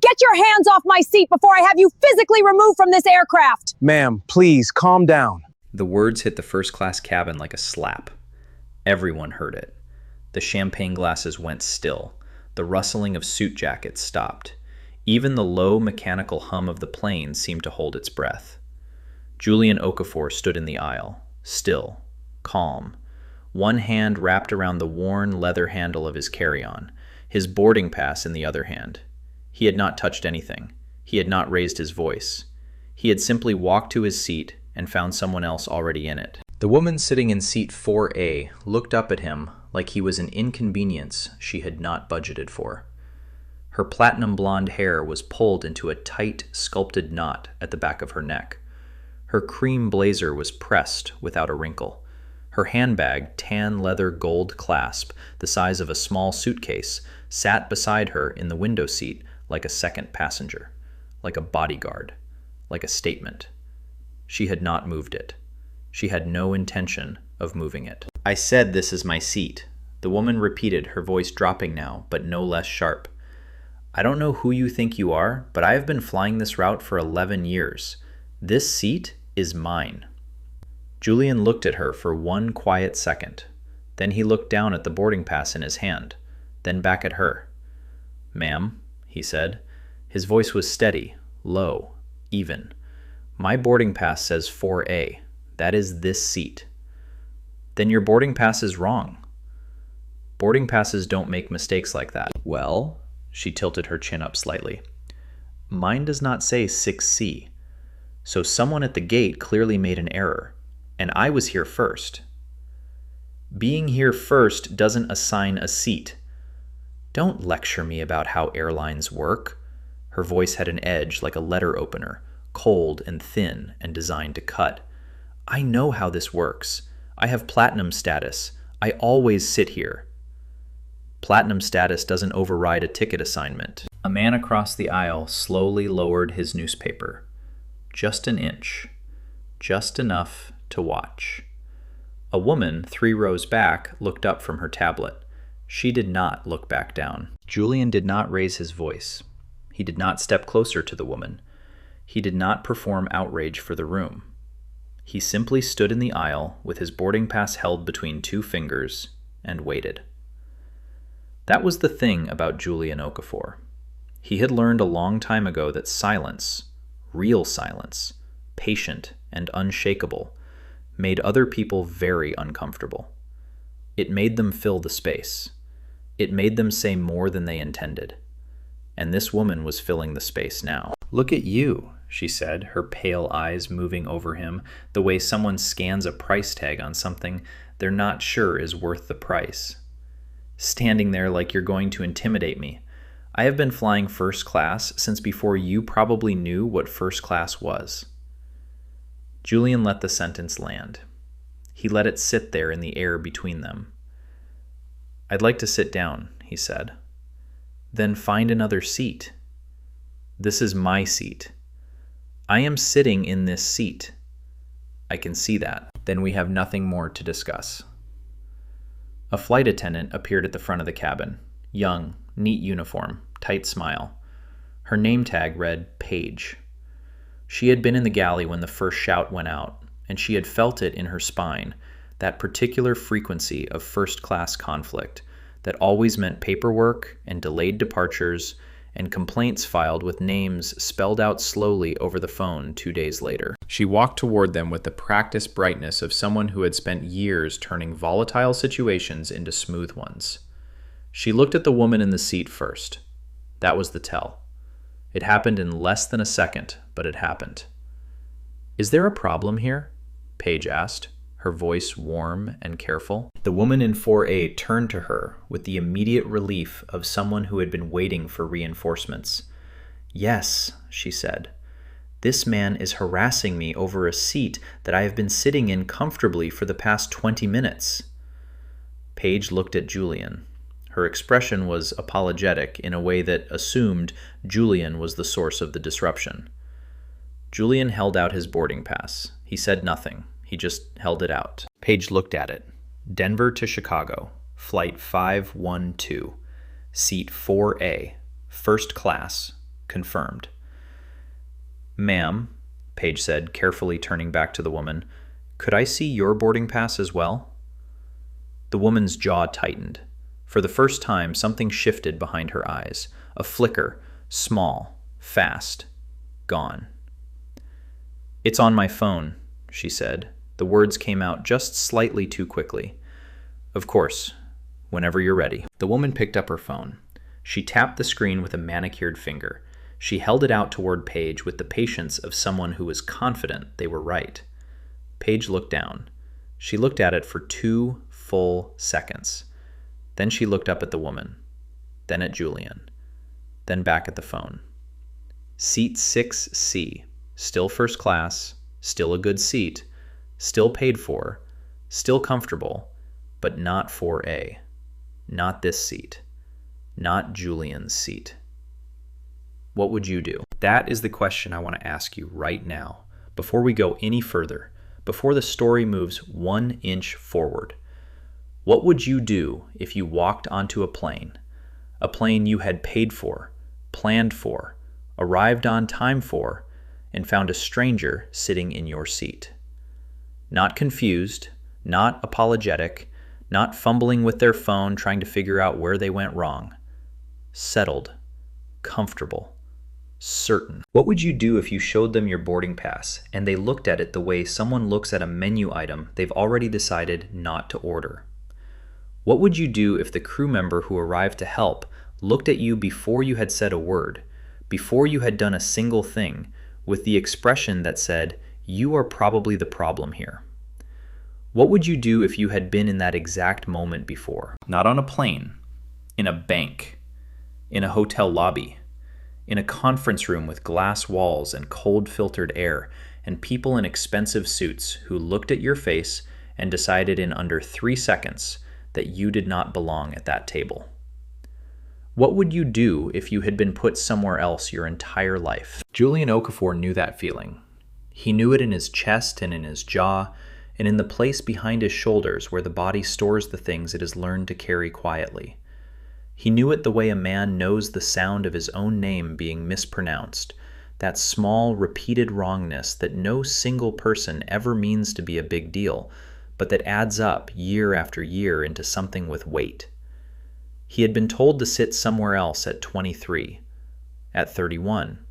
Get your hands off my seat before I have you physically removed from this aircraft! Ma'am, please, calm down. The words hit the first-class cabin like a slap. Everyone heard it. The champagne glasses went still. The rustling of suit jackets stopped. Even the low mechanical hum of the plane seemed to hold its breath. Julian Okafor stood in the aisle, still, calm, one hand wrapped around the worn leather handle of his carry-on, his boarding pass in the other hand. He had not touched anything. He had not raised his voice. He had simply walked to his seat and found someone else already in it. The woman sitting in seat 4A looked up at him like he was an inconvenience she had not budgeted for. Her platinum blonde hair was pulled into a tight, sculpted knot at the back of her neck. Her cream blazer was pressed without a wrinkle. Her handbag, tan leather gold clasp, the size of a small suitcase, sat beside her in the window seat like a second passenger, like a bodyguard, like a statement. She had not moved it. She had no intention of moving it. "I said this is my seat," the woman repeated, her voice dropping now, but no less sharp. "I don't know who you think you are, but I have been flying this route for 11 years. This seat is mine." Julian looked at her for one quiet second. Then he looked down at the boarding pass in his hand, then back at her. "Ma'am," he said. His voice was steady, low, even. "My boarding pass says 4A. That is this seat." "Then your boarding pass is wrong." "Boarding passes don't make mistakes like that." "Well," she tilted her chin up slightly, "mine does not say 6C. So someone at the gate clearly made an error, and I was here first." "Being here first doesn't assign a seat." "Don't lecture me about how airlines work." Her voice had an edge like a letter opener, cold and thin and designed to cut. "I know how this works. I have platinum status. I always sit here." "Platinum status doesn't override a ticket assignment." A man across the aisle slowly lowered his newspaper. Just an inch. Just enough to watch. A woman 3 rows back looked up from her tablet. She did not look back down. Julian did not raise his voice. He did not step closer to the woman. He did not perform outrage for the room. He simply stood in the aisle with his boarding pass held between 2 fingers and waited. That was the thing about Julian Okafor. He had learned a long time ago that silence, real silence, patient and unshakable, made other people very uncomfortable. It made them fill the space. It made them say more than they intended. And this woman was filling the space now. "Look at you," she said, her pale eyes moving over him the way someone scans a price tag on something they're not sure is worth the price. "Standing there like you're going to intimidate me. I have been flying first class since before you probably knew what first class was." Julian let the sentence land. He let it sit there in the air between them. "I'd like to sit down," he said. "Then find another seat." "This is my seat. I am sitting in this seat." "I can see that." "Then we have nothing more to discuss." A flight attendant appeared at the front of the cabin. Young, neat uniform, tight smile. Her name tag read Paige. She had been in the galley when the first shout went out, and she had felt it in her spine, that particular frequency of first-class conflict that always meant paperwork and delayed departures and complaints filed with names spelled out slowly over the phone 2 days later. She walked toward them with the practiced brightness of someone who had spent years turning volatile situations into smooth ones. She looked at the woman in the seat first. That was the tell. It happened in less than a second, but it happened. "Is there a problem here?" Paige asked, her voice warm and careful. The woman in 4A turned to her with the immediate relief of someone who had been waiting for reinforcements. "Yes," she said. "This man is harassing me over a seat that I have been sitting in comfortably for the past 20 minutes. Paige looked at Julian. Her expression was apologetic in a way that assumed Julian was the source of the disruption. Julian held out his boarding pass. He said nothing. He just held it out. Paige looked at it. Denver to Chicago, Flight 512, Seat 4A, First class. Confirmed. Ma'am, Paige said, carefully turning back to the woman, could I see your boarding pass as well? The woman's jaw tightened. For the first time, something shifted behind her eyes. A flicker, small, fast, gone. It's on my phone, she said. The words came out just slightly too quickly. Of course, whenever you're ready. The woman picked up her phone. She tapped the screen with a manicured finger. She held it out toward Paige with the patience of someone who was confident they were right. Paige looked down. She looked at it for 2 full seconds. Then she looked up at the woman, then at Julian, then back at the phone. Seat 6C, still first class, still a good seat, still paid for, still comfortable, but not 4A. Not this seat. Not Julian's seat. What would you do? That is the question I want to ask you right now, before we go any further, before the story moves 1 inch forward. What would you do if you walked onto a plane you had paid for, planned for, arrived on time for, and found a stranger sitting in your seat? Not confused, not apologetic, not fumbling with their phone trying to figure out where they went wrong. Settled, comfortable, certain. What would you do if you showed them your boarding pass and they looked at it the way someone looks at a menu item they've already decided not to order? What would you do if the crew member who arrived to help looked at you before you had said a word, before you had done a single thing, with the expression that said, "You are probably the problem here"? What would you do if you had been in that exact moment before? Not on a plane, in a bank, in a hotel lobby, in a conference room with glass walls and cold filtered air, and people in expensive suits who looked at your face and decided in under 3 seconds that you did not belong at that table. What would you do if you had been put somewhere else your entire life? Julian Okafor knew that feeling. He knew it in his chest and in his jaw, and in the place behind his shoulders where the body stores the things it has learned to carry quietly. He knew it the way a man knows the sound of his own name being mispronounced, that small, repeated wrongness that no single person ever means to be a big deal, but that adds up year after year into something with weight. He had been told to sit somewhere else at 23, at 31,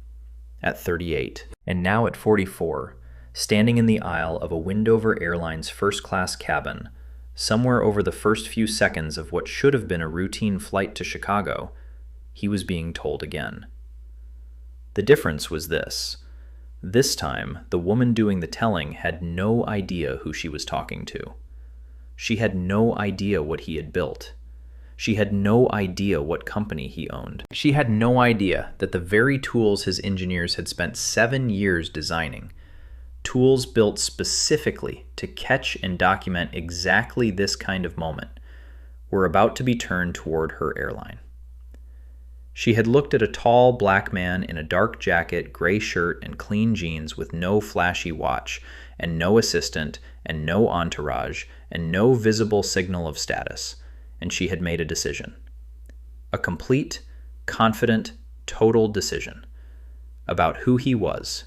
at 38, and now at 44, standing in the aisle of a Windover Airlines first-class cabin, somewhere over the first few seconds of what should have been a routine flight to Chicago, he was being told again. The difference was this. This time, the woman doing the telling had no idea who she was talking to. She had no idea what he had built. She had no idea what company he owned. She had no idea that the very tools his engineers had spent 7 years designing, tools built specifically to catch and document exactly this kind of moment, were about to be turned toward her airline. She had looked at a tall black man in a dark jacket, gray shirt, and clean jeans with no flashy watch, and no assistant, and no entourage, and no visible signal of status, and she had made a decision. A complete, confident, total decision about who he was,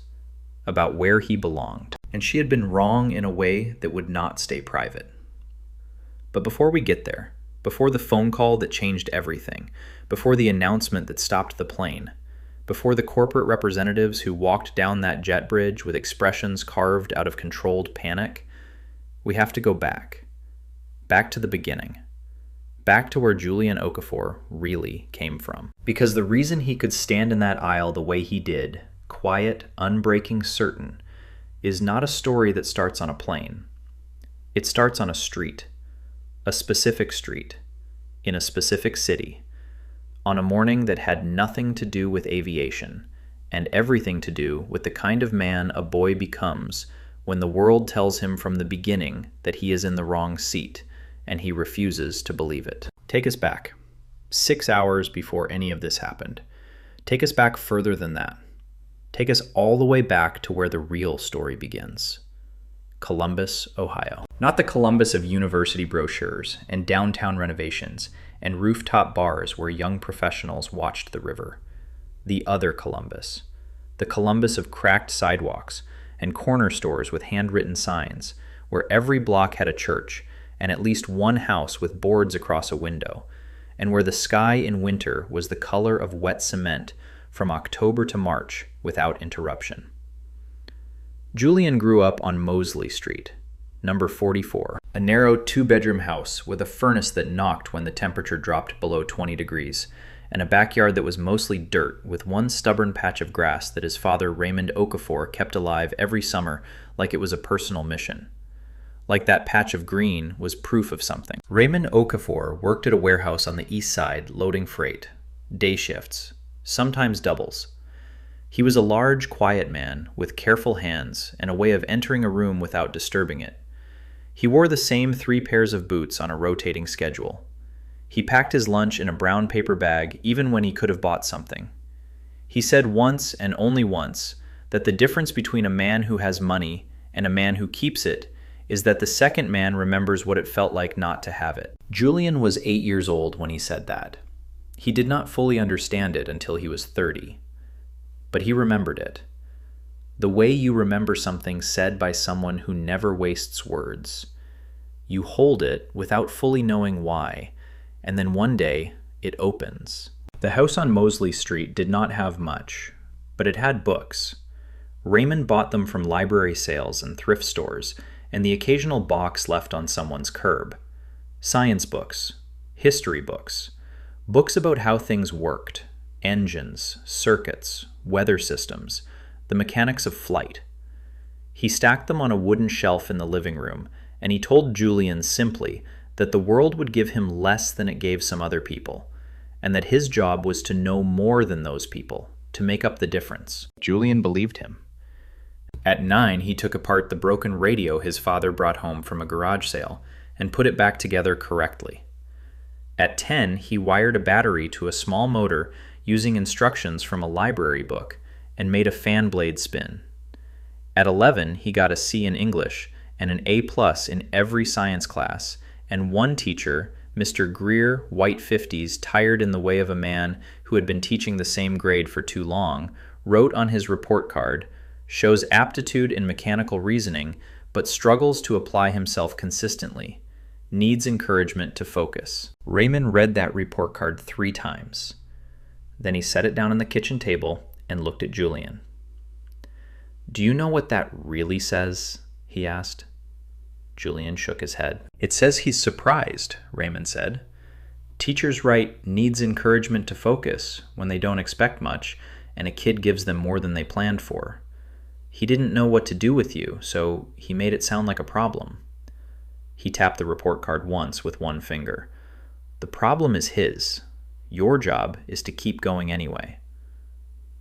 about where he belonged. And she had been wrong in a way that would not stay private. But before we get there, before the phone call that changed everything, before the announcement that stopped the plane, before the corporate representatives who walked down that jet bridge with expressions carved out of controlled panic, we have to go back to the beginning, back to where Julian Okafor really came from. Because the reason he could stand in that aisle the way he did, quiet, unbreaking, certain, is not a story that starts on a plane. It starts on a street, a specific street, in a specific city, on a morning that had nothing to do with aviation, and everything to do with the kind of man a boy becomes when the world tells him from the beginning that he is in the wrong seat, and he refuses to believe it. Take us back, 6 hours before any of this happened. Take us back further than that. Take us all the way back to where the real story begins. Columbus, Ohio. Not the Columbus of university brochures and downtown renovations and rooftop bars where young professionals watched the river. the other Columbus. The Columbus of cracked sidewalks and corner stores with handwritten signs, where every block had a church and at least one house with boards across a window, and where the sky in winter was the color of wet cement from October to March without interruption. Julian grew up on Mosley Street, number 44, a narrow two-bedroom house with a furnace that knocked when the temperature dropped below 20 degrees, and a backyard that was mostly dirt with one stubborn patch of grass that his father Raymond Okafor kept alive every summer like it was a personal mission. Like that patch of green was proof of something. Raymond Okafor worked at a warehouse on the east side loading freight, day shifts, sometimes doubles. He was a large, quiet man with careful hands and a way of entering a room without disturbing it. He wore the same 3 pairs of boots on a rotating schedule. He packed his lunch in a brown paper bag even when he could have bought something. He said once and only once that the difference between a man who has money and a man who keeps it is that the second man remembers what it felt like not to have it. Julian was 8 years old when he said that. He did not fully understand it until he was 30, but he remembered it. The way you remember something said by someone who never wastes words. You hold it without fully knowing why, and then one day it opens. The house on Mosley Street did not have much, but it had books. Raymond bought them from library sales and thrift stores, and the occasional box left on someone's curb. Science books, history books, books about how things worked, engines, circuits, weather systems, the mechanics of flight. He stacked them on a wooden shelf in the living room, and he told Julian simply that the world would give him less than it gave some other people, and that his job was to know more than those people, to make up the difference. Julian believed him. At 9, he took apart the broken radio his father brought home from a garage sale and put it back together correctly. At 10, he wired a battery to a small motor using instructions from a library book and made a fan blade spin. At 11, he got a C in English and an A+ in every science class, and one teacher, Mr. Greer, white 50s, tired in the way of a man who had been teaching the same grade for too long, wrote on his report card, "Shows aptitude in mechanical reasoning, but struggles to apply himself consistently. Needs encouragement to focus." Raymond read that report card 3 times. Then he set it down on the kitchen table and looked at Julian. "Do you know what that really says?" he asked. Julian shook his head. "It says he's surprised," Raymond said. "Teachers write needs encouragement to focus when they don't expect much, and a kid gives them more than they planned for. He didn't know what to do with you, so he made it sound like a problem." He tapped the report card once with one finger. "The problem is his. Your job is to keep going anyway."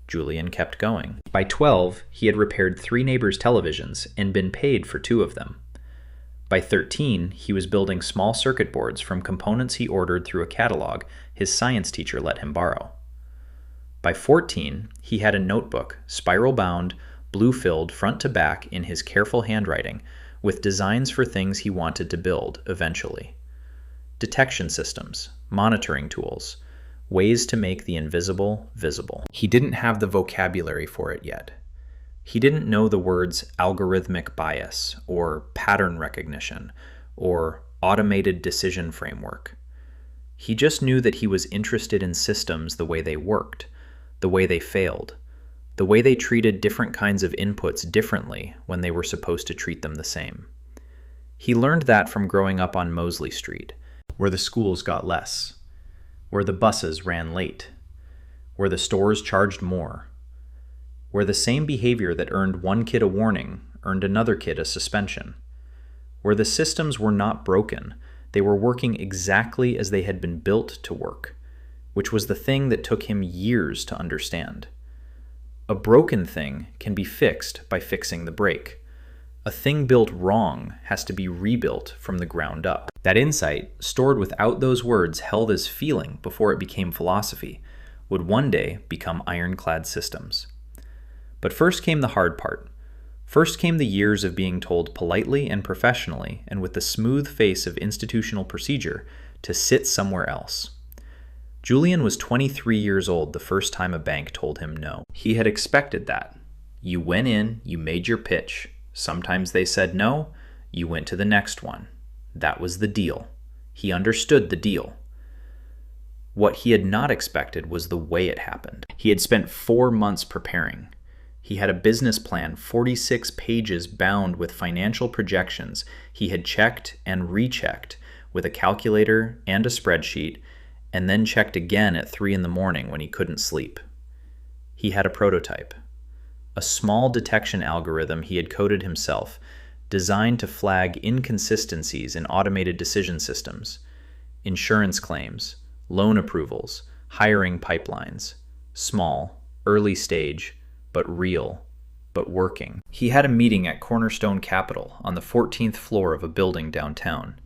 Julian kept going. By 12, he had repaired 3 neighbors' televisions and been paid for 2 of them. By 13, he was building small circuit boards from components he ordered through a catalog his science teacher let him borrow. By 14, he had a notebook, spiral-bound, blue-filled front to back in his careful handwriting, with designs for things he wanted to build eventually. Detection systems, monitoring tools, ways to make the invisible visible. He didn't have the vocabulary for it yet. He didn't know the words algorithmic bias, or pattern recognition, or automated decision framework. He just knew that he was interested in systems the way they worked, the way they failed, the way they treated different kinds of inputs differently when they were supposed to treat them the same. He learned that from growing up on Mosley Street, where the schools got less, where the buses ran late, where the stores charged more, where the same behavior that earned one kid a warning earned another kid a suspension, where the systems were not broken, they were working exactly as they had been built to work, which was the thing that took him years to understand. A broken thing can be fixed by fixing the break. A thing built wrong has to be rebuilt from the ground up. That insight, stored without those words held as feeling before it became philosophy, would one day become ironclad systems. But first came the hard part. First came the years of being told politely and professionally, and with the smooth face of institutional procedure, to sit somewhere else. Julian was 23 years old the first time a bank told him no. He had expected that. You went in, you made your pitch. Sometimes they said no, you went to the next one. That was the deal. He understood the deal. What he had not expected was the way it happened. He had spent 4 months preparing. He had a business plan, 46 pages bound with financial projections. He had checked and rechecked with a calculator and a spreadsheet, and then checked again at 3 a.m. when he couldn't sleep. He had a prototype, a small detection algorithm he had coded himself, designed to flag inconsistencies in automated decision systems, insurance claims, loan approvals, hiring pipelines. Small, early stage, but real, but working. He had a meeting at Cornerstone Capital on the 14th floor of a building downtown.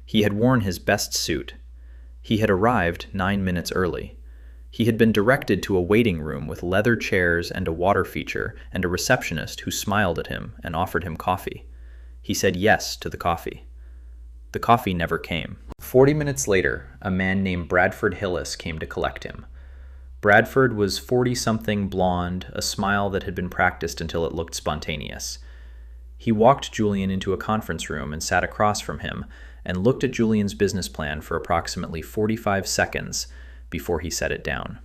He had worn his best suit. He had arrived 9 minutes early. He had been directed to a waiting room with leather chairs and a water feature and a receptionist who smiled at him and offered him coffee. He said yes to the coffee. The coffee never came. 40 minutes later, a man named Bradford Hillis came to collect him. Bradford was 40-something, blonde, a smile that had been practiced until it looked spontaneous. He walked Julian into a conference room and sat across from him and looked at Julian's business plan for approximately 45 seconds before he set it down.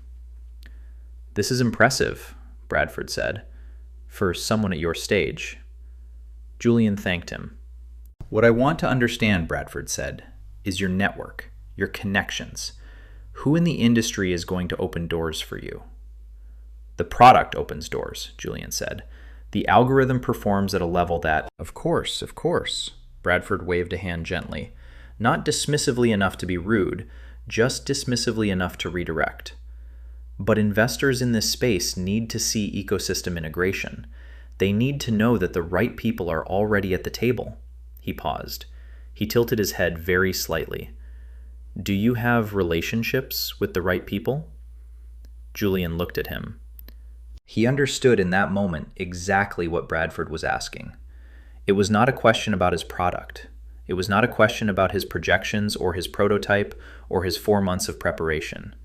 "This is impressive," Bradford said, "for someone at your stage." Julian thanked him. "What I want to understand," Bradford said, "is your network, your connections. Who in the industry is going to open doors for you?" "The product opens doors," Julian said. "The algorithm performs at a level that—" Of course. Bradford waved a hand gently, not dismissively enough to be rude, just dismissively enough to redirect. "But investors in this space need to see ecosystem integration. They need to know that the right people are already at the table." He paused. He tilted his head very slightly. "Do you have relationships with the right people?" Julian looked at him. He understood in that moment exactly what Bradford was asking. It was not a question about his product. It was not a question about his projections or his prototype or his 4 months of preparation.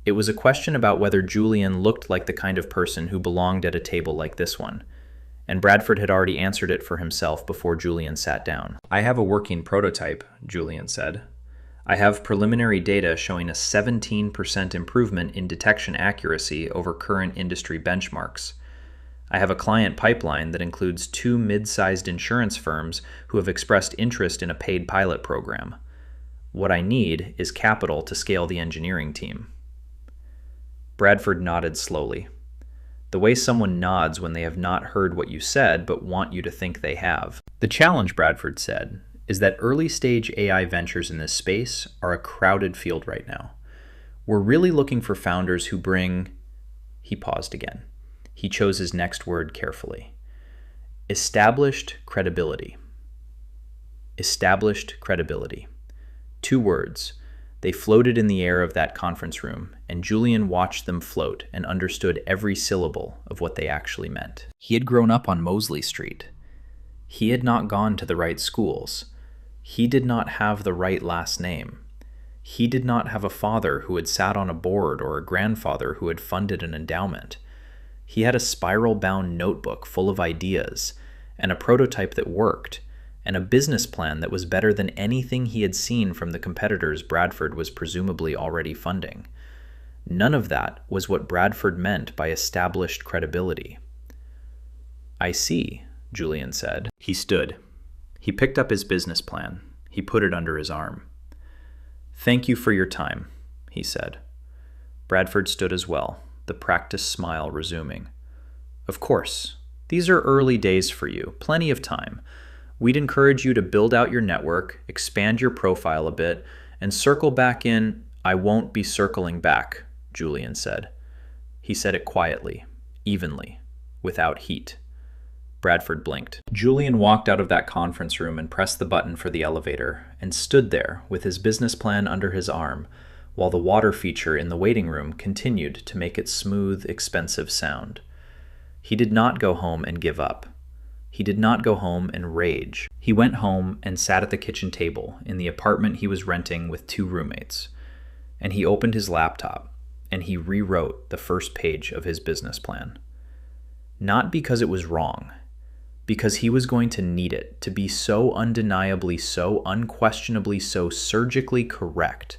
It was a question about whether Julian looked like the kind of person who belonged at a table like this one. And Bradford had already answered it for himself before Julian sat down. "I have a working prototype," Julian said. "I have preliminary data showing a 17% improvement in detection accuracy over current industry benchmarks. I have a client pipeline that includes 2 mid-sized insurance firms who have expressed interest in a paid pilot program. What I need is capital to scale the engineering team." Bradford nodded slowly. The way someone nods when they have not heard what you said but want you to think they have. "The challenge," Bradford said, "is that early-stage AI ventures in this space are a crowded field right now. We're really looking for founders who bring—" He paused again. He chose his next word carefully. "Established credibility." Established credibility. 2 words. They floated in the air of that conference room, and Julian watched them float and understood every syllable of what they actually meant. He had grown up on Mosley Street. He had not gone to the right schools. He did not have the right last name. He did not have a father who had sat on a board or a grandfather who had funded an endowment. He had a spiral-bound notebook full of ideas, and a prototype that worked, and a business plan that was better than anything he had seen from the competitors Bradford was presumably already funding. None of that was what Bradford meant by established credibility. "I see," Julian said. He stood. He picked up his business plan. He put it under his arm. "Thank you for your time," he said. Bradford stood as well, the practiced smile resuming. "Of course. These are early days for you, plenty of time. We'd encourage you to build out your network, expand your profile a bit, and circle back in—" "I won't be circling back," Julian said. He said it quietly, evenly, without heat. Bradford blinked. Julian walked out of that conference room and pressed the button for the elevator, and stood there with his business plan under his arm, while the water feature in the waiting room continued to make its smooth, expensive sound. He did not go home and give up. He did not go home and rage. He went home and sat at the kitchen table in the apartment he was renting with 2 roommates. and he opened his laptop and he rewrote the first page of his business plan. Not because it was wrong, because he was going to need it to be so undeniably, so unquestionably, so surgically correct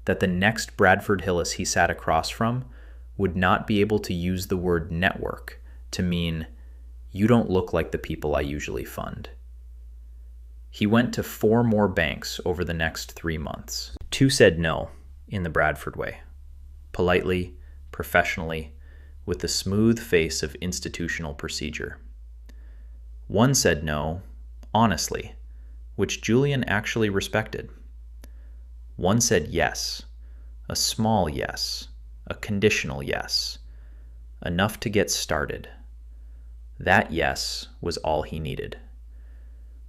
that the next Bradford Hillis he sat across from would not be able to use the word network to mean, you don't look like the people I usually fund. He went to 4 more banks over the next 3 months. 2 said no, in the Bradford way, politely, professionally, with the smooth face of institutional procedure. 1 said no, honestly, which Julian actually respected. 1 said yes, a small yes, a conditional yes, enough to get started. That yes was all he needed.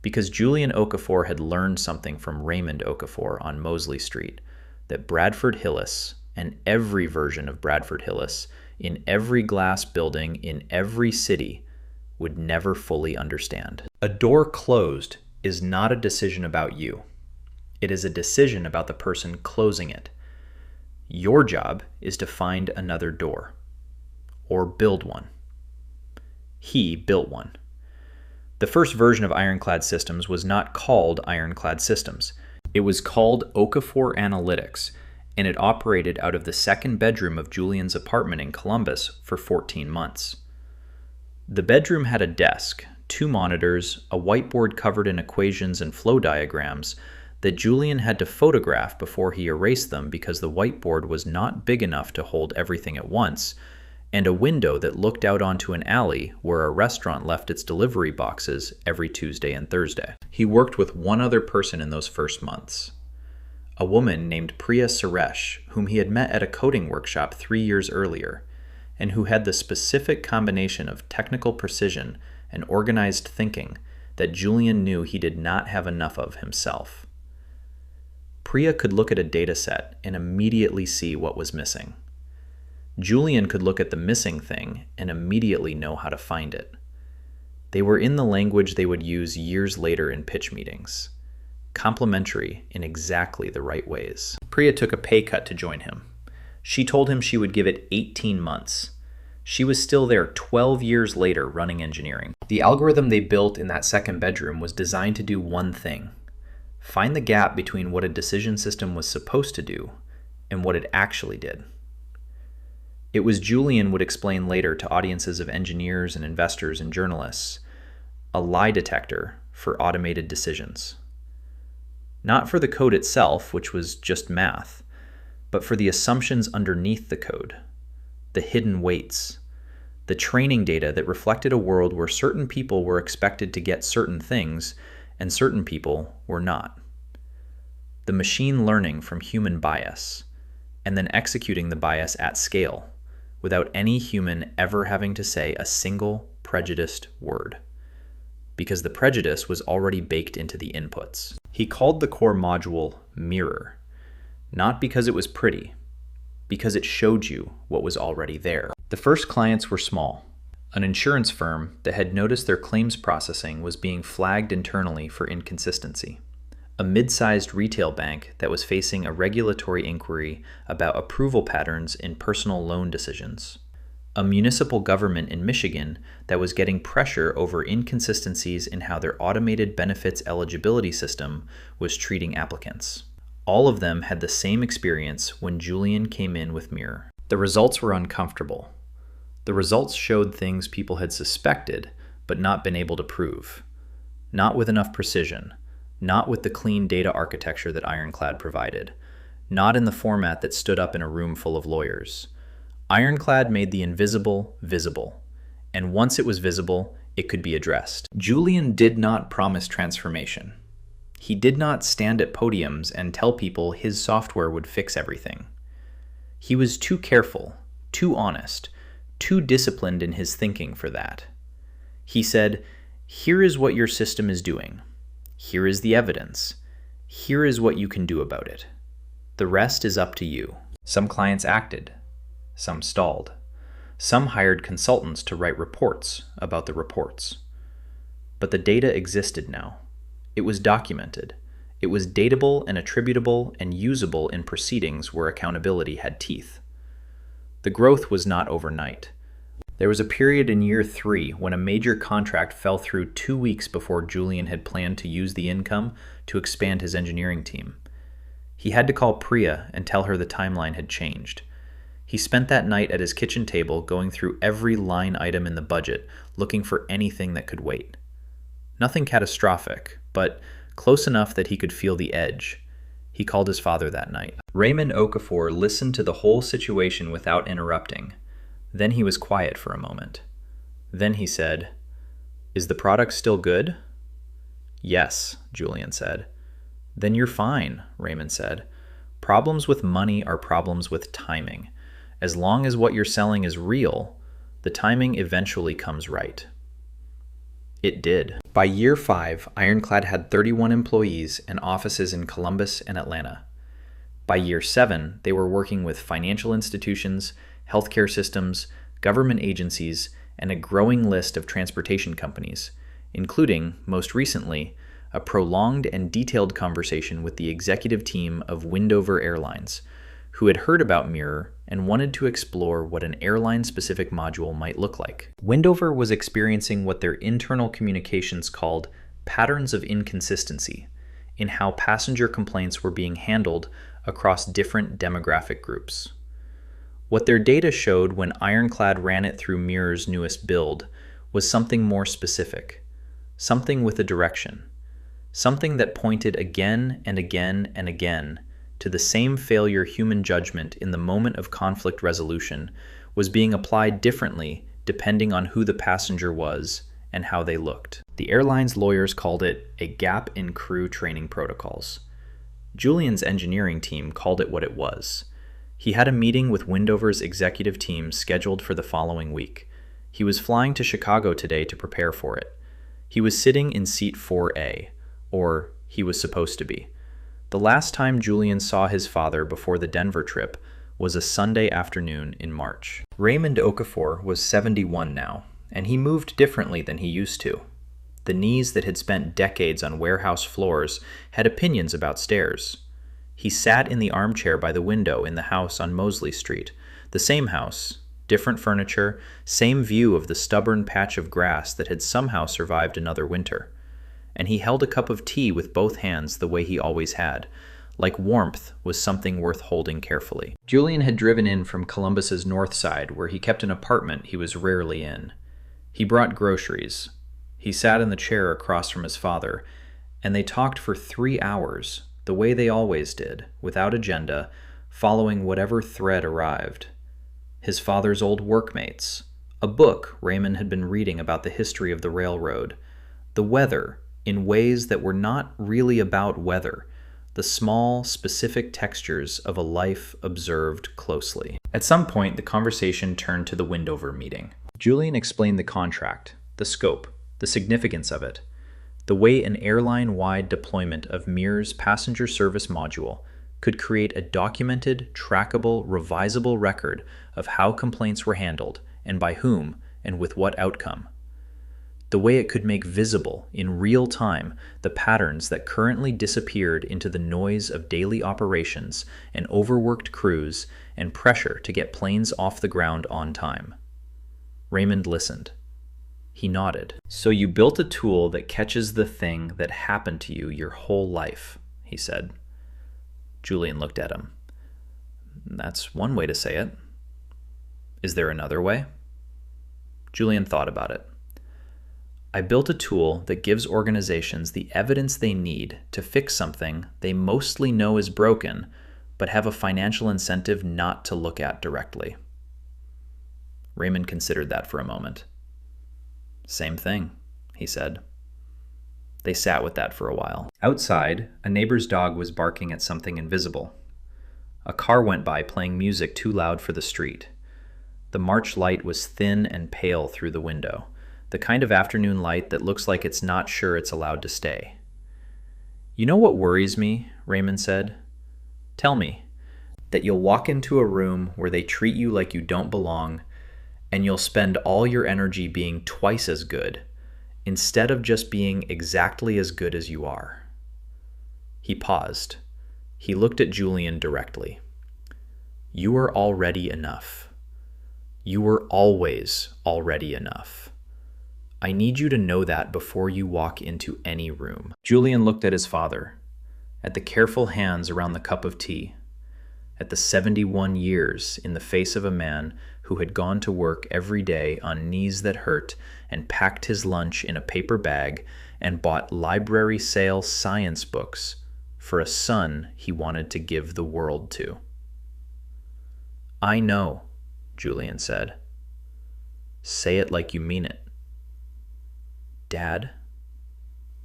Because Julian Okafor had learned something from Raymond Okafor on Mosley Street, that Bradford Hillis, and every version of Bradford Hillis, in every glass building, in every city, would never fully understand. A door closed is not a decision about you. It is a decision about the person closing it. Your job is to find another door, or build one. He built one. The first version of Ironclad Systems was not called Ironclad Systems. It was called Okafor Analytics, and it operated out of the 2nd bedroom of Julian's apartment in Columbus for 14 months. The bedroom had a desk, 2 monitors, a whiteboard covered in equations and flow diagrams that Julian had to photograph before he erased them because the whiteboard was not big enough to hold everything at once, and a window that looked out onto an alley where a restaurant left its delivery boxes every Tuesday and Thursday. He worked with 1 other person in those first months, a woman named Priya Suresh, whom he had met at a coding workshop 3 years earlier, and who had the specific combination of technical precision and organized thinking that Julian knew he did not have enough of himself. Priya could look at a data set and immediately see what was missing. Julian could look at the missing thing and immediately know how to find it. They were in the language they would use years later in pitch meetings, complementary in exactly the right ways. Priya took a pay cut to join him. She told him she would give it 18 months. She was still there 12 years later running engineering. The algorithm they built in that 2nd bedroom was designed to do one thing: find the gap between what a decision system was supposed to do and what it actually did. It was, Julian would explain later to audiences of engineers and investors and journalists, a lie detector for automated decisions. Not for the code itself, which was just math, but for the assumptions underneath the code, the hidden weights, the training data that reflected a world where certain people were expected to get certain things and certain people were not. The machine learning from human bias, and then executing the bias at scale, without any human ever having to say a single prejudiced word, because the prejudice was already baked into the inputs. He called the core module Mirror, not because it was pretty, because it showed you what was already there. The first clients were small, an insurance firm that had noticed their claims processing was being flagged internally for inconsistency, a mid-sized retail bank that was facing a regulatory inquiry about approval patterns in personal loan decisions, a municipal government in Michigan that was getting pressure over inconsistencies in how their automated benefits eligibility system was treating applicants. All of them had the same experience when Julian came in with Mirror. The results were uncomfortable. The results showed things people had suspected but not been able to prove, not with enough precision, not with the clean data architecture that Ironclad provided, not in the format that stood up in a room full of lawyers. Ironclad made the invisible visible, and once it was visible, it could be addressed. Julian did not promise transformation. He did not stand at podiums and tell people his software would fix everything. He was too careful, too honest, too disciplined in his thinking for that. He said, "Here is what your system is doing. Here is the evidence. Here is what you can do about it. The rest is up to you." Some clients acted. Some stalled. Some hired consultants to write reports about the reports. But the data existed now. It was documented. It was datable and attributable and usable in proceedings where accountability had teeth. The growth was not overnight. There was a period in year 3 when a major contract fell through 2 weeks before Julian had planned to use the income to expand his engineering team. He had to call Priya and tell her the timeline had changed. He spent that night at his kitchen table going through every line item in the budget, looking for anything that could wait. Nothing catastrophic, but close enough that he could feel the edge. He called his father that night. Raymond Okafor listened to the whole situation without interrupting. Then he was quiet for a moment. Then he said, "Is the product still good?" "Yes," Julian said. "Then you're fine," Raymond said. "Problems with money are problems with timing. As long as what you're selling is real, the timing eventually comes right." It did. By year 5, Ironclad had 31 employees and offices in Columbus and Atlanta. By year 7, they were working with financial institutions, healthcare systems, government agencies, and a growing list of transportation companies, including, most recently, a prolonged and detailed conversation with the executive team of Windover Airlines, who had heard about Mirror and wanted to explore what an airline-specific module might look like. Windover was experiencing what their internal communications called patterns of inconsistency in how passenger complaints were being handled across different demographic groups. What their data showed when Ironclad ran it through Mirror's newest build was something more specific, something with a direction, something that pointed again and again and again to the same failure human judgment in the moment of conflict resolution was being applied differently depending on who the passenger was and how they looked. The airline's lawyers called it a gap in crew training protocols. Julian's engineering team called it what it was. He had a meeting with Windover's executive team scheduled for the following week. He was flying to Chicago today to prepare for it. He was sitting in seat 4A, or he was supposed to be. The last time Julian saw his father before the Denver trip was a Sunday afternoon in March. Raymond Okafor was 71 now, and he moved differently than he used to. The knees that had spent decades on warehouse floors had opinions about stairs. He sat in the armchair by the window in the house on Mosley Street, the same house, different furniture, same view of the stubborn patch of grass that had somehow survived another winter. And he held a cup of tea with both hands the way he always had, like warmth was something worth holding carefully. Julian had driven in from Columbus's north side, where he kept an apartment he was rarely in. He brought groceries. He sat in the chair across from his father, and they talked for 3 hours, the way they always did, without agenda, following whatever thread arrived. His father's old workmates, a book Raymond had been reading about the history of the railroad, the weather, in ways that were not really about weather, the small, specific textures of a life observed closely. At some point, the conversation turned to the Windover meeting. Julian explained the contract, the scope, the significance of it, the way an airline-wide deployment of Mirror's passenger service module could create a documented, trackable, revisable record of how complaints were handled and by whom and with what outcome. The way it could make visible, in real time, the patterns that currently disappeared into the noise of daily operations and overworked crews and pressure to get planes off the ground on time. Raymond listened. He nodded. "So you built a tool that catches the thing that happened to you your whole life," he said. Julian looked at him. "That's one way to say it. Is there another way?" Julian thought about it. "I built a tool that gives organizations the evidence they need to fix something they mostly know is broken, but have a financial incentive not to look at directly." Raymond considered that for a moment. "Same thing," he said. They sat with that for a while. Outside, a neighbor's dog was barking at something invisible. A car went by playing music too loud for the street. The March light was thin and pale through the window, the kind of afternoon light that looks like it's not sure it's allowed to stay. "You know what worries me?" Raymond said. "Tell me, that you'll walk into a room where they treat you like you don't belong, and you'll spend all your energy being twice as good, instead of just being exactly as good as you are." He paused. He looked at Julian directly. You are already enough. You were always already enough. I need you to know that before you walk into any room. Julian looked at his father, at the careful hands around the cup of tea, at the 71 years in the face of a man who had gone to work every day on knees that hurt and packed his lunch in a paper bag and bought library sale science books for a son he wanted to give the world to. I know, Julian said. Say it like you mean it. Dad,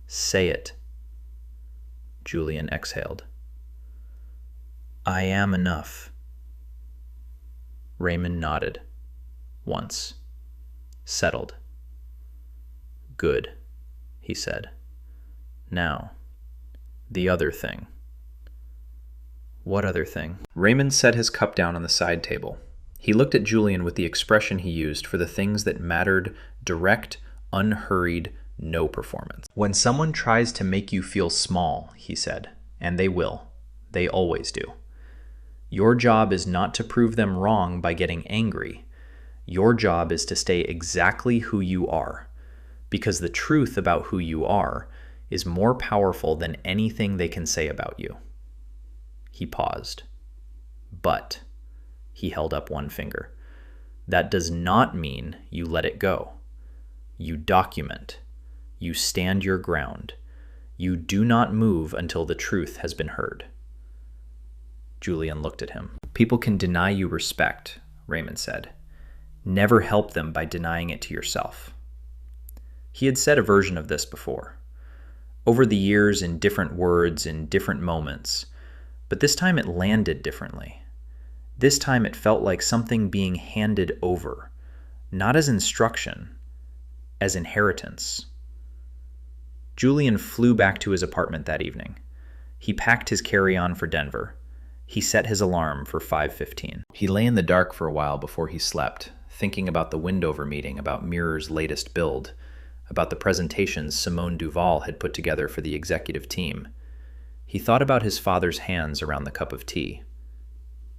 say it. Julian exhaled. I am enough. Raymond nodded. Once. Settled. Good, he said. Now, the other thing. What other thing? Raymond set his cup down on the side table. He looked at Julian with the expression he used for the things that mattered: direct, unhurried, no performance. When someone tries to make you feel small, he said, and they will. They always do. Your job is not to prove them wrong by getting angry. Your job is to stay exactly who you are, because the truth about who you are is more powerful than anything they can say about you. He paused. But, he held up one finger, that does not mean you let it go. You document. You stand your ground. You do not move until the truth has been heard. Julian looked at him. People can deny you respect, Raymond said. Never help them by denying it to yourself. He had said a version of this before. Over the years, in different words, in different moments, but this time it landed differently. This time it felt like something being handed over, not as instruction, as inheritance. Julian flew back to his apartment that evening. He packed his carry-on for Denver. He set his alarm for 5:15. He lay in the dark for a while before he slept, thinking about the Windover meeting, about Mirror's latest build, about the presentations Simone Duval had put together for the executive team. He thought about his father's hands around the cup of tea.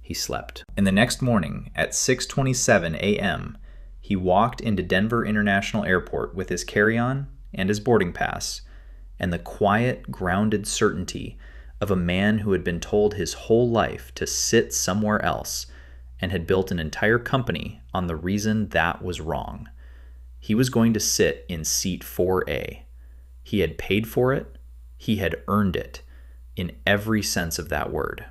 He slept. And the next morning, at 6:27 a.m., he walked into Denver International Airport with his carry-on and his boarding pass, and the quiet, grounded certainty of a man who had been told his whole life to sit somewhere else and had built an entire company on the reason that was wrong. He was going to sit in seat 4A. He had paid for it. He had earned it, in every sense of that word.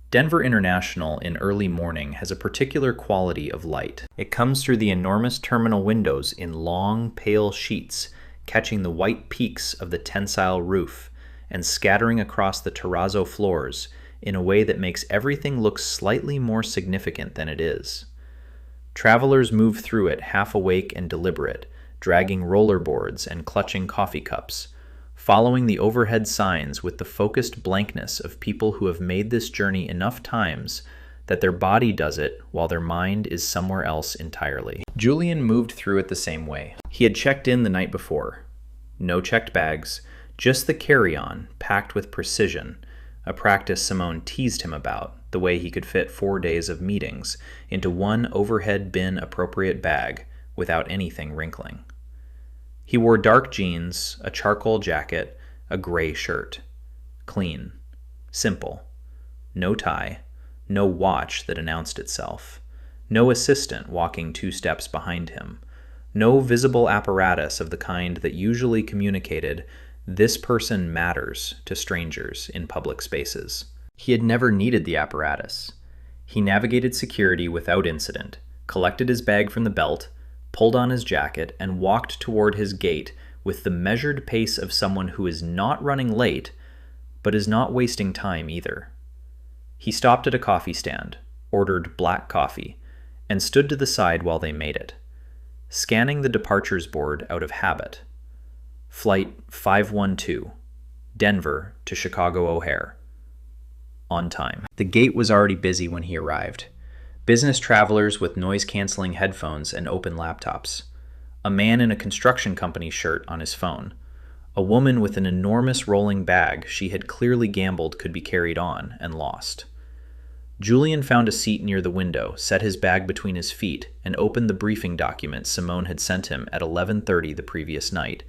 Denver International in early morning has a particular quality of light. It comes through the enormous terminal windows in long, pale sheets, catching the white peaks of the tensile roof and scattering across the terrazzo floors in a way that makes everything look slightly more significant than it is. Travelers move through it half awake and deliberate, dragging rollerboards and clutching coffee cups, following the overhead signs with the focused blankness of people who have made this journey enough times that their body does it while their mind is somewhere else entirely. Julian moved through it the same way. He had checked in the night before. No checked bags, just the carry-on, packed with precision, a practice Simone teased him about, the way he could fit 4 days of meetings into one overhead bin-appropriate bag without anything wrinkling. He wore dark jeans, a charcoal jacket, a gray shirt. Clean. Simple. No tie. No watch that announced itself. No assistant walking 2 steps behind him. No visible apparatus of the kind that usually communicated, "This person matters," to strangers in public spaces. He had never needed the apparatus. He navigated security without incident, collected his bag from the belt, pulled on his jacket, and walked toward his gate with the measured pace of someone who is not running late, but is not wasting time either. He stopped at a coffee stand, ordered black coffee, and stood to the side while they made it, scanning the departures board out of habit. Flight 512, Denver to Chicago O'Hare. On time. The gate was already busy when he arrived. Business travelers with noise-canceling headphones and open laptops. A man in a construction company shirt on his phone. A woman with an enormous rolling bag she had clearly gambled could be carried on and lost. Julian found a seat near the window, set his bag between his feet, and opened the briefing document Simone had sent him at 11:30 the previous night,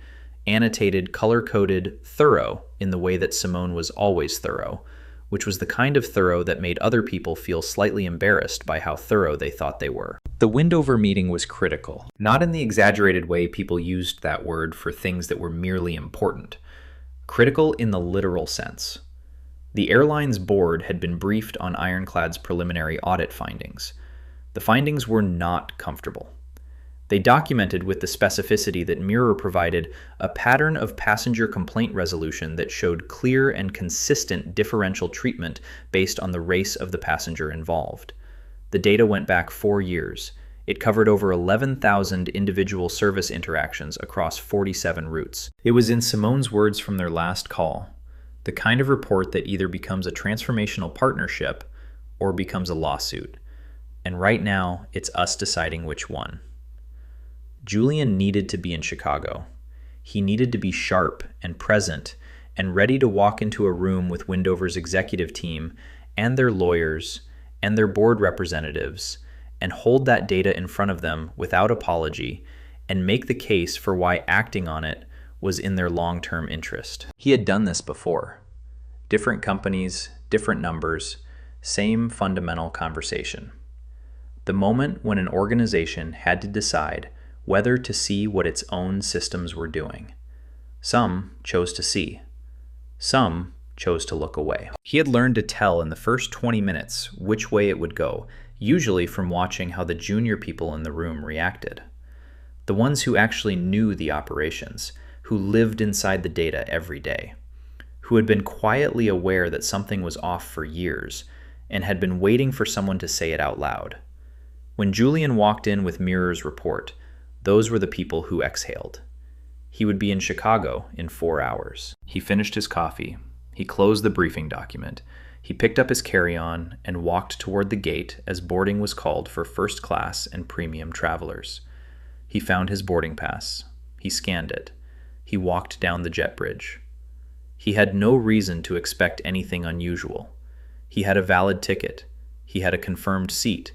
annotated, color-coded, thorough in the way that Simone was always thorough, which was the kind of thorough that made other people feel slightly embarrassed by how thorough they thought they were. The Windover meeting was critical, not in the exaggerated way people used that word for things that were merely important. Critical in the literal sense. The airline's board had been briefed on Ironclad's preliminary audit findings. The findings were not comfortable. They documented with the specificity that Mirror provided a pattern of passenger complaint resolution that showed clear and consistent differential treatment based on the race of the passenger involved. The data went back 4 years. It covered over 11,000 individual service interactions across 47 routes. It was, in Simone's words from their last call, the kind of report that either becomes a transformational partnership or becomes a lawsuit. And right now, it's us deciding which one. Julian needed to be in Chicago. He needed to be sharp and present and ready to walk into a room with Windover's executive team and their lawyers and their board representatives and hold that data in front of them without apology and make the case for why acting on it was in their long-term interest. He had done this before. Different companies, different numbers, same fundamental conversation. The moment when an organization had to decide whether to see what its own systems were doing. Some chose to see. Some chose to look away. He had learned to tell in the first 20 minutes which way it would go, usually from watching how the junior people in the room reacted. The ones who actually knew the operations, who lived inside the data every day, who had been quietly aware that something was off for years and had been waiting for someone to say it out loud. When Julian walked in with Mirror's report, those were the people who exhaled. He would be in Chicago in 4 hours. He finished his coffee. He closed the briefing document. He picked up his carry-on and walked toward the gate as boarding was called for first class and premium travelers. He found his boarding pass. He scanned it. He walked down the jet bridge. He had no reason to expect anything unusual. He had a valid ticket. He had a confirmed seat.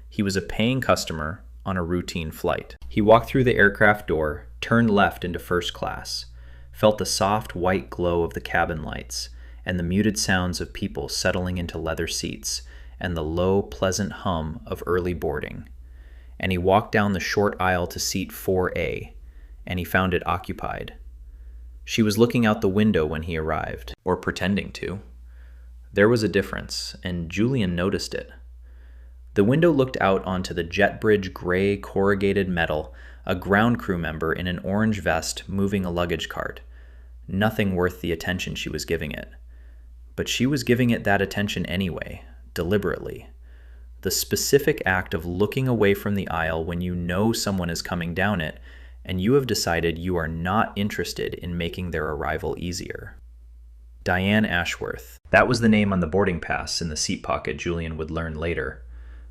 He was a paying customer on a routine flight. He walked through the aircraft door, turned left into first class, felt the soft white glow of the cabin lights, and the muted sounds of people settling into leather seats, and the low, pleasant hum of early boarding. And he walked down the short aisle to seat 4A, and he found it occupied. She was looking out the window when he arrived, or pretending to. There was a difference, and Julian noticed it. The window looked out onto the jet bridge gray corrugated metal, a ground crew member in an orange vest moving a luggage cart. Nothing worth the attention she was giving it. But she was giving it that attention anyway, deliberately. The specific act of looking away from the aisle when you know someone is coming down it, and you have decided you are not interested in making their arrival easier. Diane Ashworth. That was the name on the boarding pass in the seat pocket, Julian would learn later.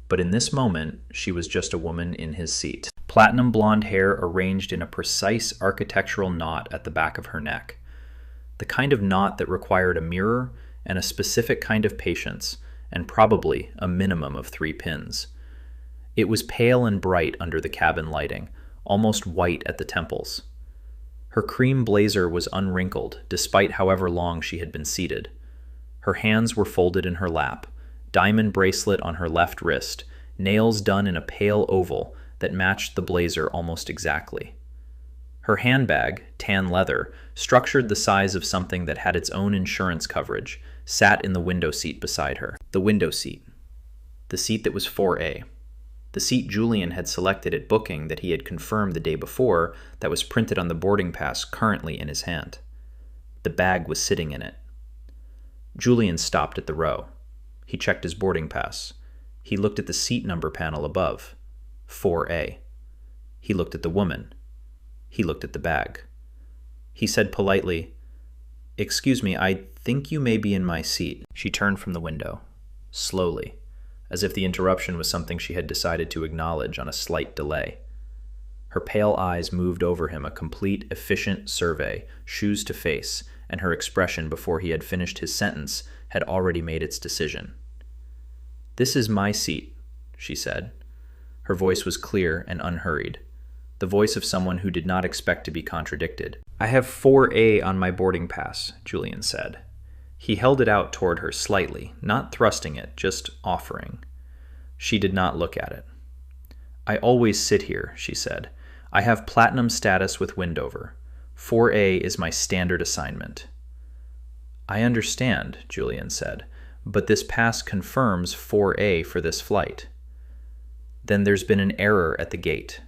But in this moment, she was just a woman in his seat. Platinum blonde hair arranged in a precise architectural knot at the back of her neck. The kind of knot that required a mirror and a specific kind of patience, and probably a minimum of 3 pins. It was pale and bright under the cabin lighting, almost white at the temples. Her cream blazer was unwrinkled, despite however long she had been seated. Her hands were folded in her lap, diamond bracelet on her left wrist, nails done in a pale oval that matched the blazer almost exactly. Her handbag, tan leather, structured the size of something that had its own insurance coverage, sat in the window seat beside her. The window seat. The seat that was 4A. The seat Julian had selected at booking that he had confirmed the day before that was printed on the boarding pass currently in his hand. The bag was sitting in it. Julian stopped at the row. He checked his boarding pass. He looked at the seat number panel above. 4A. He looked at the woman. He looked at the bag. He said politely, "Excuse me, I think you may be in my seat." She turned from the window, slowly, as if the interruption was something she had decided to acknowledge on a slight delay. Her pale eyes moved over him, a complete, efficient survey, shoes to face, and her expression before he had finished his sentence had already made its decision. "This is my seat," she said. Her voice was clear and unhurried, the voice of someone who did not expect to be contradicted. "I have 4A on my boarding pass," Julian said. He held it out toward her slightly, not thrusting it, just offering. She did not look at it. "I always sit here," she said. "I have platinum status with Windover. 4A is my standard assignment." "I understand," Julian said, "but this pass confirms 4A for this flight." "Then there's been an error at the gate."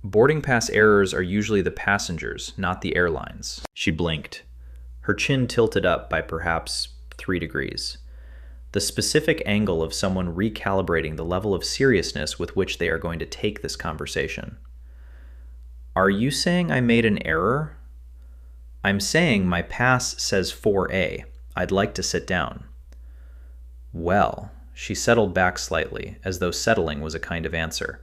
"Boarding pass errors are usually the passengers, not the airlines." She blinked. Her chin tilted up by perhaps 3 degrees. The specific angle of someone recalibrating the level of seriousness with which they are going to take this conversation. "Are you saying I made an error?" "I'm saying my pass says 4A. I'd like to sit down." "Well," she settled back slightly, as though settling was a kind of answer.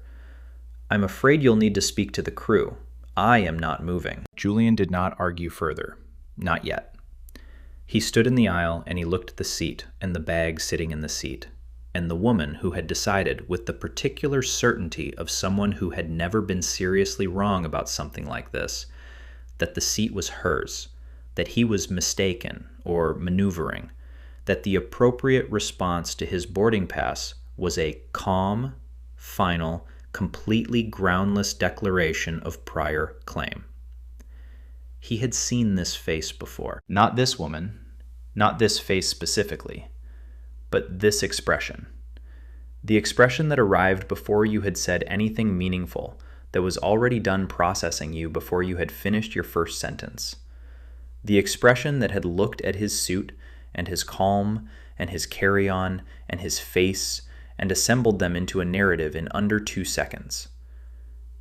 "I'm afraid you'll need to speak to the crew. I am not moving." Julian did not argue further. Not yet. He stood in the aisle and he looked at the seat and the bag sitting in the seat, and the woman who had decided with the particular certainty of someone who had never been seriously wrong about something like this, that the seat was hers, that he was mistaken or maneuvering, that the appropriate response to his boarding pass was a calm, final, completely groundless declaration of prior claim. He had seen this face before. Not this woman, not this face specifically, but this expression. The expression that arrived before you had said anything meaningful, that was already done processing you before you had finished your first sentence. The expression that had looked at his suit and his calm and his carry-on and his face and assembled them into a narrative in under 2 seconds.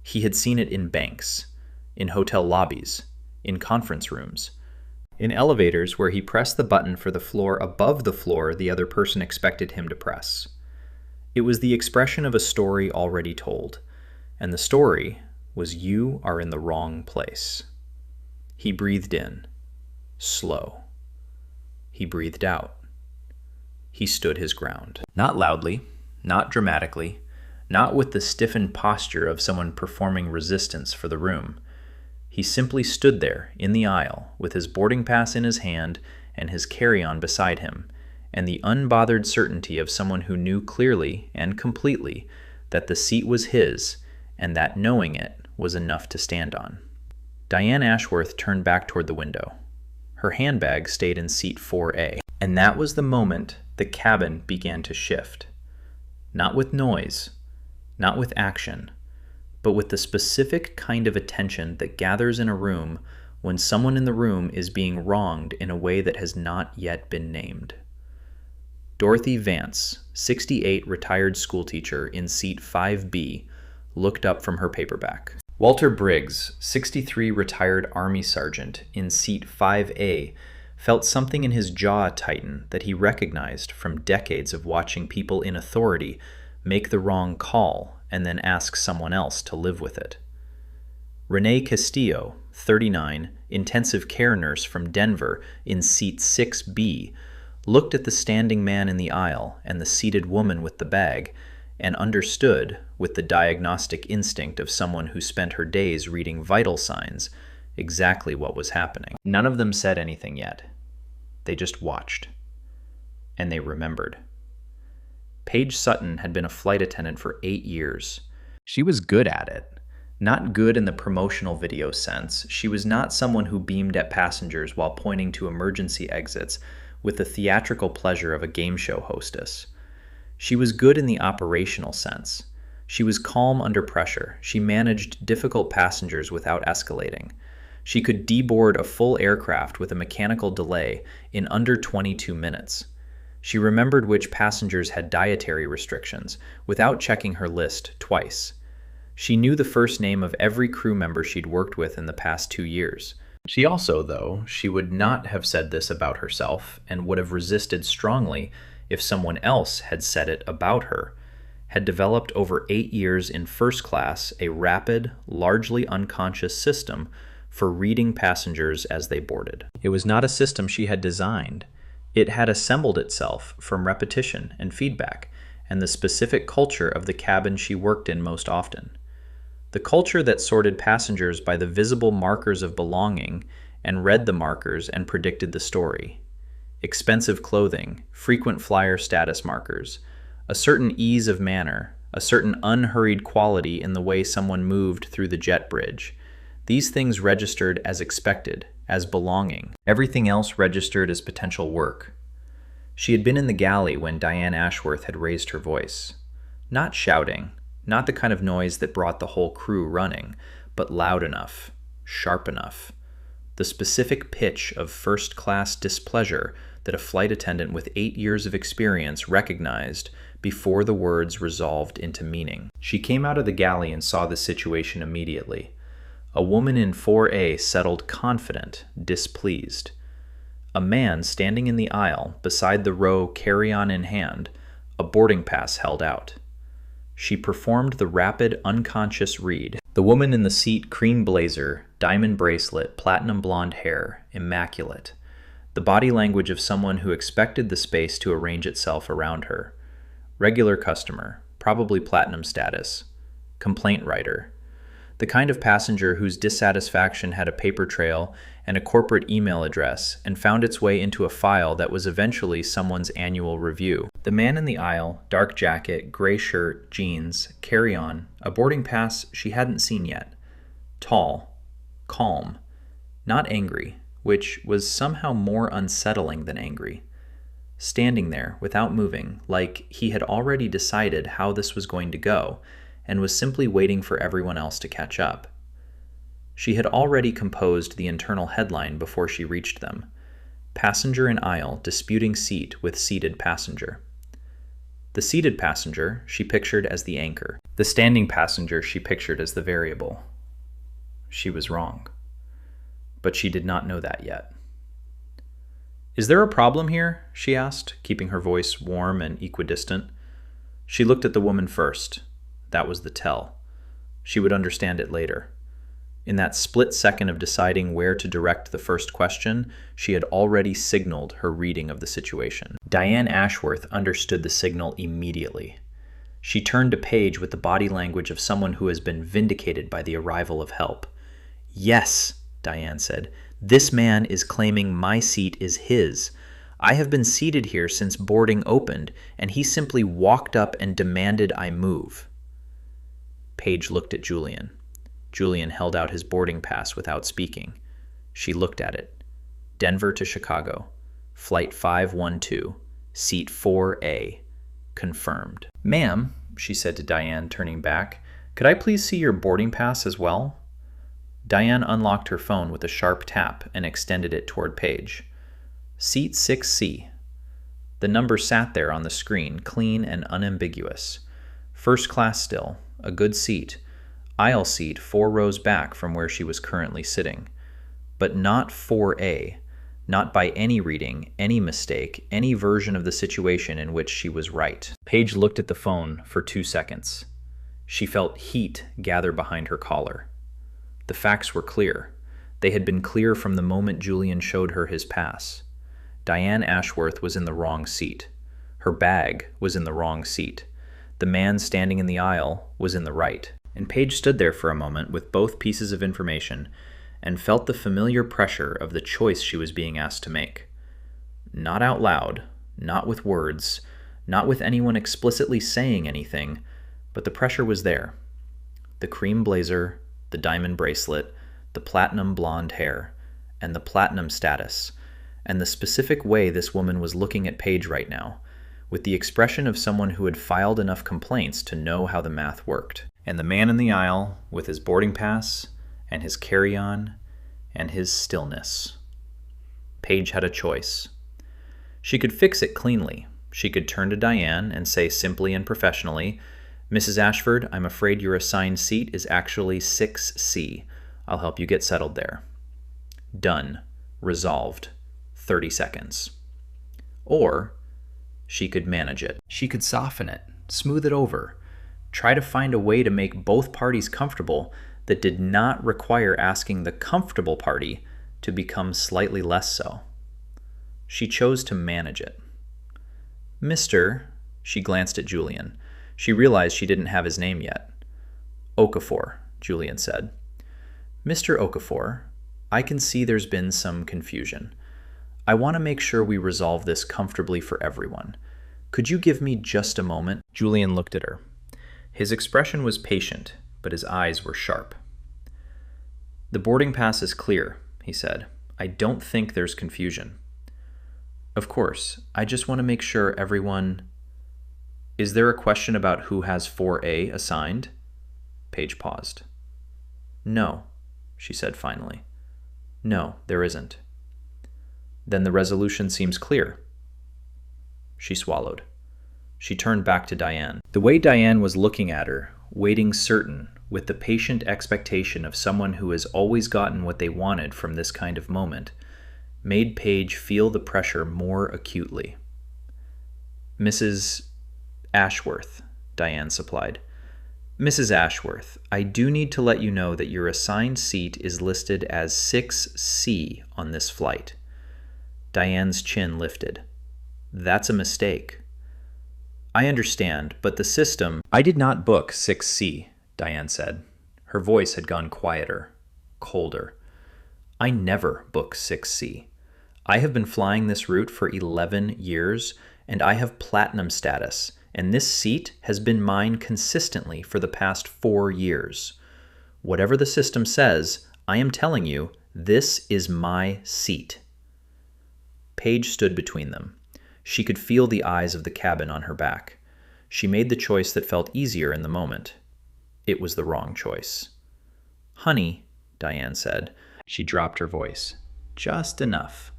He had seen it in banks, in hotel lobbies, in conference rooms, in elevators where he pressed the button for the floor above the floor the other person expected him to press. It was the expression of a story already told, and the story was you are in the wrong place. He breathed in, slow. He breathed out. He stood his ground. Not loudly, not dramatically, not with the stiffened posture of someone performing resistance for the room. He simply stood there in the aisle with his boarding pass in his hand and his carry-on beside him, and the unbothered certainty of someone who knew clearly and completely that the seat was his and that knowing it was enough to stand on. Diane Ashworth turned back toward the window. Her handbag stayed in seat 4A, and that was the moment the cabin began to shift. Not with noise, not with action, but with the specific kind of attention that gathers in a room when someone in the room is being wronged in a way that has not yet been named. Dorothy Vance, 68, retired schoolteacher in seat 5B, looked up from her paperback. Walter Briggs, 63, retired Army sergeant in seat 5A, felt something in his jaw tighten that he recognized from decades of watching people in authority make the wrong call and then ask someone else to live with it. Renee Castillo, 39, intensive care nurse from Denver in seat 6B, looked at the standing man in the aisle and the seated woman with the bag and understood, with the diagnostic instinct of someone who spent her days reading vital signs, exactly what was happening. None of them said anything yet. They just watched. And they remembered. Paige Sutton had been a flight attendant for 8 years. She was good at it. Not good in the promotional video sense. She was not someone who beamed at passengers while pointing to emergency exits with the theatrical pleasure of a game show hostess. She was good in the operational sense. She was calm under pressure. She managed difficult passengers without escalating. She could deboard a full aircraft with a mechanical delay in under 22 minutes. She remembered which passengers had dietary restrictions without checking her list twice. She knew the first name of every crew member she'd worked with in the past 2 years. She also, though, she would not have said this about herself and would have resisted strongly if someone else had said it about her, had developed over 8 years in first class a rapid, largely unconscious system for reading passengers as they boarded. It was not a system she had designed. It had assembled itself from repetition and feedback and the specific culture of the cabin she worked in most often. The culture that sorted passengers by the visible markers of belonging and read the markers and predicted the story. Expensive clothing, frequent flyer status markers, a certain ease of manner, a certain unhurried quality in the way someone moved through the jet bridge. These things registered as expected, as belonging. Everything else registered as potential work. She had been in the galley when Diane Ashworth had raised her voice. Not shouting, not the kind of noise that brought the whole crew running, but loud enough, sharp enough. The specific pitch of first-class displeasure that a flight attendant with 8 years of experience recognized before the words resolved into meaning. She came out of the galley and saw the situation immediately. A woman in 4A settled confident, displeased. A man standing in the aisle beside the row carry-on in hand, a boarding pass held out. She performed the rapid, unconscious read. The woman in the seat, cream blazer, diamond bracelet, platinum blonde hair, immaculate. The body language of someone who expected the space to arrange itself around her. Regular customer, probably platinum status. Complaint writer. The kind of passenger whose dissatisfaction had a paper trail and a corporate email address and found its way into a file that was eventually someone's annual review. The man in the aisle, dark jacket, gray shirt, jeans, carry-on, a boarding pass she hadn't seen yet. Tall, calm, not angry, which was somehow more unsettling than angry. Standing there without moving, like he had already decided how this was going to go, and was simply waiting for everyone else to catch up. She had already composed the internal headline before she reached them. Passenger in aisle disputing seat with seated passenger. The seated passenger she pictured as the anchor. The standing passenger she pictured as the variable. She was wrong. But she did not know that yet. "Is there a problem here?" she asked, keeping her voice warm and equidistant. She looked at the woman first. That was the tell. She would understand it later. In that split second of deciding where to direct the first question, she had already signaled her reading of the situation. Diane Ashworth understood the signal immediately. She turned to Paige with the body language of someone who has been vindicated by the arrival of help. "Yes," Diane said, "this man is claiming my seat is his. I have been seated here since boarding opened, and he simply walked up and demanded I move." Paige looked at Julian. Julian held out his boarding pass without speaking. She looked at it. Denver to Chicago. Flight 512. Seat 4A. Confirmed. "Ma'am," she said to Diane, turning back, "could I please see your boarding pass as well?" Diane unlocked her phone with a sharp tap and extended it toward Paige. Seat 6C. The number sat there on the screen, clean and unambiguous. First class still, a good seat. Aisle seat 4 rows back from where she was currently sitting. But not 4A, not by any reading, any mistake, any version of the situation in which she was right. Paige looked at the phone for 2 seconds. She felt heat gather behind her collar. The facts were clear. They had been clear from the moment Julian showed her his pass. Diane Ashworth was in the wrong seat. Her bag was in the wrong seat. The man standing in the aisle was in the right. And Paige stood there for a moment with both pieces of information and felt the familiar pressure of the choice she was being asked to make. Not out loud, not with words, not with anyone explicitly saying anything, but the pressure was there. The cream blazer, the diamond bracelet, the platinum blonde hair, and the platinum status, and the specific way this woman was looking at Paige right now, with the expression of someone who had filed enough complaints to know how the math worked. And the man in the aisle with his boarding pass and his carry-on and his stillness. Paige had a choice. She could fix it cleanly. She could turn to Diane and say simply and professionally, "Mrs. Ashford, I'm afraid your assigned seat is actually 6C. I'll help you get settled there." Done. Resolved. 30 seconds. Or she could manage it. She could soften it, smooth it over, Try to find a way to make both parties comfortable that did not require asking the comfortable party to become slightly less so. She chose to manage it. Mr. She glanced at Julian. She realized she didn't have his name yet. Okafor, Julian said. Mr. Okafor, I can see there's been some confusion. I want to make sure we resolve this comfortably for everyone. Could you give me just a moment? Julian looked at her. His expression was patient, but his eyes were sharp. The boarding pass is clear, he said. I don't think there's confusion. Of course, I just want to make sure everyone... Is there a question about who has 4A assigned? Paige paused. No, she said finally. No, there isn't. Then the resolution seems clear. She swallowed. She turned back to Diane. The way Diane was looking at her, waiting certain, with the patient expectation of someone who has always gotten what they wanted from this kind of moment, made Paige feel the pressure more acutely. Mrs. Ashworth, Diane supplied. Mrs. Ashworth, I do need to let you know that your assigned seat is listed as 6C on this flight. Diane's chin lifted. That's a mistake. I understand, but the system... I did not book 6C, Diane said. Her voice had gone quieter, colder. I never book 6C. I have been flying this route for 11 years, and I have platinum status, and this seat has been mine consistently for the past 4 years. Whatever the system says, I am telling you, this is my seat. Paige stood between them. She could feel the eyes of the cabin on her back. She made the choice that felt easier in the moment. It was the wrong choice. Honey, Diane said. She dropped her voice. Just enough.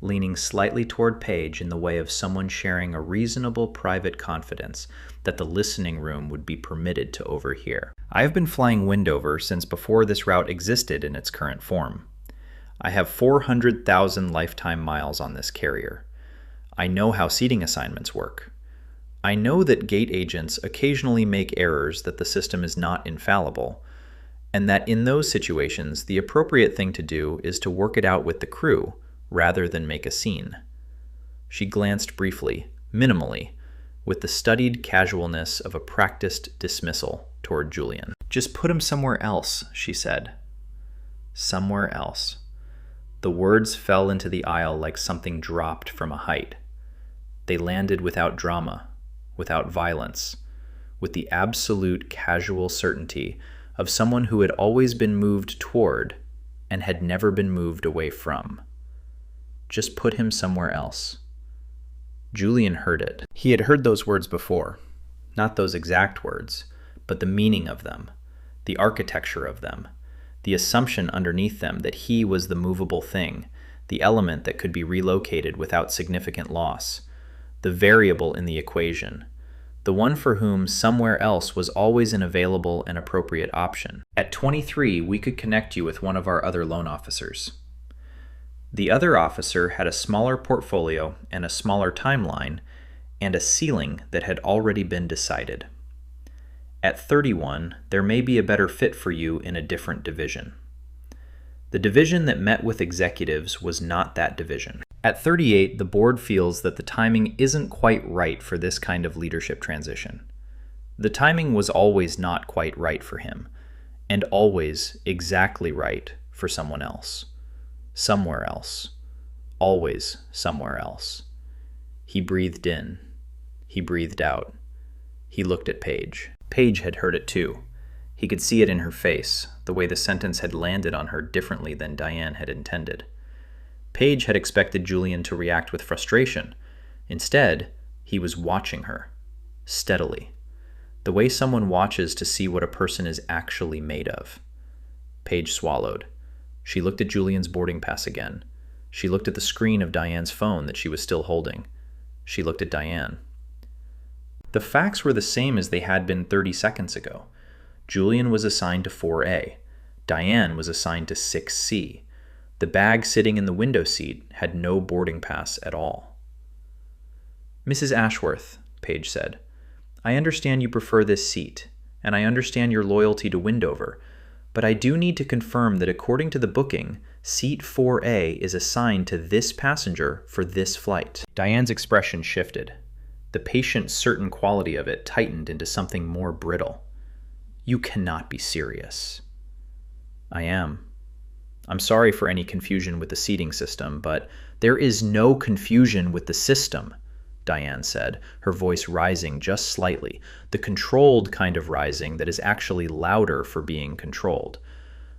Leaning slightly toward Paige in the way of someone sharing a reasonable private confidence that the listening room would be permitted to overhear. I have been flying Windover since before this route existed in its current form. I have 400,000 lifetime miles on this carrier. I know how seating assignments work. I know that gate agents occasionally make errors that the system is not infallible, and that in those situations the appropriate thing to do is to work it out with the crew rather than make a scene. She glanced briefly, minimally, with the studied casualness of a practiced dismissal toward Julian. Just put him somewhere else, she said. Somewhere else. The words fell into the aisle like something dropped from a height. They landed without drama, without violence, with the absolute casual certainty of someone who had always been moved toward and had never been moved away from. Just put him somewhere else. Julian heard it. He had heard those words before. Not those exact words, but the meaning of them, the architecture of them, the assumption underneath them that he was the movable thing, the element that could be relocated without significant loss, the variable in the equation, the one for whom somewhere else was always an available and appropriate option. At 23, we could connect you with one of our other loan officers. The other officer had a smaller portfolio and a smaller timeline and a ceiling that had already been decided. At 31, there may be a better fit for you in a different division. The division that met with executives was not that division. At 38, the board feels that the timing isn't quite right for this kind of leadership transition. The timing was always not quite right for him, and always exactly right for someone else. Somewhere else. Always somewhere else. He breathed in. He breathed out. He looked at Paige. Paige had heard it too. He could see it in her face, the way the sentence had landed on her differently than Diane had intended. Paige had expected Julian to react with frustration. Instead, he was watching her, steadily, the way someone watches to see what a person is actually made of. Paige swallowed. She looked at Julian's boarding pass again. She looked at the screen of Diane's phone that she was still holding. She looked at Diane. The facts were the same as they had been 30 seconds ago. Julian was assigned to 4A. Diane was assigned to 6C. The bag sitting in the window seat had no boarding pass at all. Mrs. Ashworth, Paige said, I understand you prefer this seat, and I understand your loyalty to Windover, but I do need to confirm that according to the booking, seat 4A is assigned to this passenger for this flight." Diane's expression shifted. The patient, certain quality of it tightened into something more brittle. "You cannot be serious." "I am. I'm sorry for any confusion with the seating system, but there is no confusion with the system," Diane said, her voice rising just slightly, the controlled kind of rising that is actually louder for being controlled.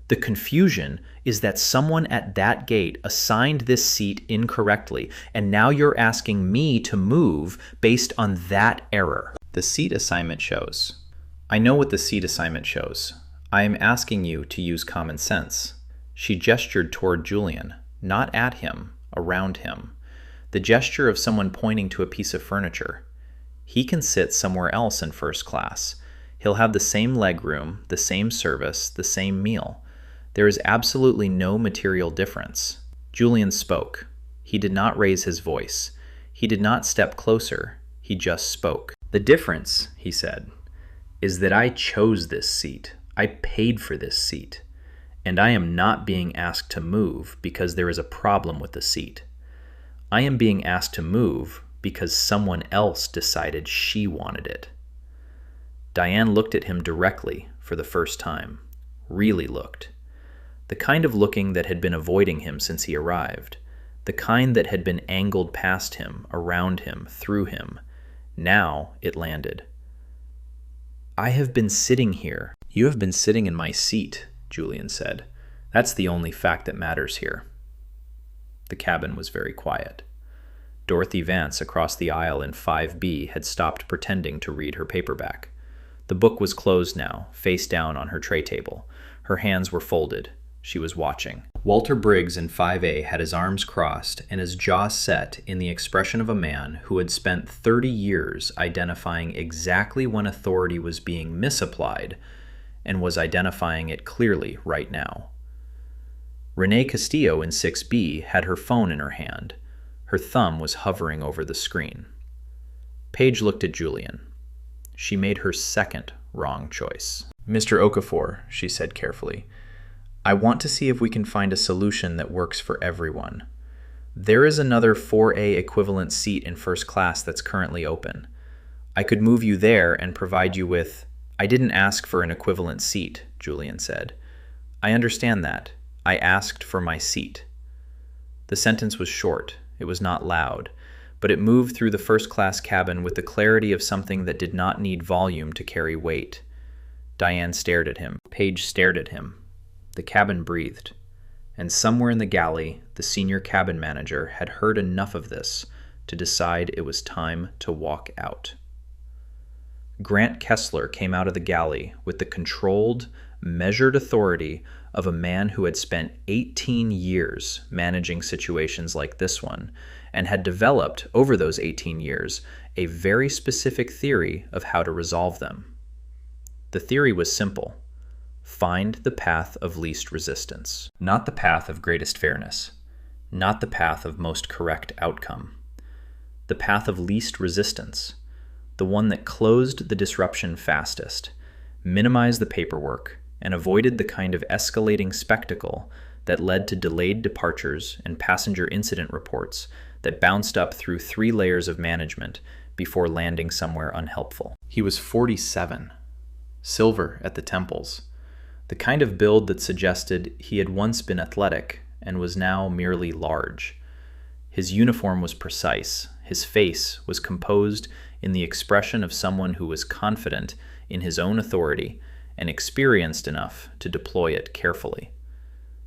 "The confusion is that someone at that gate assigned this seat incorrectly, and now you're asking me to move based on that error." "The seat assignment shows." "I know what the seat assignment shows. I am asking you to use common sense." She gestured toward Julian, not at him, around him. The gesture of someone pointing to a piece of furniture. He can sit somewhere else in first class. He'll have the same legroom, the same service, the same meal. There is absolutely no material difference. Julian spoke. He did not raise his voice. He did not step closer. He just spoke. "The difference," he said, "is that I chose this seat. I paid for this seat. And I am not being asked to move because there is a problem with the seat. I am being asked to move because someone else decided she wanted it." Diane looked at him directly for the first time. Really looked. The kind of looking that had been avoiding him since he arrived. The kind that had been angled past him, around him, through him. Now it landed. "I have been sitting here." "You have been sitting in my seat," Julian said. "That's the only fact that matters here." The cabin was very quiet. Dorothy Vance across the aisle in 5B had stopped pretending to read her paperback. The book was closed now, face down on her tray table. Her hands were folded. She was watching. Walter Briggs in 5A had his arms crossed and his jaw set in the expression of a man who had spent 30 years identifying exactly when authority was being misapplied and was identifying it clearly right now. Renee Castillo in 6B had her phone in her hand. Her thumb was hovering over the screen. Paige looked at Julian. She made her second wrong choice. "Mr. Okafor," she said carefully, "I want to see if we can find a solution that works for everyone. There is another 4A equivalent seat in first class that's currently open. I could move you there and provide you with—" "I didn't ask for an equivalent seat," Julian said. "I understand that. I asked for my seat." The sentence was short. It was not loud, but it moved through the first-class cabin with the clarity of something that did not need volume to carry weight. Diane stared at him. Paige stared at him. The cabin breathed. And somewhere in the galley, the senior cabin manager had heard enough of this to decide it was time to walk out. Grant Kessler came out of the galley with the controlled, measured authority of a man who had spent 18 years managing situations like this one and had developed, over those 18 years, a very specific theory of how to resolve them. The theory was simple. Find the path of least resistance, not the path of greatest fairness, not the path of most correct outcome. The path of least resistance, the one that closed the disruption fastest, minimized the paperwork, and avoided the kind of escalating spectacle that led to delayed departures and passenger incident reports that bounced up through 3 layers of management before landing somewhere unhelpful. He was 47, silver at the temples, the kind of build that suggested he had once been athletic and was now merely large. His uniform was precise. His face was composed in the expression of someone who was confident in his own authority and experienced enough to deploy it carefully.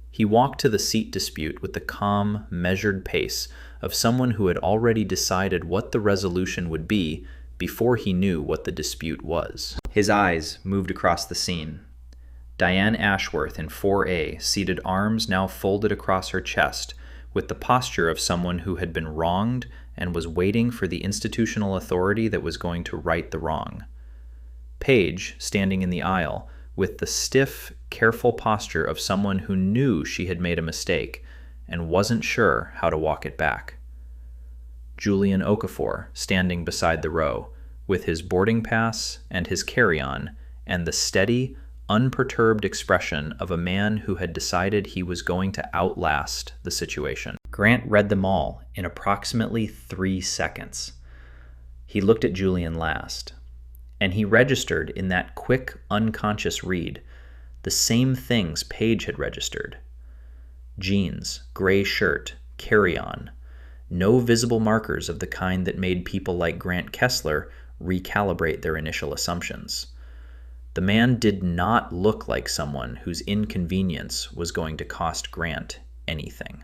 He walked to the seat dispute with the calm, measured pace of someone who had already decided what the resolution would be before he knew what the dispute was. His eyes moved across the scene. Diane Ashworth in 4A, seated, arms now folded across her chest, with the posture of someone who had been wronged and was waiting for the institutional authority that was going to right the wrong. Paige, standing in the aisle, with the stiff, careful posture of someone who knew she had made a mistake and wasn't sure how to walk it back. Julian Okafor, standing beside the row, with his boarding pass and his carry-on and the steady, unperturbed expression of a man who had decided he was going to outlast the situation. Grant read them all in approximately 3 seconds. He looked at Julian last, and he registered in that quick, unconscious read the same things Paige had registered. Jeans, gray shirt, carry-on. No visible markers of the kind that made people like Grant Kessler recalibrate their initial assumptions. The man did not look like someone whose inconvenience was going to cost Grant anything.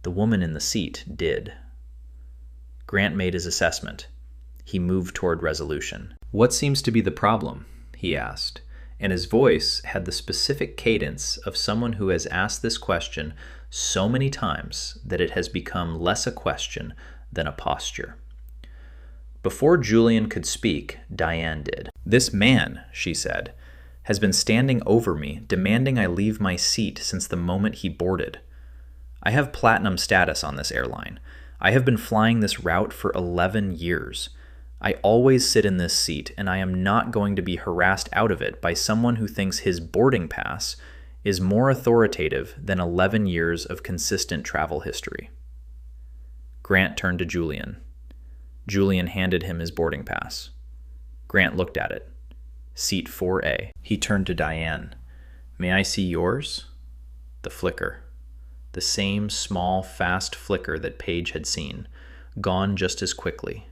The woman in the seat did. Grant made his assessment. He moved toward resolution. "What seems to be the problem?" he asked, and his voice had the specific cadence of someone who has asked this question so many times that it has become less a question than a posture. Before Julian could speak, Diane did. "This man," she said, "has been standing over me, demanding I leave my seat since the moment he boarded. I have platinum status on this airline. I have been flying this route for 11 years. I always sit in this seat, and I am not going to be harassed out of it by someone who thinks his boarding pass is more authoritative than 11 years of consistent travel history." Grant turned to Julian. Julian handed him his boarding pass. Grant looked at it. Seat 4A. He turned to Diane. "May I see yours?" The flicker. The same small, fast flicker that Paige had seen, gone just as quickly.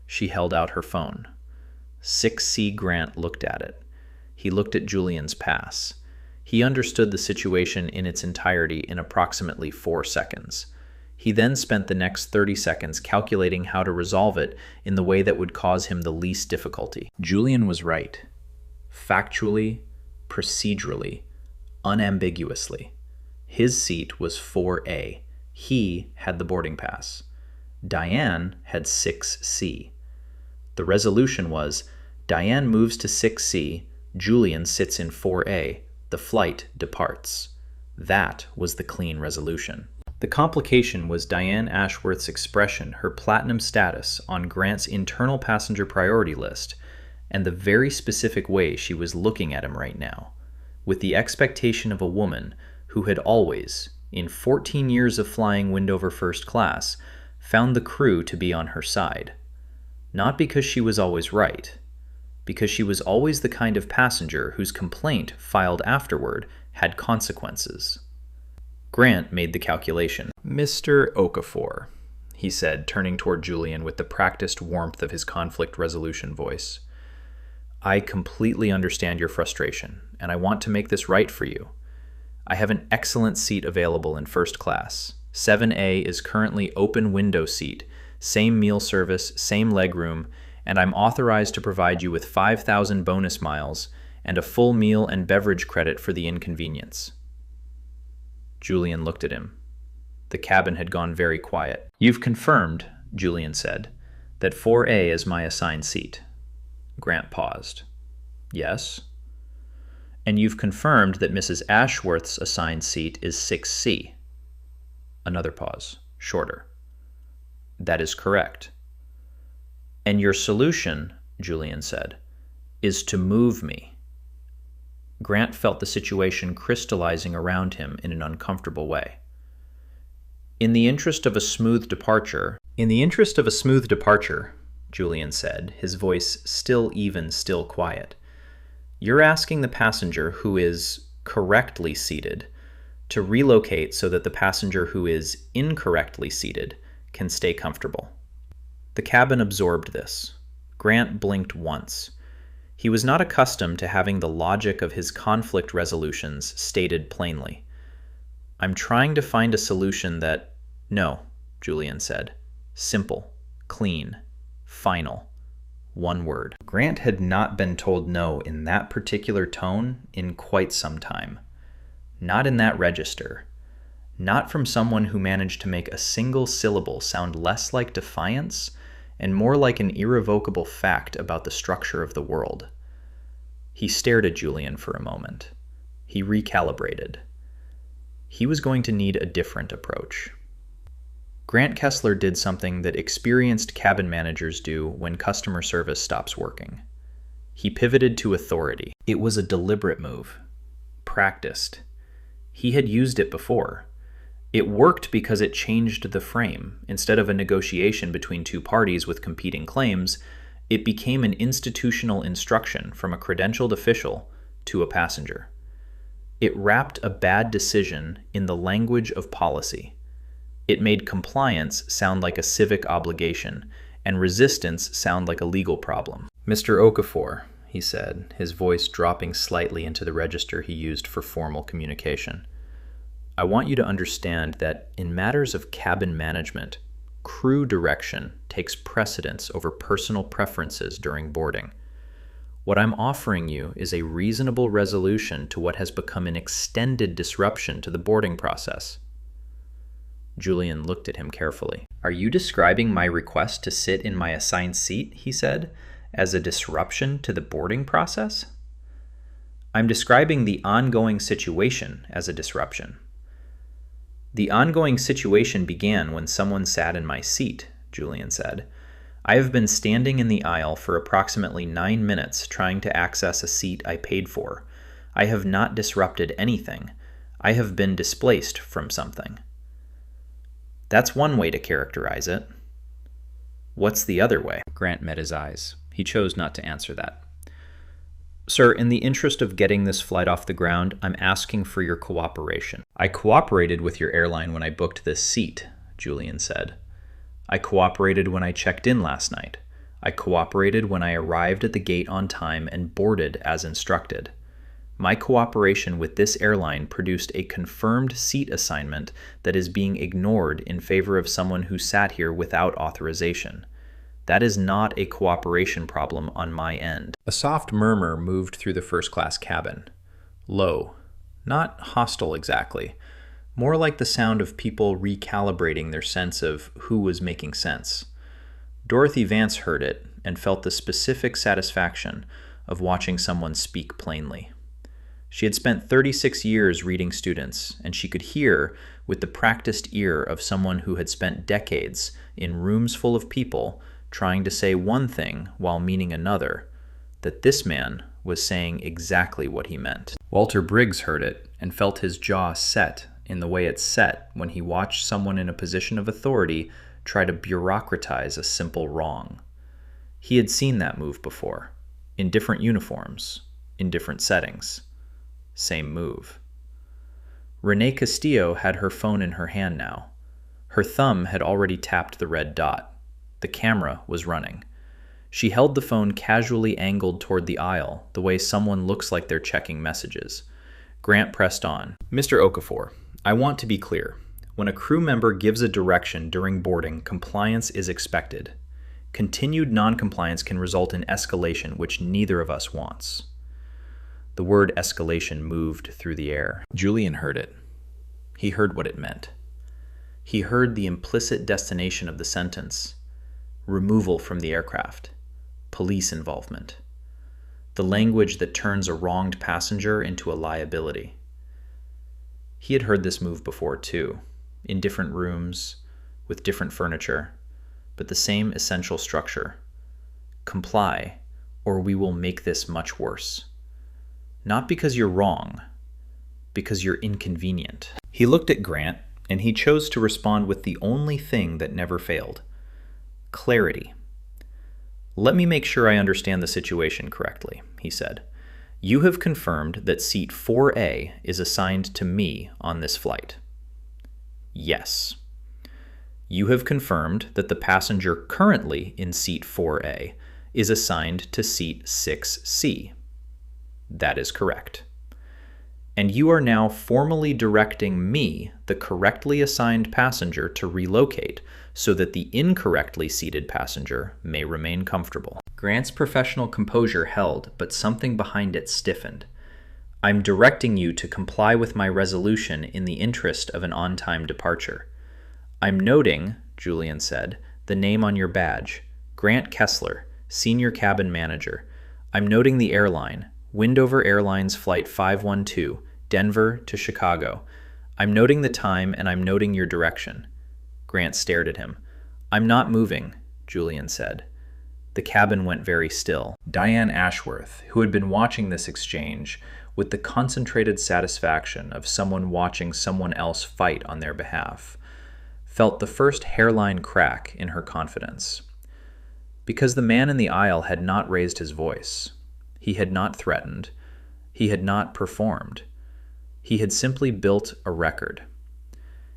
She held out her phone. 6C Grant looked at it. He looked at Julian's pass. He understood the situation in its entirety in approximately 4 seconds. He then spent the next 30 seconds calculating how to resolve it in the way that would cause him the least difficulty. Julian was right. Factually, procedurally, unambiguously. His seat was 4A. He had the boarding pass. Diane had 6C. The resolution was, Diane moves to 6C, Julian sits in 4A, the flight departs. That was the clean resolution. The complication was Diane Ashworth's expression, her platinum status on Grant's internal passenger priority list, and the very specific way she was looking at him right now, with the expectation of a woman who had always, in 14 years of flying Windover first class, found the crew to be on her side. Not because she was always right, because she was always the kind of passenger whose complaint, filed afterward, had consequences. Grant made the calculation. "Mr. Okafor," he said, turning toward Julian with the practiced warmth of his conflict resolution voice. "I completely understand your frustration, and I want to make this right for you. I have an excellent seat available in first class. 7A is currently open window seat, same meal service, same legroom, and I'm authorized to provide you with 5,000 bonus miles and a full meal and beverage credit for the inconvenience." Julian looked at him. The cabin had gone very quiet. "You've confirmed," Julian said, "that 4A is my assigned seat." Grant paused. "Yes." "And you've confirmed that Mrs. Ashworth's assigned seat is 6C. Another pause, shorter. "That is correct." "And your solution," Julian said, "is to move me." Grant felt the situation crystallizing around him in an uncomfortable way. In the interest of a smooth departure, Julian said, his voice still even, still quiet, "you're asking the passenger who is correctly seated to relocate so that the passenger who is incorrectly seated can stay comfortable." The cabin absorbed this. Grant blinked once. He was not accustomed to having the logic of his conflict resolutions stated plainly. "I'm trying to find a solution that—" "No," Julian said. "Simple, clean, final. One word." Grant had not been told no in that particular tone in quite some time. Not in that register. Not from someone who managed to make a single syllable sound less like defiance and more like an irrevocable fact about the structure of the world. He stared at Julian for a moment. He recalibrated. He was going to need a different approach. Grant Kessler did something that experienced cabin managers do when customer service stops working. He pivoted to authority. It was a deliberate move. Practiced. He had used it before. It worked because it changed the frame. Instead of a negotiation between two parties with competing claims, it became an institutional instruction from a credentialed official to a passenger. It wrapped a bad decision in the language of policy. It made compliance sound like a civic obligation, and resistance sound like a legal problem. "Mr. Okafor," he said, his voice dropping slightly into the register he used for formal communication, "I want you to understand that in matters of cabin management, crew direction takes precedence over personal preferences during boarding. What I'm offering you is a reasonable resolution to what has become an extended disruption to the boarding process." Julian looked at him carefully. "Are you describing my request to sit in my assigned seat," he said, "as a disruption to the boarding process?" "I'm describing the ongoing situation as a disruption." "The ongoing situation began when someone sat in my seat," Julian said. "I have been standing in the aisle for approximately 9 minutes trying to access a seat I paid for. I have not disrupted anything. I have been displaced from something." "That's one way to characterize it." "What's the other way?" Grant met his eyes. He chose not to answer that. "Sir, in the interest of getting this flight off the ground, I'm asking for your cooperation." "I cooperated with your airline when I booked this seat," Julian said. "I cooperated when I checked in last night. I cooperated when I arrived at the gate on time and boarded as instructed. My cooperation with this airline produced a confirmed seat assignment that is being ignored in favor of someone who sat here without authorization. That is not a cooperation problem on my end." A soft murmur moved through the first-class cabin. Low. Not hostile exactly. More like the sound of people recalibrating their sense of who was making sense. Dorothy Vance heard it and felt the specific satisfaction of watching someone speak plainly. She had spent 36 years reading students, and she could hear, with the practiced ear of someone who had spent decades in rooms full of people trying to say one thing while meaning another, that this man was saying exactly what he meant. Walter Briggs heard it and felt his jaw set in the way it set when he watched someone in a position of authority try to bureaucratize a simple wrong. He had seen that move before, in different uniforms, in different settings. Same move. Renee Castillo had her phone in her hand now. Her thumb had already tapped the red dot. The camera was running. She held the phone casually angled toward the aisle, the way someone looks like they're checking messages. Grant pressed on. "Mr. Okafor, I want to be clear. When a crew member gives a direction during boarding, compliance is expected. Continued noncompliance can result in escalation, which neither of us wants." The word escalation moved through the air. Julian heard it. He heard what it meant. He heard the implicit destination of the sentence: removal from the aircraft, police involvement, the language that turns a wronged passenger into a liability. He had heard this move before too, in different rooms, with different furniture, but the same essential structure. Comply, or we will make this much worse. Not because you're wrong, because you're inconvenient. He looked at Grant, and he chose to respond with the only thing that never failed: clarity. "Let me make sure I understand the situation correctly," he said. "You have confirmed that seat 4A is assigned to me on this flight." "Yes." "You have confirmed that the passenger currently in seat 4A is assigned to seat 6C. "That is correct." "And you are now formally directing me, the correctly assigned passenger, to relocate so that the incorrectly seated passenger may remain comfortable." Grant's professional composure held, but something behind it stiffened. "I'm directing you to comply with my resolution in the interest of an on-time departure. I'm noting," Julian said, "the name on your badge, Grant Kessler, Senior Cabin Manager. I'm noting the airline, Windover Airlines Flight 512, Denver to Chicago. I'm noting the time and I'm noting your direction. Grant stared at him. "I'm not moving," Julian said. The cabin went very still. Diane Ashworth, who had been watching this exchange with the concentrated satisfaction of someone watching someone else fight on their behalf, felt the first hairline crack in her confidence. Because the man in the aisle had not raised his voice. He had not threatened. He had not performed. He had simply built a record.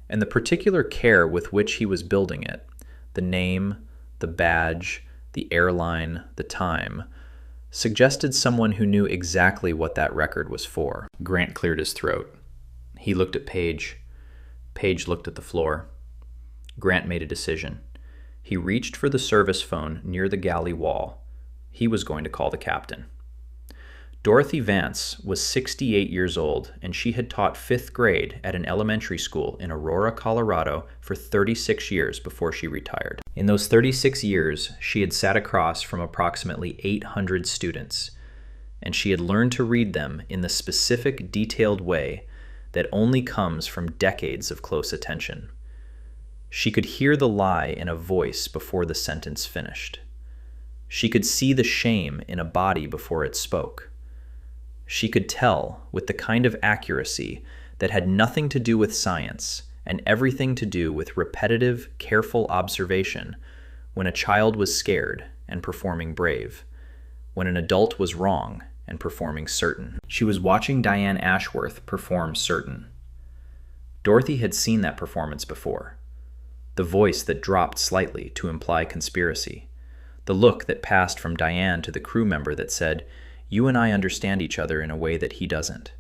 And the particular care with which he was building it, the name, the badge, the airline, the time, suggested someone who knew exactly what that record was for. Grant cleared his throat. He looked at Paige. Paige looked at the floor. Grant made a decision. He reached for the service phone near the galley wall. He was going to call the captain. Dorothy Vance was 68 years old, and she had taught 5th grade at an elementary school in Aurora, Colorado for 36 years before she retired. In those 36 years, she had sat across from approximately 800 students, and she had learned to read them in the specific, detailed way that only comes from decades of close attention. She could hear the lie in a voice before the sentence finished. She could see the shame in a body before it spoke. She could tell, with the kind of accuracy that had nothing to do with science and everything to do with repetitive, careful observation, when a child was scared and performing brave, when an adult was wrong and performing certain. She was watching Diane Ashworth perform certain. Dorothy had seen that performance before. The voice that dropped slightly to imply conspiracy. The look that passed from Diane to the crew member that said, "You and I understand each other in a way that he doesn't."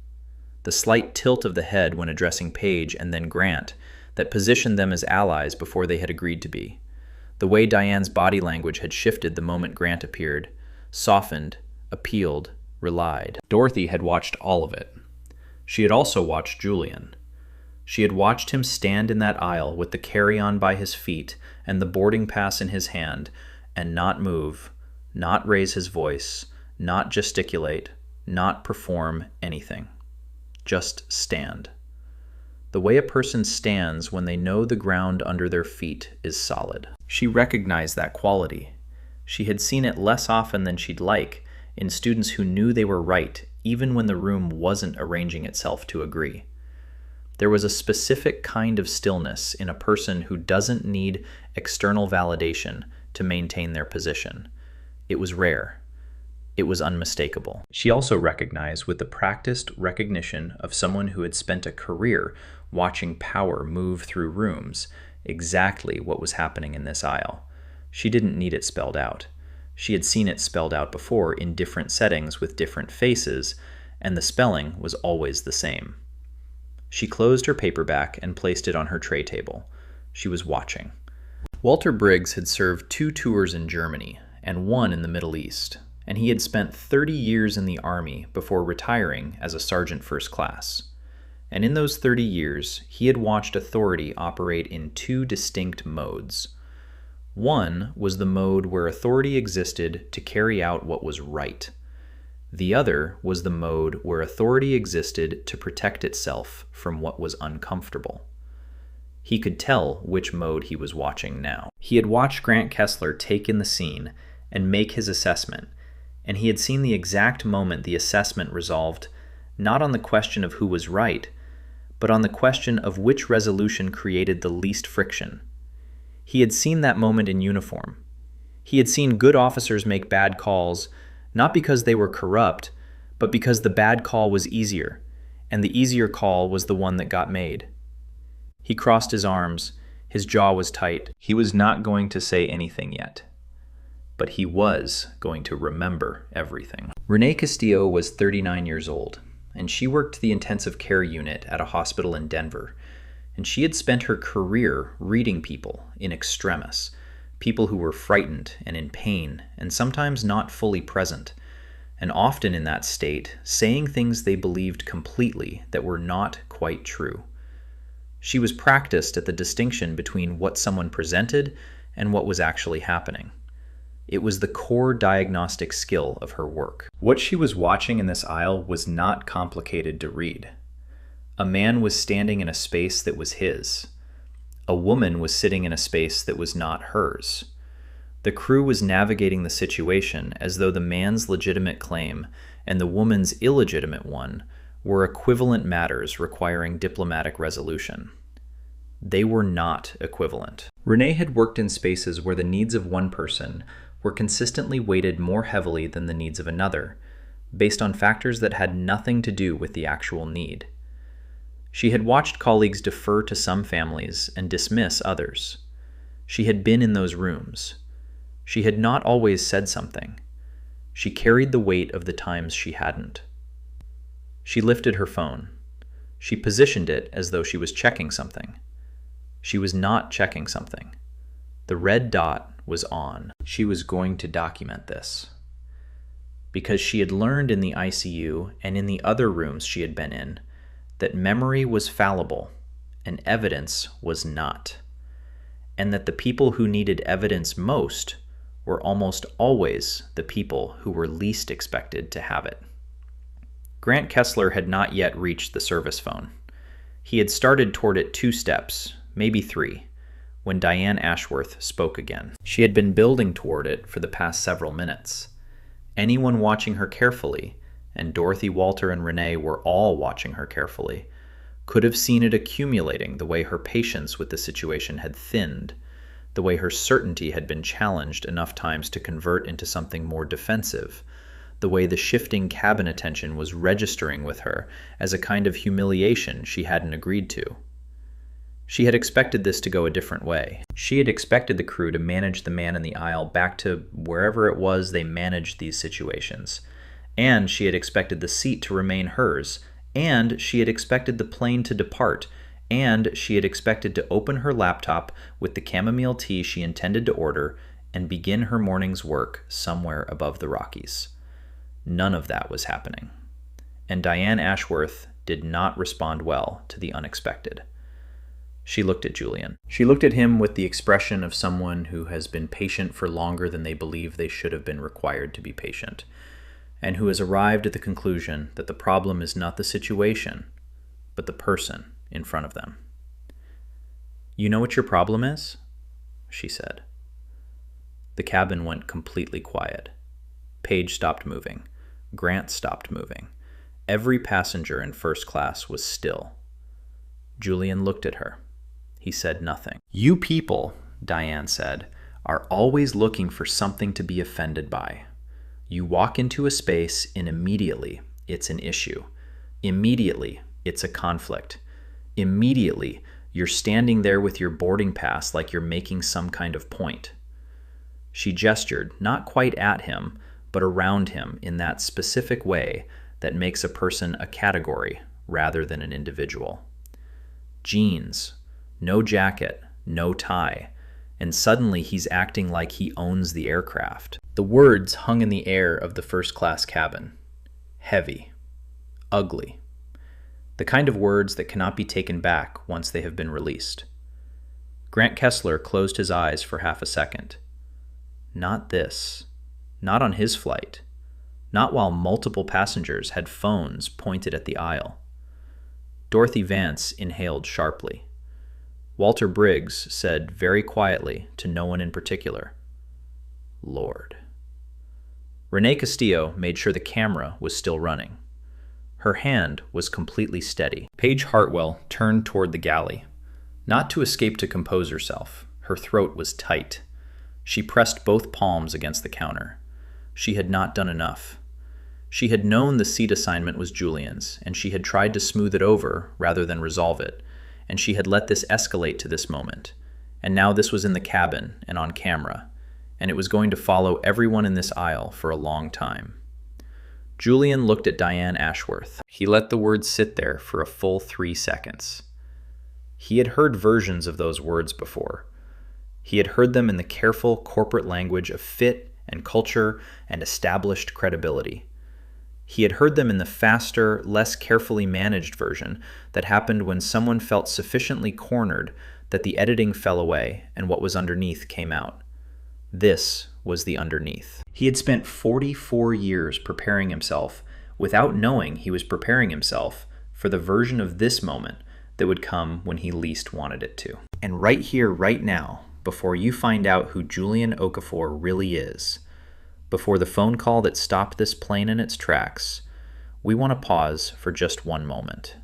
The slight tilt of the head when addressing Paige and then Grant that positioned them as allies before they had agreed to be. The way Diane's body language had shifted the moment Grant appeared, softened, appealed, relied. Dorothy had watched all of it. She had also watched Julian. She had watched him stand in that aisle with the carry-on by his feet and the boarding pass in his hand and not move, not raise his voice, not gesticulate, not perform anything. Just stand. The way a person stands when they know the ground under their feet is solid. She recognized that quality. She had seen it less often than she'd like in students who knew they were right even when the room wasn't arranging itself to agree. There was a specific kind of stillness in a person who doesn't need external validation to maintain their position. It was rare. It was unmistakable. She also recognized with the practiced recognition of someone who had spent a career watching power move through rooms exactly what was happening in this aisle. She didn't need it spelled out. She had seen it spelled out before in different settings with different faces, and the spelling was always the same. She closed her paperback and placed it on her tray table. She was watching. Walter Briggs had served 2 tours in Germany and 1 in the Middle East, and he had spent 30 years in the Army before retiring as a sergeant first class. And in those 30 years, he had watched authority operate in 2 distinct modes. One was the mode where authority existed to carry out what was right. The other was the mode where authority existed to protect itself from what was uncomfortable. He could tell which mode he was watching now. He had watched Grant Kessler take in the scene and make his assessment, and he had seen the exact moment the assessment resolved not on the question of who was right, but on the question of which resolution created the least friction. He had seen that moment in uniform. He had seen good officers make bad calls, not because they were corrupt, but because the bad call was easier, and the easier call was the one that got made. He crossed his arms. His jaw was tight. He was not going to say anything yet, but he was going to remember everything. Renee Castillo was 39 years old, and she worked the intensive care unit at a hospital in Denver, and she had spent her career reading people in extremis, people who were frightened and in pain and sometimes not fully present, and often in that state saying things they believed completely that were not quite true. She was practiced at the distinction between what someone presented and what was actually happening. It was the core diagnostic skill of her work. What she was watching in this aisle was not complicated to read. A man was standing in a space that was his. A woman was sitting in a space that was not hers. The crew was navigating the situation as though the man's legitimate claim and the woman's illegitimate one were equivalent matters requiring diplomatic resolution. They were not equivalent. Renee had worked in spaces where the needs of one person were consistently weighted more heavily than the needs of another, based on factors that had nothing to do with the actual need. She had watched colleagues defer to some families and dismiss others. She had been in those rooms. She had not always said something. She carried the weight of the times she hadn't. She lifted her phone. She positioned it as though she was checking something. She was not checking something. The red dot was on. She was going to document this. Because she had learned in the ICU and in the other rooms she had been in that memory was fallible and evidence was not, and that the people who needed evidence most were almost always the people who were least expected to have it. Grant Kessler had not yet reached the service phone. He had started toward it 2 steps, maybe 3, when Diane Ashworth spoke again. She had been building toward it for the past several minutes. Anyone watching her carefully, and Dorothy, Walter, and Renee were all watching her carefully, could have seen it accumulating the way her patience with the situation had thinned, the way her certainty had been challenged enough times to convert into something more defensive, the way the shifting cabin attention was registering with her as a kind of humiliation she hadn't agreed to. She had expected this to go a different way. She had expected the crew to manage the man in the aisle back to wherever it was they managed these situations. And she had expected the seat to remain hers. And she had expected the plane to depart. And she had expected to open her laptop with the chamomile tea she intended to order and begin her morning's work somewhere above the Rockies. None of that was happening. And Diane Ashworth did not respond well to the unexpected. She looked at Julian. She looked at him with the expression of someone who has been patient for longer than they believe they should have been required to be patient, and who has arrived at the conclusion that the problem is not the situation, but the person in front of them. "You know what your problem is?" she said. The cabin went completely quiet. Paige stopped moving. Grant stopped moving. Every passenger in first class was still. Julian looked at her. He said nothing. "You people," Diane said, "are always looking for something to be offended by. You walk into a space and immediately it's an issue. Immediately it's a conflict. Immediately you're standing there with your boarding pass like you're making some kind of point." She gestured, not quite at him, but around him in that specific way that makes a person a category rather than an individual. Jeans, no jacket, no tie, and suddenly he's acting like he owns the aircraft. The words hung in the air of the first-class cabin. Heavy. Ugly. The kind of words that cannot be taken back once they have been released. Grant Kessler closed his eyes for half a second. Not this. Not on his flight. Not while multiple passengers had phones pointed at the aisle. Dorothy Vance inhaled sharply. Walter Briggs said very quietly to no one in particular, "Lord." Renee Castillo made sure the camera was still running. Her hand was completely steady. Paige Hartwell turned toward the galley. Not to escape to compose herself. Her throat was tight. She pressed both palms against the counter. She had not done enough. She had known the seat assignment was Julian's, and she had tried to smooth it over rather than resolve it, and she had let this escalate to this moment, and now this was in the cabin and on camera, and it was going to follow everyone in this aisle for a long time. Julian looked at Diane Ashworth. He let the words sit there for a full 3 seconds. He had heard versions of those words before. He had heard them in the careful corporate language of fit and culture and established credibility. He had heard them in the faster, less carefully managed version that happened when someone felt sufficiently cornered that the editing fell away and what was underneath came out. This was the underneath. He had spent 44 years preparing himself without knowing he was preparing himself for the version of this moment that would come when he least wanted it to. And right here, right now, before you find out who Julian Okafor really is, before the phone call that stopped this plane in its tracks, we want to pause for just one moment.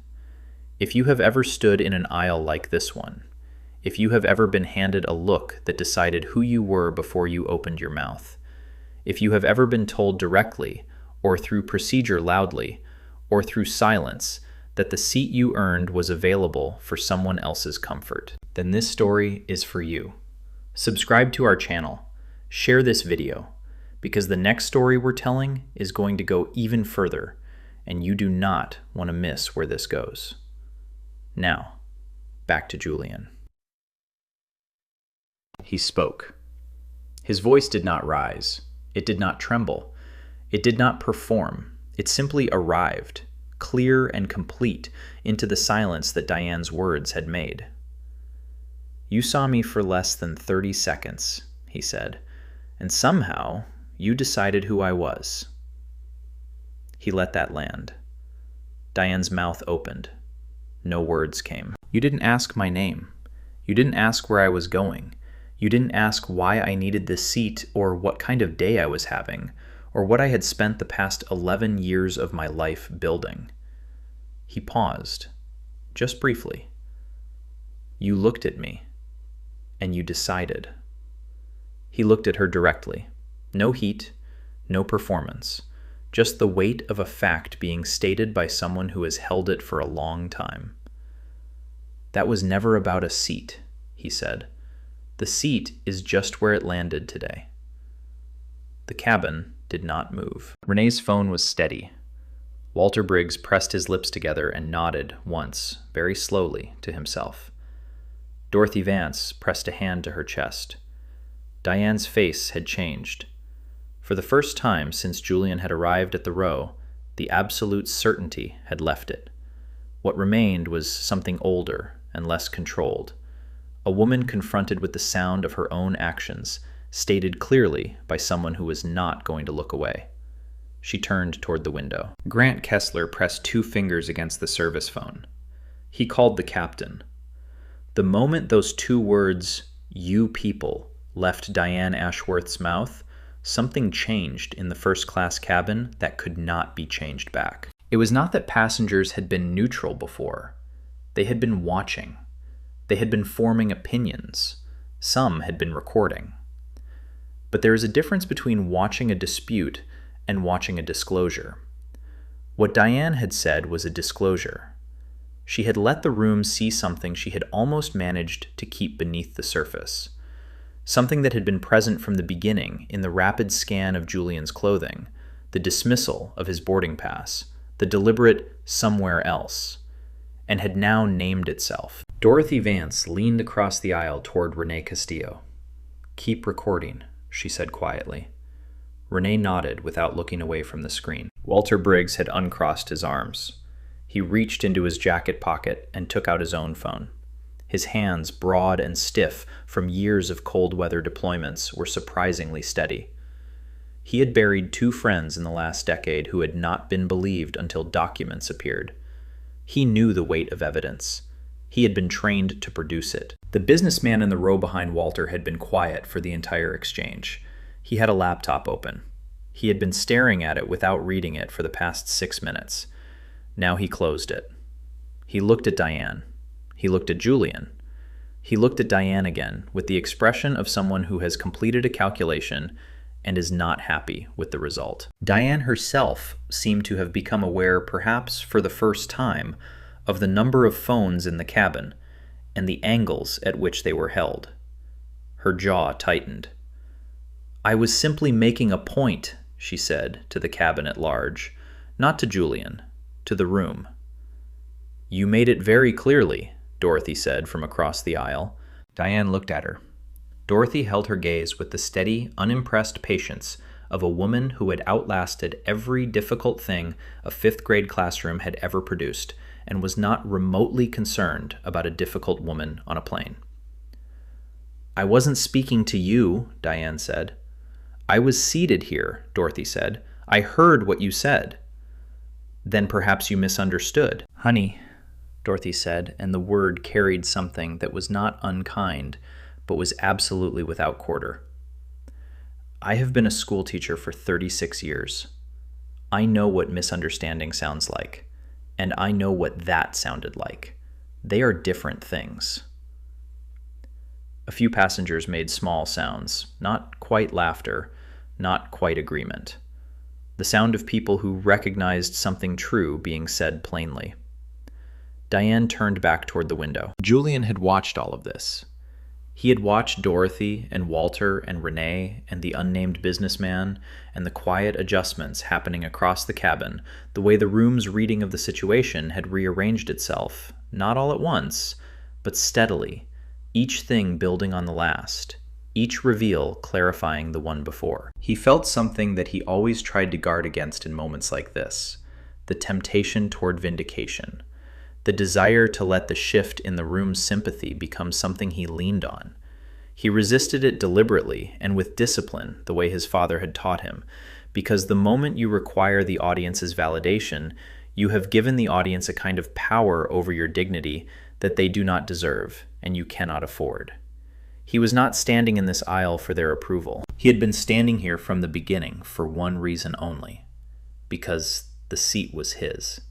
If you have ever stood in an aisle like this one, if you have ever been handed a look that decided who you were before you opened your mouth, if you have ever been told directly, or through procedure loudly, or through silence, that the seat you earned was available for someone else's comfort, then this story is for you. Subscribe to our channel, share this video, because the next story we're telling is going to go even further, and you do not want to miss where this goes. Now, back to Julian. He spoke. His voice did not rise. It did not tremble. It did not perform. It simply arrived, clear and complete, into the silence that Diane's words had made. "You saw me for less than 30 seconds, he said, "and somehow you decided who I was." He let that land. Diane's mouth opened. No words came. "You didn't ask my name. You didn't ask where I was going. You didn't ask why I needed this seat, or what kind of day I was having, or what I had spent the past 11 years of my life building." He paused, just briefly. "You looked at me, and you decided." He looked at her directly. No heat, no performance, just the weight of a fact being stated by someone who has held it for a long time. "That was never about a seat," he said. "The seat is just where it landed today." The cabin did not move. Renee's phone was steady. Walter Briggs pressed his lips together and nodded once, very slowly, to himself. Dorothy Vance pressed a hand to her chest. Diane's face had changed. For the first time since Julian had arrived at the Row, the absolute certainty had left it. What remained was something older and less controlled. A woman confronted with the sound of her own actions, stated clearly by someone who was not going to look away. She turned toward the window. Grant Kessler pressed 2 fingers against the service phone. He called the captain. The moment those 2 words, "you people," left Diane Ashworth's mouth, something changed in the first-class cabin that could not be changed back. It was not that passengers had been neutral before. They had been watching. They had been forming opinions. Some had been recording. But there is a difference between watching a dispute and watching a disclosure. What Diane had said was a disclosure. She had let the room see something she had almost managed to keep beneath the surface. Something that had been present from the beginning in the rapid scan of Julian's clothing, the dismissal of his boarding pass, the deliberate "somewhere else," and had now named itself. Dorothy Vance leaned across the aisle toward Renee Castillo. "Keep recording," she said quietly. Renee nodded without looking away from the screen. Walter Briggs had uncrossed his arms. He reached into his jacket pocket and took out his own phone. His hands, broad and stiff from years of cold weather deployments, were surprisingly steady. He had buried 2 friends in the last decade who had not been believed until documents appeared. He knew the weight of evidence. He had been trained to produce it. The businessman in the row behind Walter had been quiet for the entire exchange. He had a laptop open. He had been staring at it without reading it for the past 6 minutes. Now he closed it. He looked at Diane. He looked at Julian. He looked at Diane again with the expression of someone who has completed a calculation and is not happy with the result. Diane herself seemed to have become aware, perhaps for the first time, of the number of phones in the cabin and the angles at which they were held. Her jaw tightened. "I was simply making a point," she said to the cabin at large, not to Julian, to the room. "You made it very clearly," Dorothy said from across the aisle. Diane looked at her. Dorothy held her gaze with the steady, unimpressed patience of a woman who had outlasted every difficult thing a 5th-grade classroom had ever produced and was not remotely concerned about a difficult woman on a plane. "I wasn't speaking to you," Diane said. "I was seated here," Dorothy said. "I heard what you said." "Then perhaps you misunderstood." "Honey," Dorothy said, and the word carried something that was not unkind, but was absolutely without quarter. I have been a school teacher for 36 years. I know what misunderstanding sounds like, and I know what that sounded like. They are different things. A few passengers made small sounds, not quite laughter, not quite agreement. The sound of people who recognized something true being said plainly. Diane turned back toward the window. Julian had watched all of this. He had watched Dorothy and Walter and Renee and the unnamed businessman and the quiet adjustments happening across the cabin, the way the room's reading of the situation had rearranged itself, not all at once, but steadily, each thing building on the last, each reveal clarifying the one before. He felt something that he always tried to guard against in moments like this, the temptation toward vindication. The desire to let the shift in the room's sympathy become something he leaned on. He resisted it deliberately and with discipline, the way his father had taught him, because the moment you require the audience's validation, you have given the audience a kind of power over your dignity that they do not deserve and you cannot afford. He was not standing in this aisle for their approval. He had been standing here from the beginning for one reason only, because the seat was his.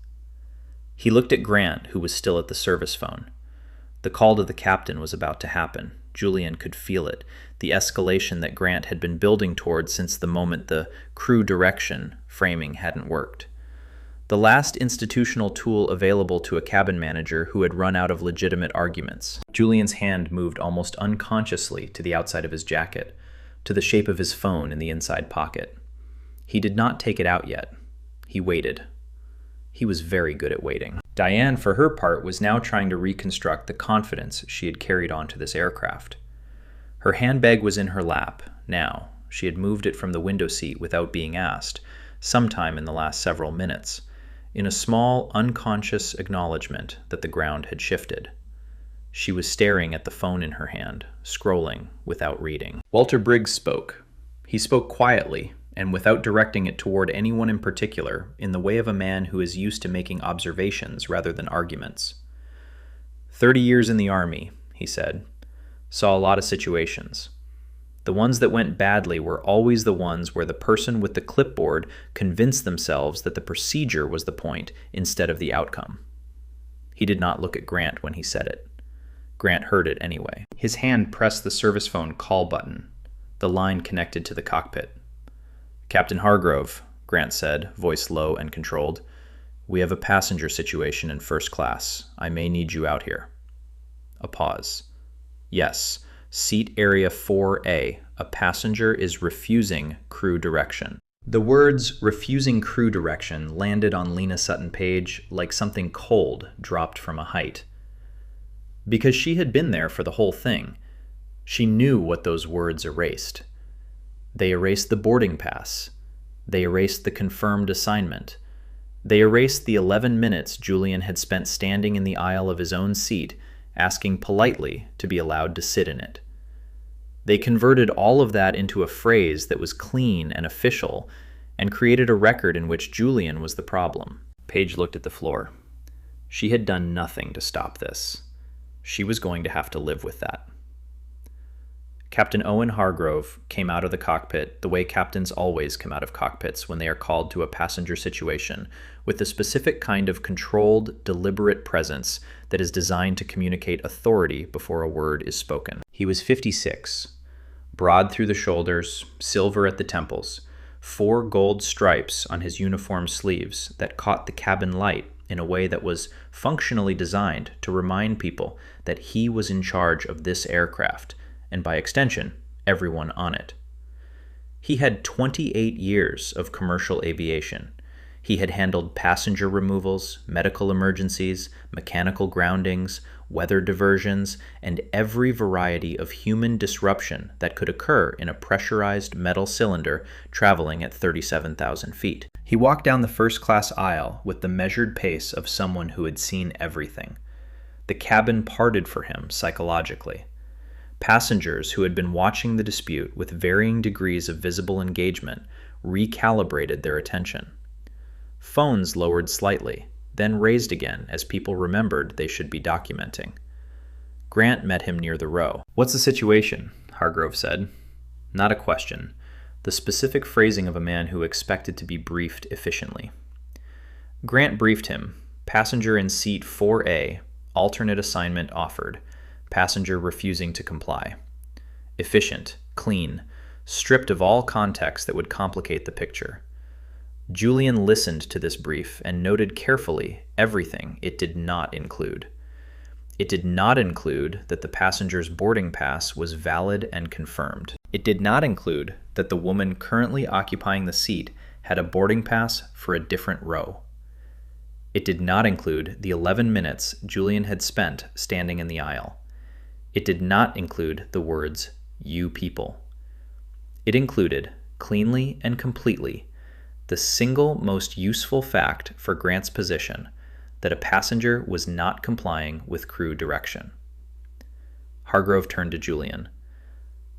He looked at Grant, who was still at the service phone. The call to the captain was about to happen. Julian could feel it, the escalation that Grant had been building toward since the moment the crew direction framing hadn't worked. The last institutional tool available to a cabin manager who had run out of legitimate arguments. Julian's hand moved almost unconsciously to the outside of his jacket, to the shape of his phone in the inside pocket. He did not take it out yet. He waited. He was very good at waiting. Diane, for her part, was now trying to reconstruct the confidence she had carried onto this aircraft. Her handbag was in her lap, now. She had moved it from the window seat without being asked, sometime in the last several minutes, in a small, unconscious acknowledgement that the ground had shifted. She was staring at the phone in her hand, scrolling without reading. Walter Briggs spoke. He spoke quietly, and without directing it toward anyone in particular, in the way of a man who is used to making observations rather than arguments. 30 years in the Army, he said. Saw a lot of situations. The ones that went badly were always the ones where the person with the clipboard convinced themselves that the procedure was the point instead of the outcome. He did not look at Grant when he said it. Grant heard it anyway. His hand pressed the service phone call button. The line connected to the cockpit. Captain Hargrove, Grant said, voice low and controlled. We have a passenger situation in first class. I may need you out here. A pause. Yes, seat area 4A. A passenger is refusing crew direction. The words refusing crew direction landed on Lena Sutton Page like something cold dropped from a height. Because she had been there for the whole thing. She knew what those words erased. They erased the boarding pass. They erased the confirmed assignment. They erased the 11 minutes Julian had spent standing in the aisle of his own seat, asking politely to be allowed to sit in it. They converted all of that into a phrase that was clean and official, and created a record in which Julian was the problem. Paige looked at the floor. She had done nothing to stop this. She was going to have to live with that. Captain Owen Hargrove came out of the cockpit the way captains always come out of cockpits when they are called to a passenger situation, with a specific kind of controlled, deliberate presence that is designed to communicate authority before a word is spoken. He was 56, broad through the shoulders, silver at the temples, 4 gold stripes on his uniform sleeves that caught the cabin light in a way that was functionally designed to remind people that he was in charge of this aircraft, and by extension, everyone on it. He had 28 years of commercial aviation. He had handled passenger removals, medical emergencies, mechanical groundings, weather diversions, and every variety of human disruption that could occur in a pressurized metal cylinder traveling at 37,000 feet. He walked down the first-class aisle with the measured pace of someone who had seen everything. The cabin parted for him psychologically. Passengers who had been watching the dispute with varying degrees of visible engagement recalibrated their attention. Phones lowered slightly, then raised again as people remembered they should be documenting. Grant met him near the row. "What's the situation?" Hargrove said. Not a question. The specific phrasing of a man who expected to be briefed efficiently. Grant briefed him. Passenger in seat 4A, alternate assignment offered. Passenger refusing to comply. Efficient, clean, stripped of all context that would complicate the picture. Julian listened to this brief and noted carefully everything it did not include. It did not include that the passenger's boarding pass was valid and confirmed. It did not include that the woman currently occupying the seat had a boarding pass for a different row. It did not include the 11 minutes Julian had spent standing in the aisle. It did not include the words, "you people." It included, cleanly and completely, the single most useful fact for Grant's position, that a passenger was not complying with crew direction. Hargrove turned to Julian.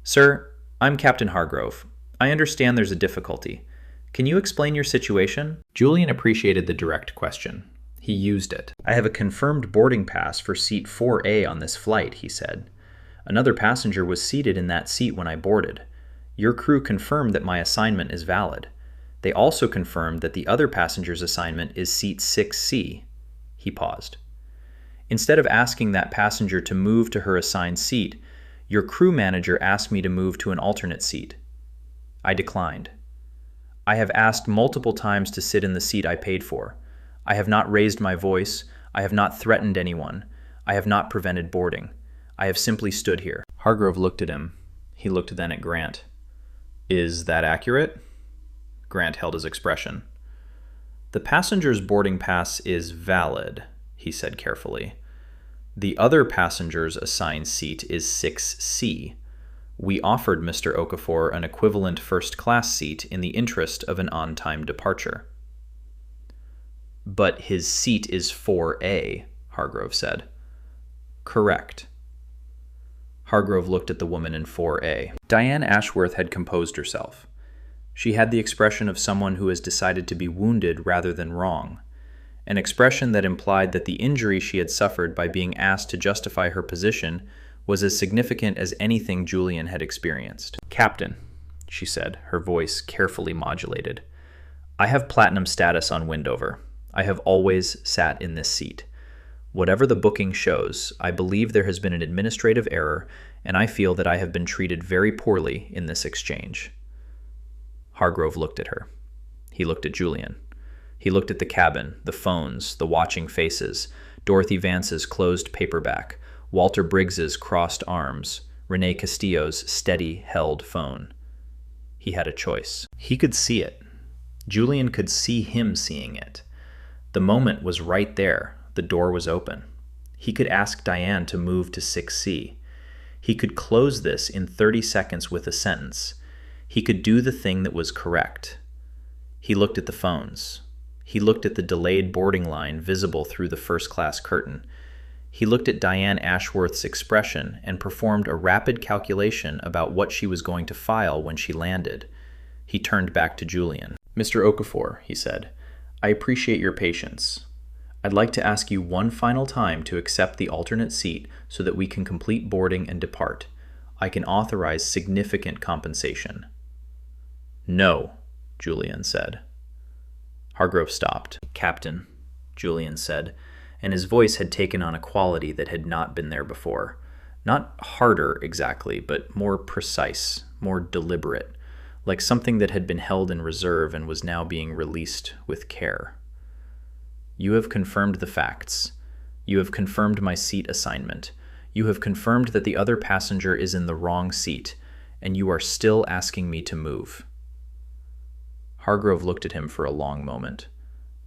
"Sir, I'm Captain Hargrove. I understand there's a difficulty. Can you explain your situation?" Julian appreciated the direct question. He used it. "I have a confirmed boarding pass for seat 4A on this flight," he said. "Another passenger was seated in that seat when I boarded. Your crew confirmed that my assignment is valid. They also confirmed that the other passenger's assignment is seat 6C. He paused. "Instead of asking that passenger to move to her assigned seat, your crew manager asked me to move to an alternate seat. I declined. I have asked multiple times to sit in the seat I paid for. I have not raised my voice. I have not threatened anyone. I have not prevented boarding. I have simply stood here." Hargrove looked at him. He looked then at Grant. "Is that accurate?" Grant held his expression. "The passenger's boarding pass is valid," he said carefully. "The other passenger's assigned seat is 6C. We offered Mr. Okafor an equivalent first-class seat in the interest of an on-time departure." "But his seat is 4A, Hargrove said. "Correct." Hargrove looked at the woman in 4A. Diane Ashworth had composed herself. She had the expression of someone who has decided to be wounded rather than wrong, an expression that implied that the injury she had suffered by being asked to justify her position was as significant as anything Julian had experienced. "Captain," she said, her voice carefully modulated, "I have platinum status on Windover. I have always sat in this seat. Whatever the booking shows, I believe there has been an administrative error, and I feel that I have been treated very poorly in this exchange." Hargrove looked at her. He looked at Julian. He looked at the cabin, the phones, the watching faces, Dorothy Vance's closed paperback, Walter Briggs's crossed arms, Renee Castillo's steady held phone. He had a choice. He could see it. Julian could see him seeing it. The moment was right there. The door was open. He could ask Diane to move to 6C. He could close this in 30 seconds with a sentence. He could do the thing that was correct. He looked at the phones. He looked at the delayed boarding line visible through the first-class curtain. He looked at Diane Ashworth's expression and performed a rapid calculation about what she was going to file when she landed. He turned back to Julian. "Mr. Okafor," he said, "I appreciate your patience. I'd like to ask you one final time to accept the alternate seat so that we can complete boarding and depart. I can authorize significant compensation." "No," Julian said. Hargrove stopped. "Captain," Julian said, and his voice had taken on a quality that had not been there before. Not harder exactly, but more precise, more deliberate, like something that had been held in reserve and was now being released with care. "You have confirmed the facts. You have confirmed my seat assignment. You have confirmed that the other passenger is in the wrong seat, and you are still asking me to move." Hargrove looked at him for a long moment.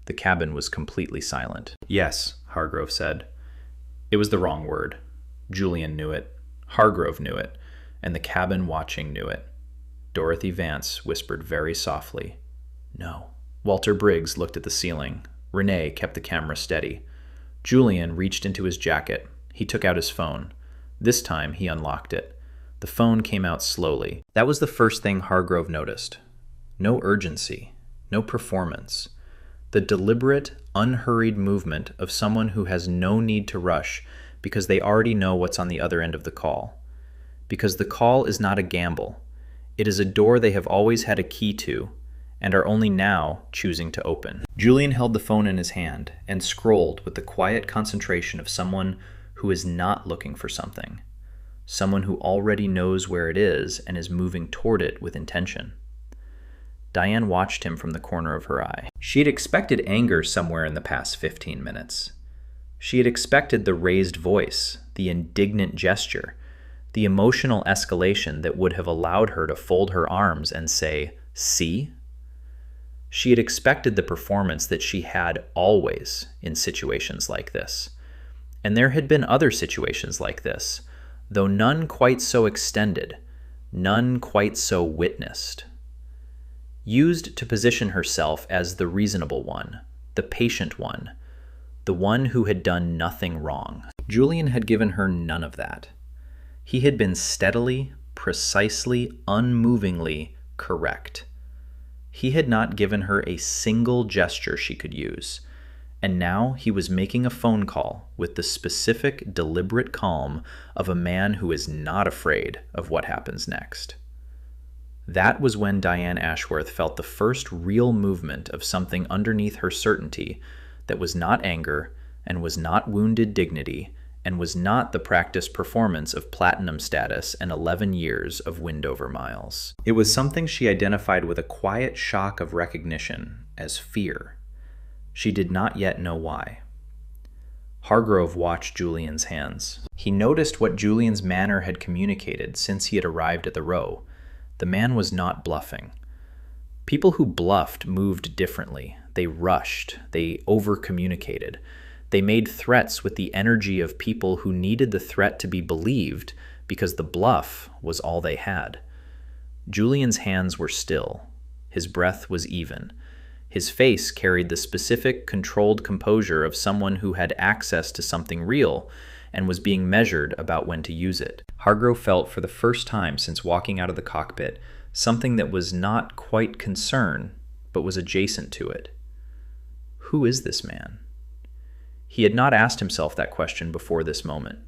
The cabin was completely silent. "Yes," Hargrove said. It was the wrong word. Julian knew it. Hargrove knew it. And the cabin watching knew it. Dorothy Vance whispered very softly, "No." Walter Briggs looked at the ceiling. Renee kept the camera steady. Julian reached into his jacket. He took out his phone. This time he unlocked it. The phone came out slowly. That was the first thing Hargrove noticed. No urgency. No performance. The deliberate, unhurried movement of someone who has no need to rush because they already know what's on the other end of the call. Because the call is not a gamble. It is a door they have always had a key to and are only now choosing to open. Julian held the phone in his hand and scrolled with the quiet concentration of someone who is not looking for something. Someone who already knows where it is and is moving toward it with intention. Diane watched him from the corner of her eye. She had expected anger somewhere in the past 15 minutes. She had expected the raised voice, the indignant gesture, the emotional escalation that would have allowed her to fold her arms and say, "See?" She had expected the performance that she had always in situations like this. And there had been other situations like this, though none quite so extended, none quite so witnessed. Used to position herself as the reasonable one, the patient one, the one who had done nothing wrong. Julian had given her none of that. He had been steadily, precisely, unmovingly correct. He had not given her a single gesture she could use, and now he was making a phone call with the specific, deliberate calm of a man who is not afraid of what happens next. That was when Diane Ashworth felt the first real movement of something underneath her certainty that was not anger and was not wounded dignity and was not the practiced performance of platinum status and 11 years of Windover miles. It was something she identified with a quiet shock of recognition as fear. She did not yet know why. Hargrove watched Julian's hands. He noticed what Julian's manner had communicated since he had arrived at the row. The man was not bluffing. People who bluffed moved differently. They rushed. They over-communicated. They made threats with the energy of people who needed the threat to be believed because the bluff was all they had. Julian's hands were still. His breath was even. His face carried the specific, controlled composure of someone who had access to something real and was being measured about when to use it. Hargrove felt for the first time since walking out of the cockpit something that was not quite concern, but was adjacent to it. Who is this man? He had not asked himself that question before this moment.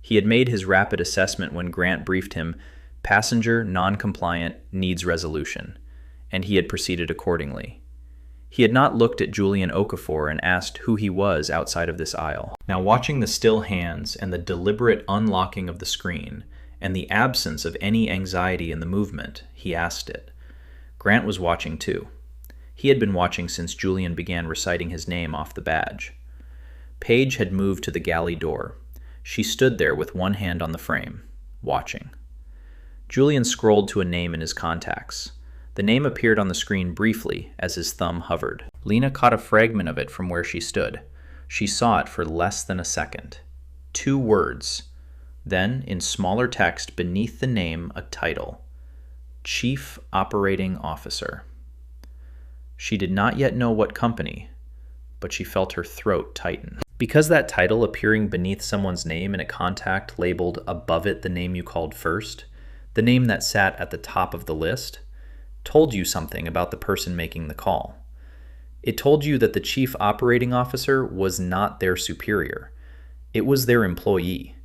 He had made his rapid assessment when Grant briefed him, "Passenger non-compliant, needs resolution," and he had proceeded accordingly. He had not looked at Julian Okafor and asked who he was outside of this aisle. Now, watching the still hands and the deliberate unlocking of the screen and the absence of any anxiety in the movement, he asked it. Grant was watching too. He had been watching since Julian began reciting his name off the badge. Paige had moved to the galley door. She stood there with one hand on the frame, watching. Julian scrolled to a name in his contacts. The name appeared on the screen briefly as his thumb hovered. Lena caught a fragment of it from where she stood. She saw it for less than a second. 2 words. Then, in smaller text beneath the name, a title. Chief Operating Officer. She did not yet know what company, but she felt her throat tighten. Because that title appearing beneath someone's name in a contact labeled above it the name you called first, the name that sat at the top of the list, told you something about the person making the call. It told you that the chief operating officer was not their superior. It was their employee.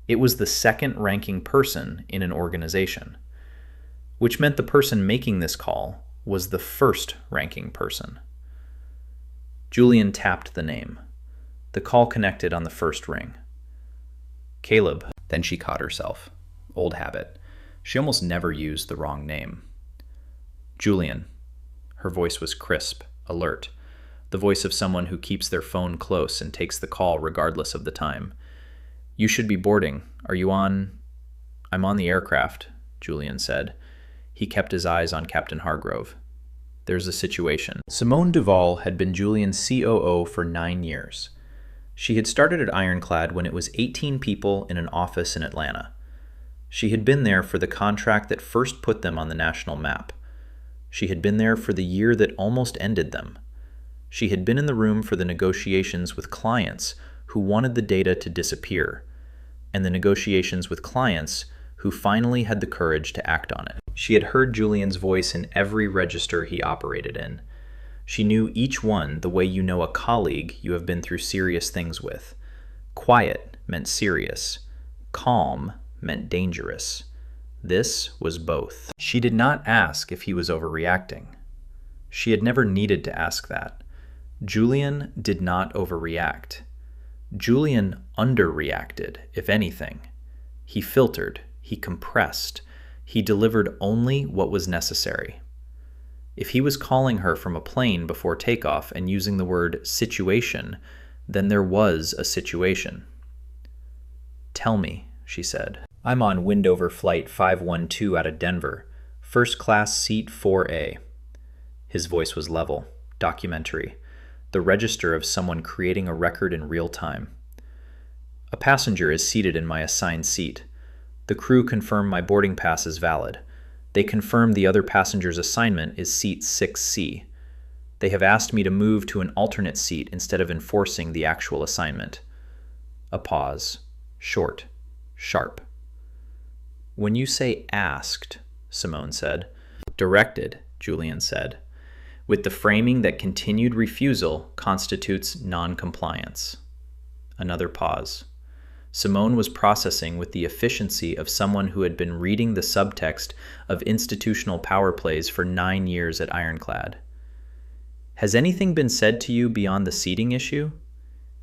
It was the second-ranking person in an organization, which meant the person making this call was the first-ranking person. Julian tapped the name. The call connected on the first ring. Caleb. Then she caught herself. Old habit. She almost never used the wrong name. Julian. Her voice was crisp, alert, the voice of someone who keeps their phone close and takes the call regardless of the time. "You should be boarding. Are you on?" "I'm on the aircraft," Julian said. He kept his eyes on Captain Hargrove. "There's a situation." Simone Duval had been Julian's COO for 9 years. She had started at Ironclad when it was 18 people in an office in Atlanta. She had been there for the contract that first put them on the national map. She had been there for the year that almost ended them. She had been in the room for the negotiations with clients who wanted the data to disappear, and the negotiations with clients who finally had the courage to act on it. She had heard Julian's voice in every register he operated in. She knew each one the way you know a colleague you have been through serious things with. Quiet meant serious. Calm meant dangerous. This was both. She did not ask if he was overreacting. She had never needed to ask that. Julian did not overreact. Julian underreacted, if anything. He filtered, he compressed, he delivered only what was necessary. If he was calling her from a plane before takeoff and using the word situation, then there was a situation. "Tell me," she said. "I'm on Windover Flight 512 out of Denver, first class seat 4A. His voice was level, documentary, the register of someone creating a record in real time. "A passenger is seated in my assigned seat. The crew confirm my boarding pass is valid. They confirm the other passenger's assignment is seat 6C. They have asked me to move to an alternate seat instead of enforcing the actual assignment." A pause. Short. Sharp. "When you say asked," Simone said. "Directed," Julian said, with the framing that continued refusal constitutes non-compliance. Another pause. Simone was processing with the efficiency of someone who had been reading the subtext of institutional power plays for 9 years at Ironclad. "Has anything been said to you beyond the seating issue?"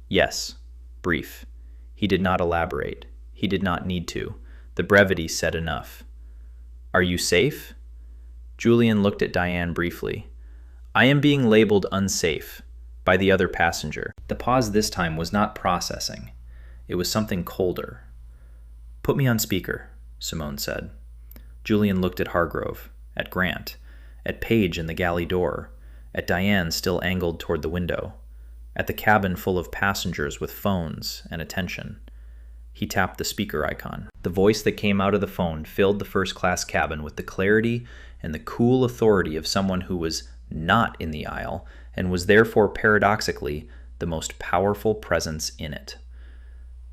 "Yes." Brief. He did not elaborate. He did not need to. The brevity said enough. "Are you safe?" Julian looked at Diane briefly. "I am being labeled unsafe by the other passenger." The pause this time was not processing. It was something colder. "Put me on speaker," Simone said. Julian looked at Hargrove, at Grant, at Paige in the galley door, at Diane still angled toward the window, at the cabin full of passengers with phones and attention. He tapped the speaker icon. The voice that came out of the phone filled the first-class cabin with the clarity and the cool authority of someone who was not in the aisle and was therefore paradoxically the most powerful presence in it.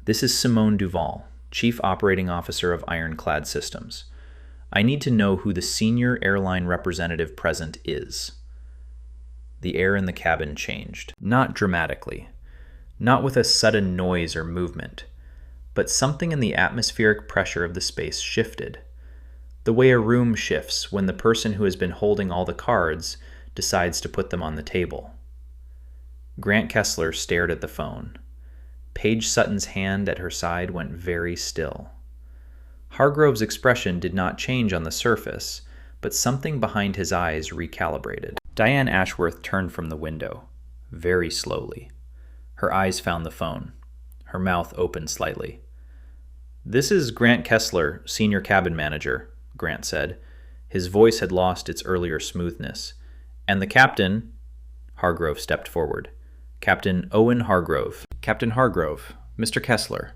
"This is Simone Duval, Chief Operating Officer of Ironclad Systems. I need to know who the senior airline representative present is." The air in the cabin changed. Not dramatically. Not with a sudden noise or movement. But something in the atmospheric pressure of the space shifted. The way a room shifts when the person who has been holding all the cards decides to put them on the table. Grant Kessler stared at the phone. Paige Sutton's hand at her side went very still. Hargrove's expression did not change on the surface, but something behind his eyes recalibrated. Diane Ashworth turned from the window, very slowly. Her eyes found the phone. Her mouth opened slightly. "This is Grant Kessler, Senior Cabin Manager," Grant said. His voice had lost its earlier smoothness. "And the captain—" Hargrove stepped forward. "Captain Owen Hargrove." "Captain Hargrove, Mr. Kessler."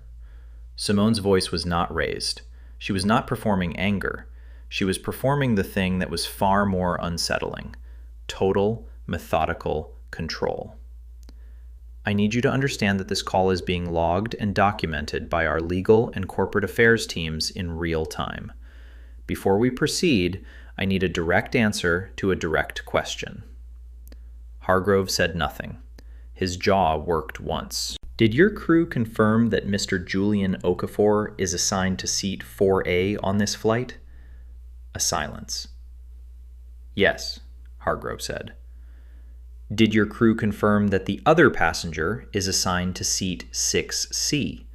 Simone's voice was not raised. She was not performing anger. She was performing the thing that was far more unsettling. Total, methodical control. "I need you to understand that this call is being logged and documented by our legal and corporate affairs teams in real time. Before we proceed, I need a direct answer to a direct question." Hargrove said nothing. His jaw worked once. "Did your crew confirm that Mr. Julian Okafor is assigned to seat 4A on this flight?" A silence. "Yes," Hargrove said. "Did your crew confirm that the other passenger is assigned to seat 6C?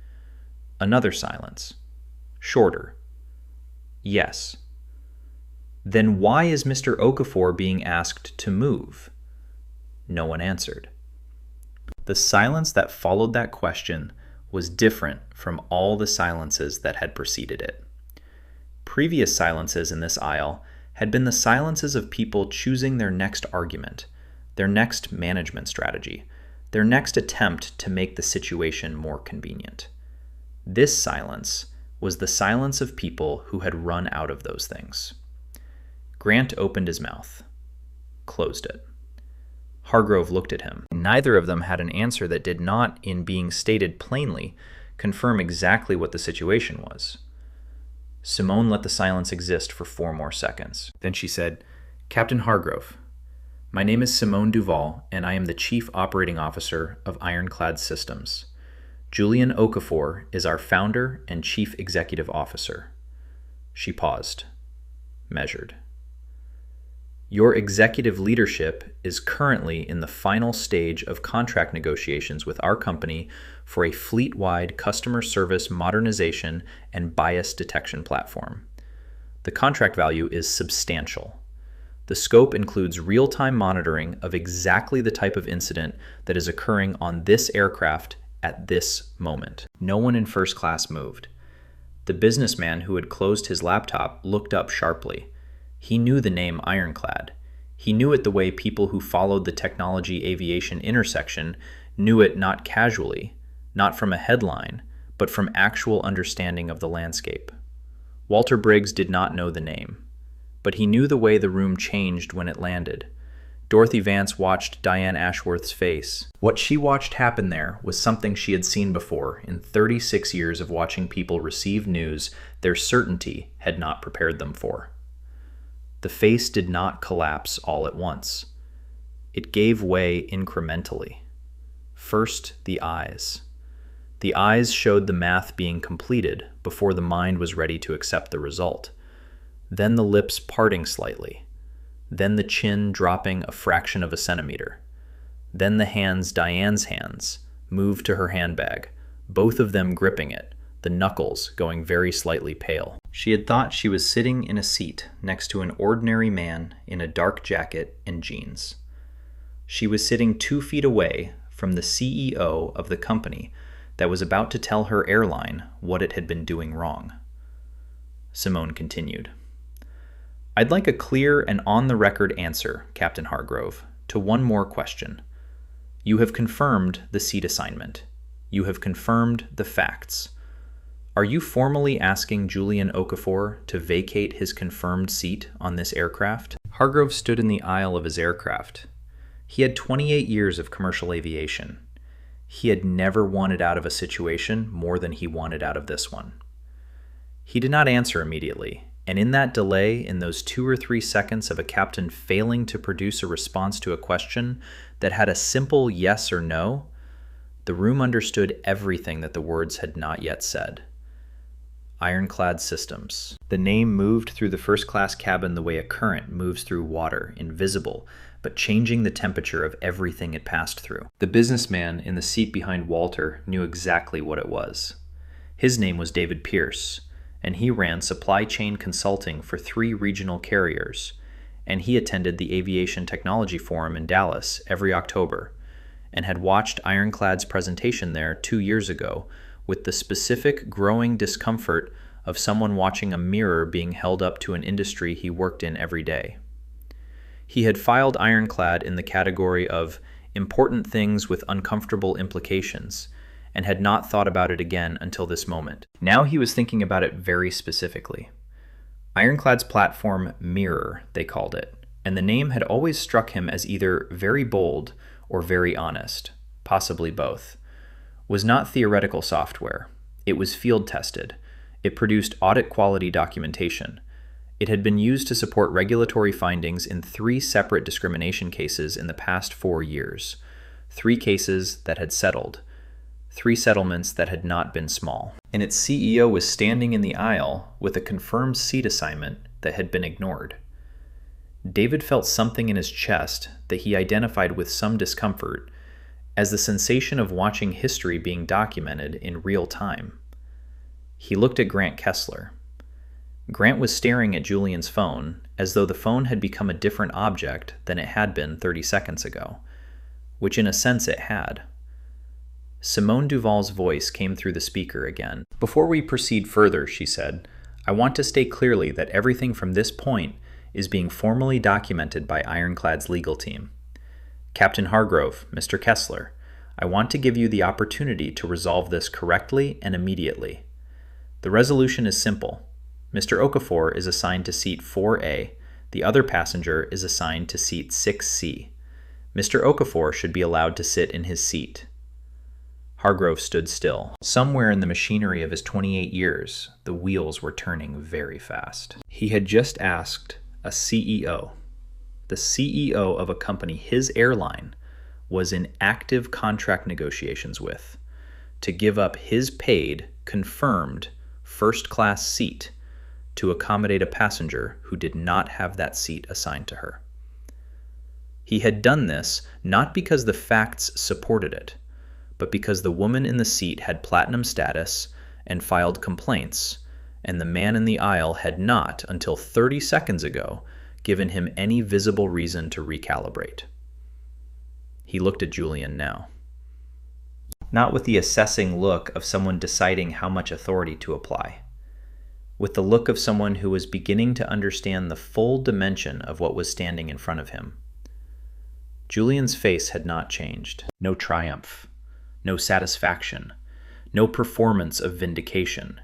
Another silence. Shorter. "Yes." "Then why is Mr. Okafor being asked to move?" No one answered. The silence that followed that question was different from all the silences that had preceded it. Previous silences in this aisle had been the silences of people choosing their next argument, their next management strategy, their next attempt to make the situation more convenient. This silence was the silence of people who had run out of those things. Grant opened his mouth, closed it. Hargrove looked at him. Neither of them had an answer that did not, in being stated plainly, confirm exactly what the situation was. Simone let the silence exist for 4 more seconds. Then she said, "Captain Hargrove, My name is Simone Duval, and I am the Chief Operating Officer of Ironclad Systems. Julian Okafor is our founder and Chief Executive Officer. She paused, measured. Your executive leadership is currently in the final stage of contract negotiations with our company for a fleet-wide customer service modernization and bias detection platform. The contract value is substantial. The scope includes real-time monitoring of exactly the type of incident that is occurring on this aircraft at this moment. No one in first class moved. The businessman who had closed his laptop looked up sharply. He knew the name Ironclad. He knew it the way people who followed the technology aviation intersection knew it, not casually, not from a headline, but from actual understanding of the landscape. Walter Briggs did not know the name, but he knew the way the room changed when it landed. Dorothy Vance watched Diane Ashworth's face. What she watched happen there was something she had seen before in 36 years of watching people receive news their certainty had not prepared them for. The face did not collapse all at once. It gave way incrementally. First, the eyes. The eyes showed the math being completed before the mind was ready to accept the result. Then the lips parting slightly. Then the chin dropping a fraction of a centimeter. Then the hands, Diane's hands, moved to her handbag, both of them gripping it, the knuckles going very slightly pale. She had thought she was sitting in a seat next to an ordinary man in a dark jacket and jeans. She was sitting 2 feet away from the CEO of the company that was about to tell her airline what it had been doing wrong. Simone continued. I'd like a clear and on-the-record answer, Captain Hargrove, to one more question. You have confirmed the seat assignment. You have confirmed the facts. Are you formally asking Julian Okafor to vacate his confirmed seat on this aircraft? Hargrove stood in the aisle of his aircraft. He had 28 years of commercial aviation. He had never wanted out of a situation more than he wanted out of this one. He did not answer immediately, and in that delay, in those 2 or 3 seconds of a captain failing to produce a response to a question that had a simple yes or no, the room understood everything that the words had not yet said. Ironclad Systems. The name moved through the first-class cabin the way a current moves through water, invisible, but changing the temperature of everything it passed through. The businessman in the seat behind Walter knew exactly what it was. His name was David Pierce, and he ran supply chain consulting for 3 regional carriers, and he attended the Aviation Technology Forum in Dallas every October, and had watched Ironclad's presentation there 2 years ago with the specific growing discomfort of someone watching a mirror being held up to an industry he worked in every day. He had filed Ironclad in the category of important things with uncomfortable implications, and had not thought about it again until this moment. Now he was thinking about it very specifically. Ironclad's platform Mirror, they called it, and the name had always struck him as either very bold or very honest, possibly both. Was not theoretical software. It was field tested. It produced audit quality documentation. It had been used to support regulatory findings in 3 separate discrimination cases in the past 4 years, 3 cases that had settled, 3 settlements that had not been small. And its CEO was standing in the aisle with a confirmed seat assignment that had been ignored. David felt something in his chest that he identified with some discomfort as the sensation of watching history being documented in real time. He looked at Grant Kessler. Grant was staring at Julian's phone as though the phone had become a different object than it had been 30 seconds ago, which in a sense it had. Simone Duval's voice came through the speaker again. Before we proceed further, she said, I want to state clearly that everything from this point is being formally documented by Ironclad's legal team. Captain Hargrove, Mr. Kessler, I want to give you the opportunity to resolve this correctly and immediately. The resolution is simple. Mr. Okafor is assigned to seat 4A. The other passenger is assigned to seat 6C. Mr. Okafor should be allowed to sit in his seat. Hargrove stood still. Somewhere in the machinery of his 28 years, the wheels were turning very fast. He had just asked a CEO, the CEO of a company his airline was in active contract negotiations with, to give up his paid, confirmed, first-class seat to accommodate a passenger who did not have that seat assigned to her. He had done this not because the facts supported it, but because the woman in the seat had platinum status and filed complaints, and the man in the aisle had not, until 30 seconds ago, given him any visible reason to recalibrate. He looked at Julian now. Not with the assessing look of someone deciding how much authority to apply. With the look of someone who was beginning to understand the full dimension of what was standing in front of him. Julian's face had not changed. No triumph, no satisfaction, no performance of vindication.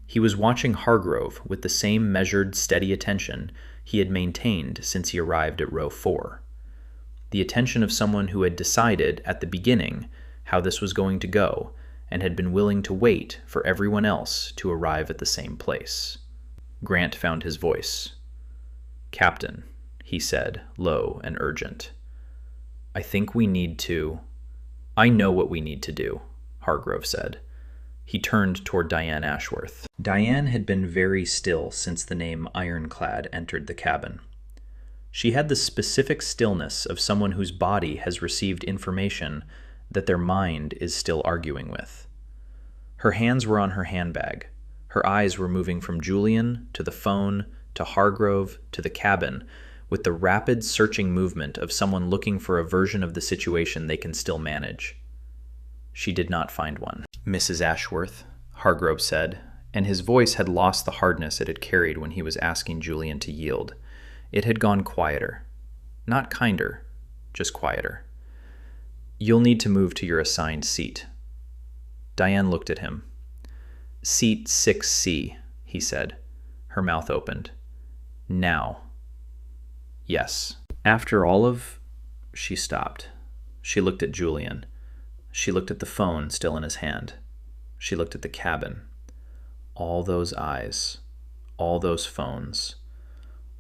He was watching Hargrove with the same measured, steady attention he had maintained since he arrived at row 4. The attention of someone who had decided at the beginning how this was going to go and had been willing to wait for everyone else to arrive at the same place. Grant found his voice. "Captain," he said, low and urgent. "I think we need to—" "I know what we need to do," Hargrove said. He turned toward Diane Ashworth. Diane had been very still since the name Ironclad entered the cabin. She had the specific stillness of someone whose body has received information that their mind is still arguing with. Her hands were on her handbag. Her eyes were moving from Julian to the phone to Hargrove to the cabin with the rapid searching movement of someone looking for a version of the situation they can still manage. She did not find one. "Mrs. Ashworth," Hargrove said, and his voice had lost the hardness it had carried when he was asking Julian to yield. It had gone quieter. Not kinder, just quieter. "You'll need to move to your assigned seat." Diane looked at him. "Seat 6C, he said. Her mouth opened. "Now." "Yes." "After all of—" She stopped. She looked at Julian. She looked at the phone still in his hand. She looked at the cabin. All those eyes, all those phones,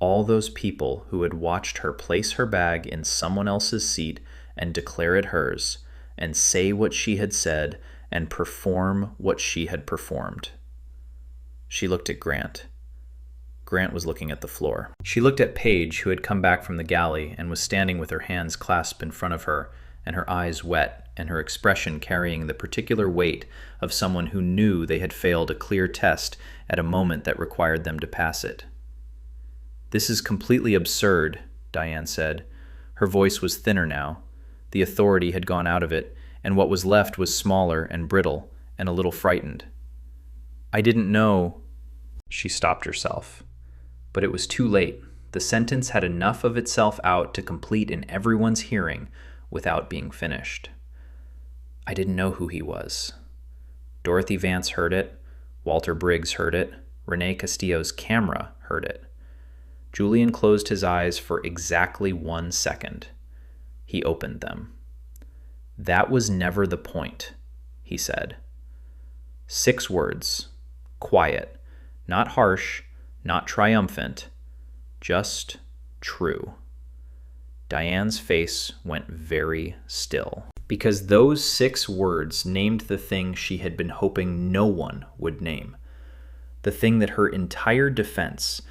all those people who had watched her place her bag in someone else's seat and declare it hers, and say what she had said, and perform what she had performed. She looked at Grant. Grant was looking at the floor. She looked at Paige, who had come back from the galley and was standing with her hands clasped in front of her, and her eyes wet, and her expression carrying the particular weight of someone who knew they had failed a clear test at a moment that required them to pass it. "This is completely absurd," Diane said. Her voice was thinner now. The authority had gone out of it, and what was left was smaller and brittle and a little frightened. "I didn't know—" She stopped herself. But it was too late. The sentence had enough of itself out to complete in everyone's hearing without being finished. "I didn't know who he was." Dorothy Vance heard it. Walter Briggs heard it. Renee Castillo's camera heard it. Julian closed his eyes for exactly 1 second. He opened them. "That was never the point," he said. 6 words. Quiet. Not harsh. Not triumphant. Just true. Diane's face went very still. Because those 6 words named the thing she had been hoping no one would name. The thing that her entire defense,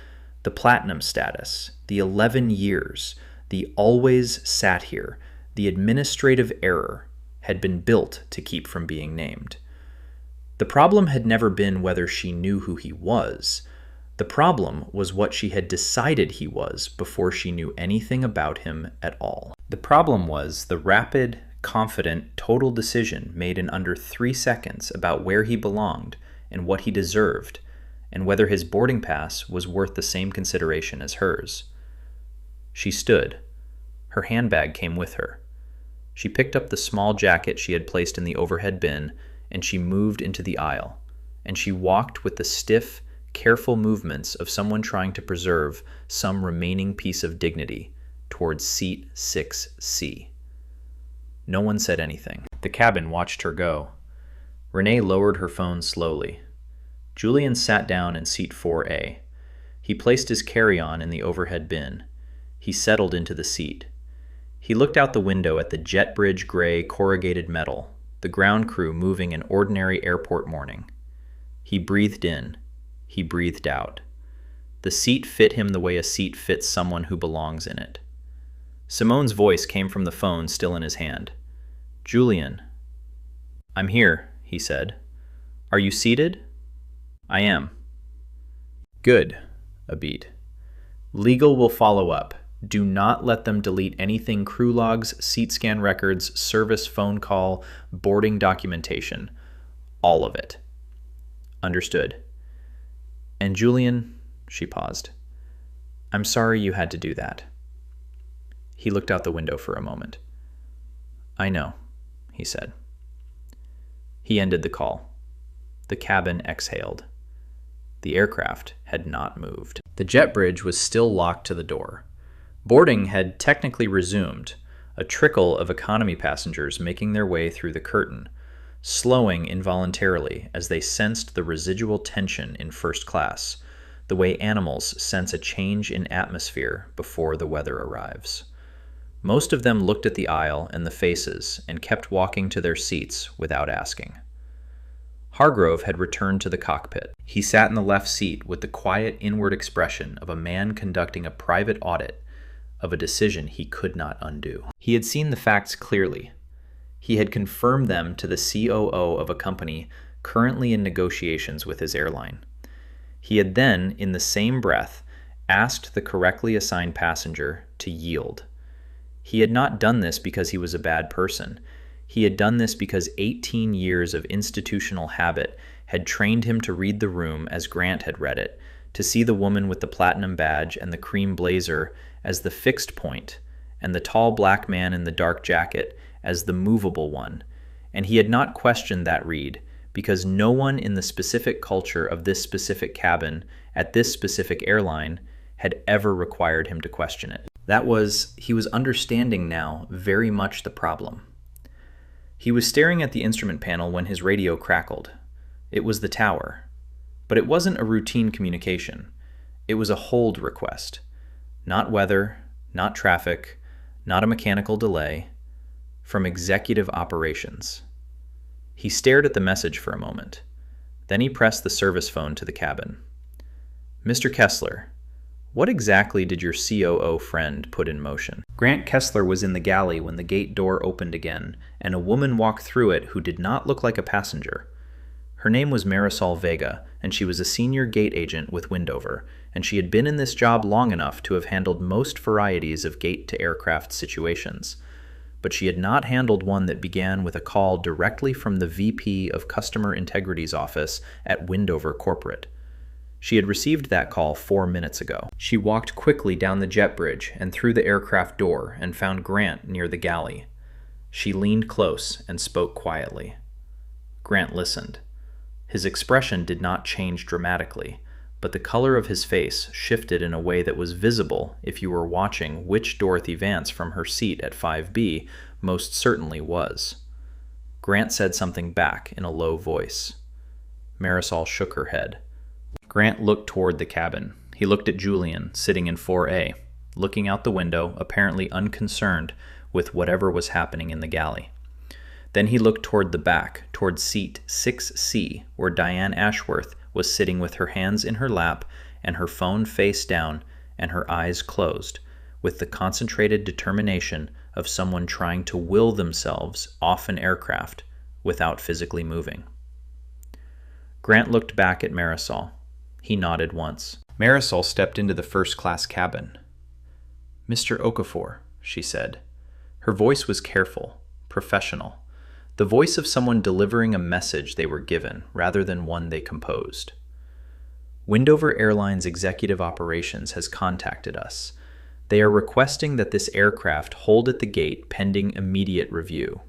the platinum status, the 11 years, the always sat here, the administrative error, had been built to keep from being named. The problem had never been whether she knew who he was. The problem was what she had decided he was before she knew anything about him at all. The problem was the rapid, confident, total decision made in under 3 seconds about where he belonged and what he deserved, and whether his boarding pass was worth the same consideration as hers. She stood. Her handbag came with her. She picked up the small jacket she had placed in the overhead bin, and she moved into the aisle, and she walked with the stiff, careful movements of someone trying to preserve some remaining piece of dignity towards seat 6C. No one said anything. The cabin watched her go. Renee lowered her phone slowly. Julian sat down in seat 4A. He placed his carry-on in the overhead bin. He settled into the seat. He looked out the window at the jet bridge gray corrugated metal, the ground crew moving an ordinary airport morning. He breathed in. He breathed out. The seat fit him the way a seat fits someone who belongs in it. Simone's voice came from the phone still in his hand. "Julian." "I'm here," he said. "Are you seated?" "I am." "Good." A beat. "Legal will follow up. Do not let them delete anything: crew logs, seat scan records, service phone call, boarding documentation. All of it." "Understood." "And Julian," she paused, "I'm sorry you had to do that." He looked out the window for a moment. "I know," he said. He ended the call. The cabin exhaled. The aircraft had not moved. The jet bridge was still locked to the door. Boarding had technically resumed, a trickle of economy passengers making their way through the curtain, slowing involuntarily as they sensed the residual tension in first class, the way animals sense a change in atmosphere before the weather arrives. Most of them looked at the aisle and the faces and kept walking to their seats without asking. Hargrove had returned to the cockpit. He sat in the left seat with the quiet inward expression of a man conducting a private audit of a decision he could not undo. He had seen the facts clearly. He had confirmed them to the COO of a company currently in negotiations with his airline. He had then, in the same breath, asked the correctly assigned passenger to yield. He had not done this because he was a bad person. He had done this because 18 years of institutional habit had trained him to read the room as Grant had read it, to see the woman with the platinum badge and the cream blazer as the fixed point, and the tall black man in the dark jacket as the movable one. And he had not questioned that read, because no one in the specific culture of this specific cabin at this specific airline had ever required him to question it. He was understanding now very much the problem. He was staring at the instrument panel when his radio crackled. It was the tower. But it wasn't a routine communication. It was a hold request. Not weather, not traffic, not a mechanical delay. From executive operations. He stared at the message for a moment. Then he pressed the service phone to the cabin. "Mr. Kessler, what exactly did your COO friend put in motion?" Grant Kessler was in the galley when the gate door opened again, and a woman walked through it who did not look like a passenger. Her name was Marisol Vega, and she was a senior gate agent with Windover, and she had been in this job long enough to have handled most varieties of gate-to-aircraft situations. But she had not handled one that began with a call directly from the VP of Customer Integrity's office at Windover Corporate. She had received that call 4 minutes ago. She walked quickly down the jet bridge and through the aircraft door and found Grant near the galley. She leaned close and spoke quietly. Grant listened. His expression did not change dramatically, but the color of his face shifted in a way that was visible if you were watching which Dorothy Vance from her seat at 5B most certainly was. Grant said something back in a low voice. Marisol shook her head. Grant looked toward the cabin. He looked at Julian, sitting in 4A, looking out the window, apparently unconcerned with whatever was happening in the galley. Then he looked toward the back, toward seat 6C, where Diane Ashworth was sitting with her hands in her lap and her phone face down and her eyes closed, with the concentrated determination of someone trying to will themselves off an aircraft without physically moving. Grant looked back at Marisol. He nodded once. Marisol stepped into the first-class cabin. "Mr. Okafor," she said. Her voice was careful, professional. The voice of someone delivering a message they were given, rather than one they composed. "Windover Airlines Executive Operations has contacted us. They are requesting that this aircraft hold at the gate pending immediate review."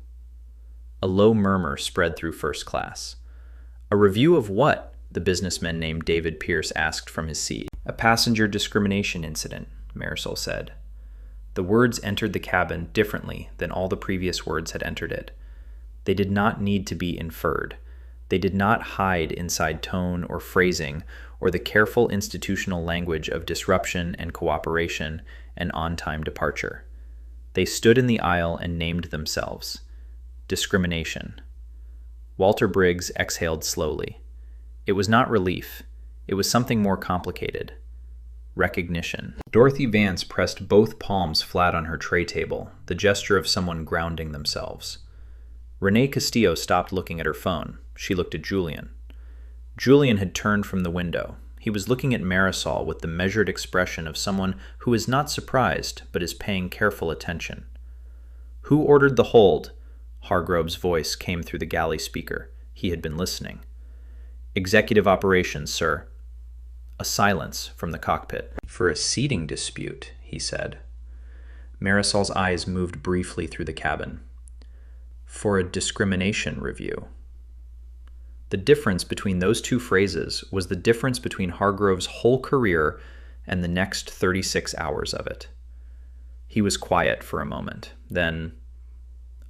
A low murmur spread through first class. "A review of what?" the businessman named David Pierce asked from his seat. "A passenger discrimination incident," Marisol said. The words entered the cabin differently than all the previous words had entered it. They did not need to be inferred. They did not hide inside tone or phrasing or the careful institutional language of disruption and cooperation and on-time departure. They stood in the aisle and named themselves. Discrimination. Walter Briggs exhaled slowly. It was not relief. It was something more complicated. Recognition. Dorothy Vance pressed both palms flat on her tray table, the gesture of someone grounding themselves. Renee Castillo stopped looking at her phone. She looked at Julian. Julian had turned from the window. He was looking at Marisol with the measured expression of someone who is not surprised but is paying careful attention. "Who ordered the hold?" Hargrove's voice came through the galley speaker. He had been listening. "Executive operations, sir." A silence from the cockpit. "For a seating dispute," he said. Marisol's eyes moved briefly through the cabin. "For a discrimination review." The difference between those two phrases was the difference between Hargrove's whole career and the next 36 hours of it. He was quiet for a moment, then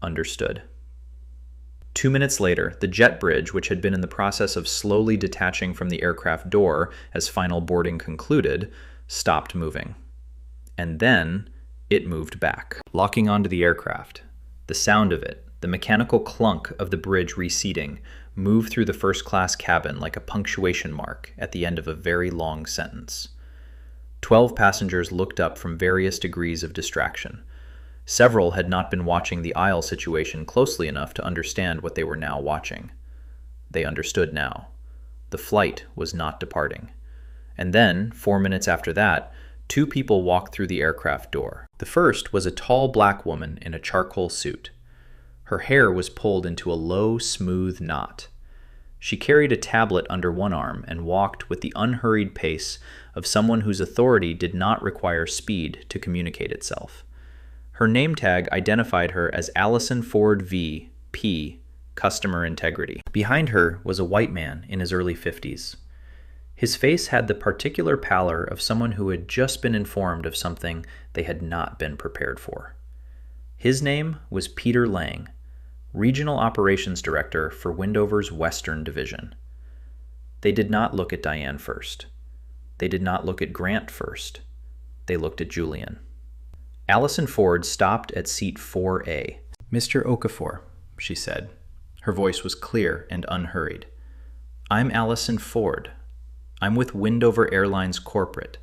understood. 2 minutes later, the jet bridge, which had been in the process of slowly detaching from the aircraft door as final boarding concluded, stopped moving. And then it moved back, locking onto the aircraft. The sound of it, the mechanical clunk of the bridge reseating, moved through the first-class cabin like a punctuation mark at the end of a very long sentence. 12 passengers looked up from various degrees of distraction. Several had not been watching the aisle situation closely enough to understand what they were now watching. They understood now. The flight was not departing. And then, 4 minutes after that, 2 people walked through the aircraft door. The first was a tall black woman in a charcoal suit. Her hair was pulled into a low, smooth knot. She carried a tablet under one arm and walked with the unhurried pace of someone whose authority did not require speed to communicate itself. Her name tag identified her as Allison Ford V. P. Customer Integrity. Behind her was a white man in his early 50s. His face had the particular pallor of someone who had just been informed of something they had not been prepared for. His name was Peter Lang, Regional Operations Director for Windover's Western Division. They did not look at Diane first. They did not look at Grant first. They looked at Julian. Allison Ford stopped at seat 4A. "Mr. Okafor," she said. Her voice was clear and unhurried. "I'm Allison Ford. I'm with Windover Airlines Corporate.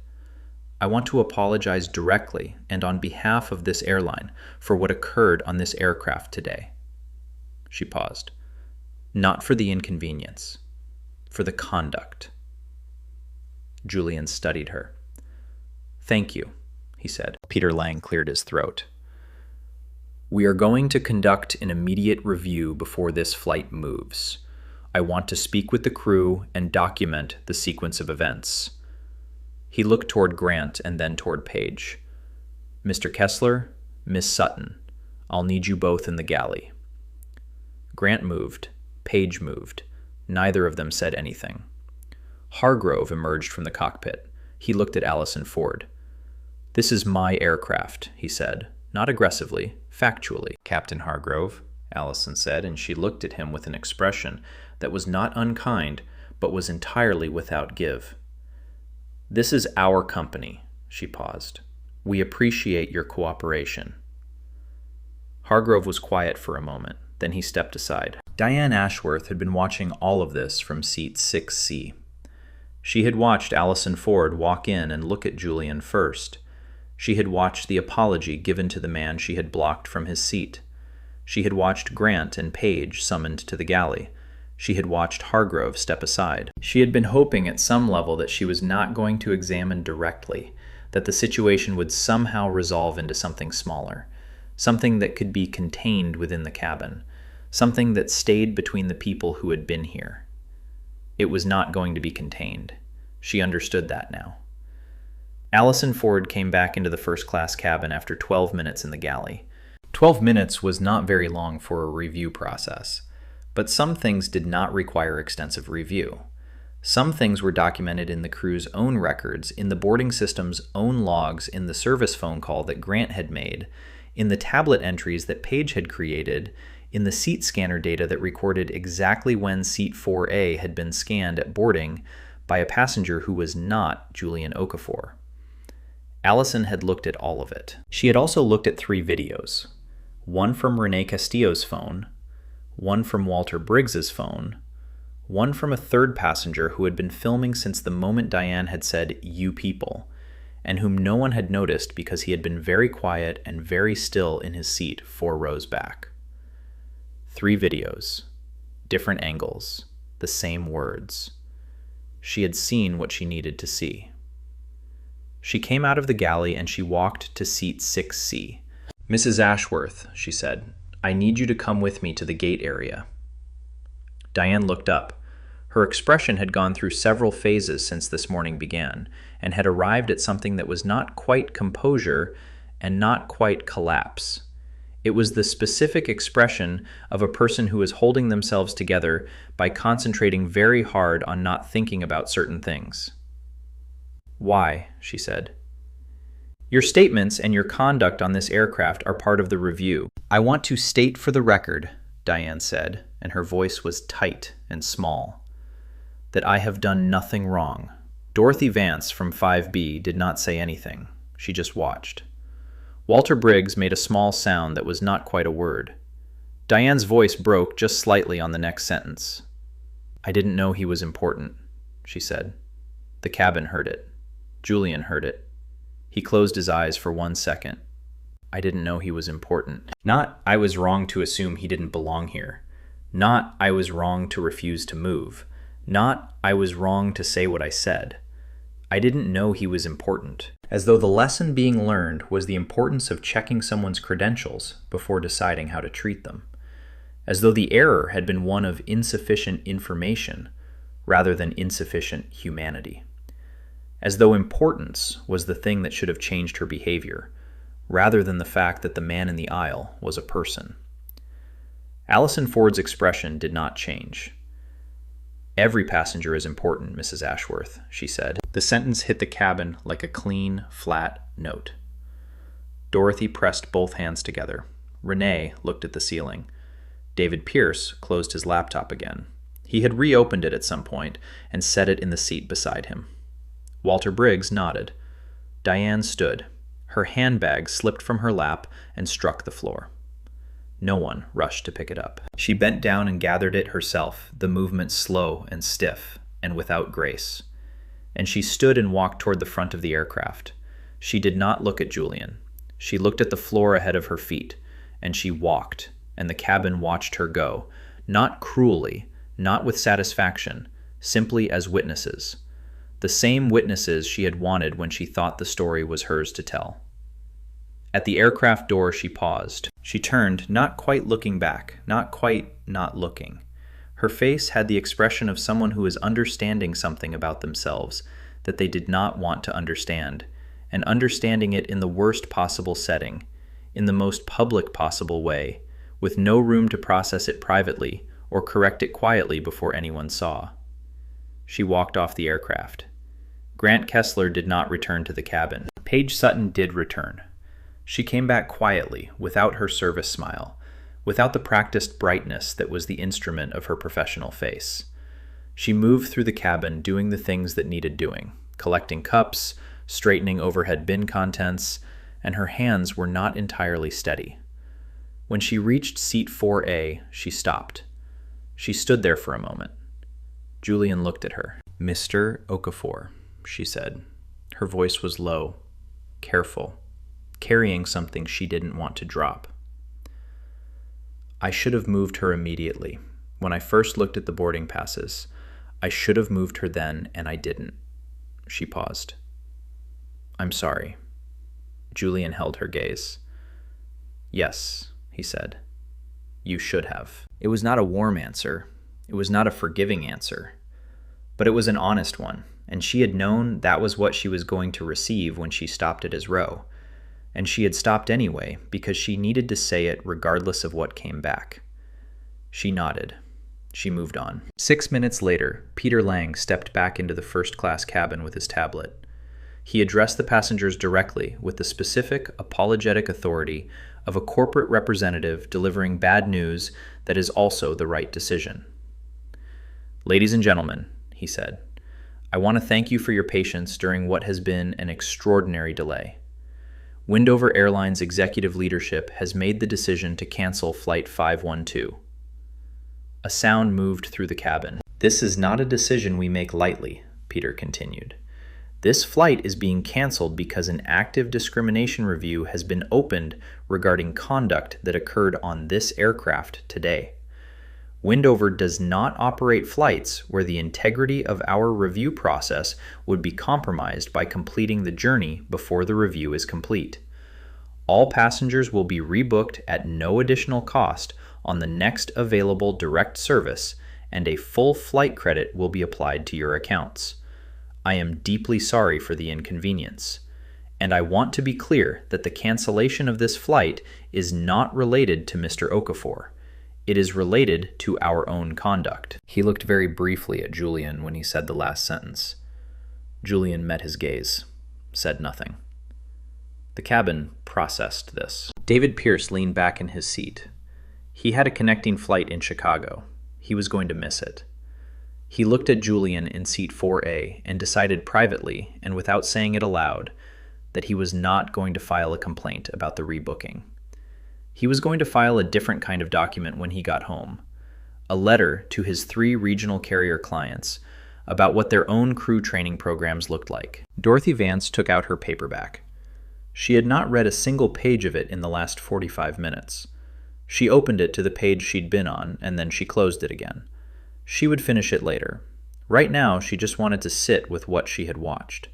I want to apologize directly and on behalf of this airline for what occurred on this aircraft today." She paused. "Not for the inconvenience, for the conduct." Julian studied her. "Thank you," he said. Peter Lang cleared his throat. "We are going to conduct an immediate review before this flight moves. I want to speak with the crew and document the sequence of events." He looked toward Grant and then toward Page. "Mr. Kessler, Miss Sutton, I'll need you both in the galley." Grant moved. Page moved. Neither of them said anything. Hargrove emerged from the cockpit. He looked at Allison Ford. "This is my aircraft," he said, not aggressively, factually. "Captain Hargrove," Allison said, and she looked at him with an expression that was not unkind, but was entirely without give. "This is our company," she paused. "We appreciate your cooperation." Hargrove was quiet for a moment. Then he stepped aside. Diane Ashworth had been watching all of this from seat 6C. She had watched Allison Ford walk in and look at Julian first. She had watched the apology given to the man she had blocked from his seat. She had watched Grant and Page summoned to the galley. She had watched Hargrove step aside. She had been hoping at some level that she was not going to examine directly, that the situation would somehow resolve into something smaller, something that could be contained within the cabin, something that stayed between the people who had been here. It was not going to be contained. She understood that now. Allison Ford came back into the first-class cabin after 12 minutes in the galley. 12 minutes was not very long for a review process, but some things did not require extensive review. Some things were documented in the crew's own records, in the boarding system's own logs, in the service phone call that Grant had made, in the tablet entries that Page had created, in the seat scanner data that recorded exactly when seat 4A had been scanned at boarding by a passenger who was not Julian Okafor. Allison had looked at all of it. She had also looked at 3 videos. One from Renee Castillo's phone, one from Walter Briggs's phone, one from a third passenger who had been filming since the moment Diane had said, "You people," and whom no one had noticed because he had been very quiet and very still in his seat 4 rows back. 3 videos, different angles, the same words. She had seen what she needed to see. She came out of the galley and she walked to seat 6C. "Mrs. Ashworth," she said, "I need you to come with me to the gate area." Diane looked up. Her expression had gone through several phases since this morning began, and had arrived at something that was not quite composure and not quite collapse. It was the specific expression of a person who is holding themselves together by concentrating very hard on not thinking about certain things. "Why?" she said. "Your statements and your conduct on this aircraft are part of the review. I want to state for the record," Diane said, and her voice was tight and small, "that I have done nothing wrong." Dorothy Vance from 5B did not say anything. She just watched. Walter Briggs made a small sound that was not quite a word. Diane's voice broke just slightly on the next sentence. "I didn't know he was important," she said. The cabin heard it. Julian heard it. He closed his eyes for 1 second. "I didn't know he was important." Not, "I was wrong to assume he didn't belong here." Not, "I was wrong to refuse to move." Not, "I was wrong to say what I said." I didn't know he was important. As though the lesson being learned was the importance of checking someone's credentials before deciding how to treat them. As though the error had been one of insufficient information rather than insufficient humanity. As though importance was the thing that should have changed her behavior, rather than the fact that the man in the aisle was a person. Allison Ford's expression did not change. "Every passenger is important, Mrs. Ashworth," she said. The sentence hit the cabin like a clean, flat note. Dorothy pressed both hands together. Renee looked at the ceiling. David Pierce closed his laptop again. He had reopened it at some point and set it in the seat beside him. Walter Briggs nodded. Diane stood. Her handbag slipped from her lap and struck the floor. No one rushed to pick it up. She bent down and gathered it herself, the movement slow and stiff and without grace. And she stood and walked toward the front of the aircraft. She did not look at Julian. She looked at the floor ahead of her feet, and she walked, and the cabin watched her go, not cruelly, not with satisfaction, simply as witnesses. The same witnesses she had wanted when she thought the story was hers to tell. At the aircraft door, she paused. She turned, not quite looking back, not quite not looking. Her face had the expression of someone who is understanding something about themselves that they did not want to understand, and understanding it in the worst possible setting, in the most public possible way, with no room to process it privately or correct it quietly before anyone saw. She walked off the aircraft. Grant Kessler did not return to the cabin. Paige Sutton did return. She came back quietly, without her service smile, without the practiced brightness that was the instrument of her professional face. She moved through the cabin doing the things that needed doing, collecting cups, straightening overhead bin contents, and her hands were not entirely steady. When she reached seat 4A, she stopped. She stood there for a moment. Julian looked at her. "Mr. Okafor," she said. Her voice was low, careful, carrying something she didn't want to drop. "I should have moved her immediately. When I first looked at the boarding passes, I should have moved her then, and I didn't." She paused. "I'm sorry." Julian held her gaze. "Yes," he said. "You should have." It was not a warm answer. It was not a forgiving answer. But it was an honest one, and she had known that was what she was going to receive when she stopped at his row. And she had stopped anyway because she needed to say it regardless of what came back. She nodded. She moved on. 6 minutes later, Peter Lang stepped back into the first-class cabin with his tablet. He addressed the passengers directly with the specific, apologetic authority of a corporate representative delivering bad news that is also the right decision. "Ladies and gentlemen," he said, I want to thank you for your patience during what has been an extraordinary delay. Windover Airlines executive leadership has made the decision to cancel Flight 512. A sound moved through the cabin. This is not a decision we make lightly, Peter continued. This flight is being canceled because an active discrimination review has been opened regarding conduct that occurred on this aircraft today. Windover does not operate flights where the integrity of our review process would be compromised by completing the journey before the review is complete. All passengers will be rebooked at no additional cost on the next available direct service, and a full flight credit will be applied to your accounts. I am deeply sorry for the inconvenience, and I want to be clear that the cancellation of this flight is not related to Mr. Okafor. It is related to our own conduct. He looked very briefly at Julian when he said the last sentence. Julian met his gaze, said nothing. The cabin processed this. David Pierce leaned back in his seat. He had a connecting flight in Chicago. He was going to miss it. He looked at Julian in seat 4A and decided privately, and without saying it aloud, that he was not going to file a complaint about the rebooking. He was going to file a different kind of document when he got home, a letter to his 3 regional carrier clients about what their own crew training programs looked like. Dorothy Vance took out her paperback. She had not read a single page of it in the last 45 minutes. She opened it to the page she'd been on, and then she closed it again. She would finish it later. Right now, she just wanted to sit with what she had watched.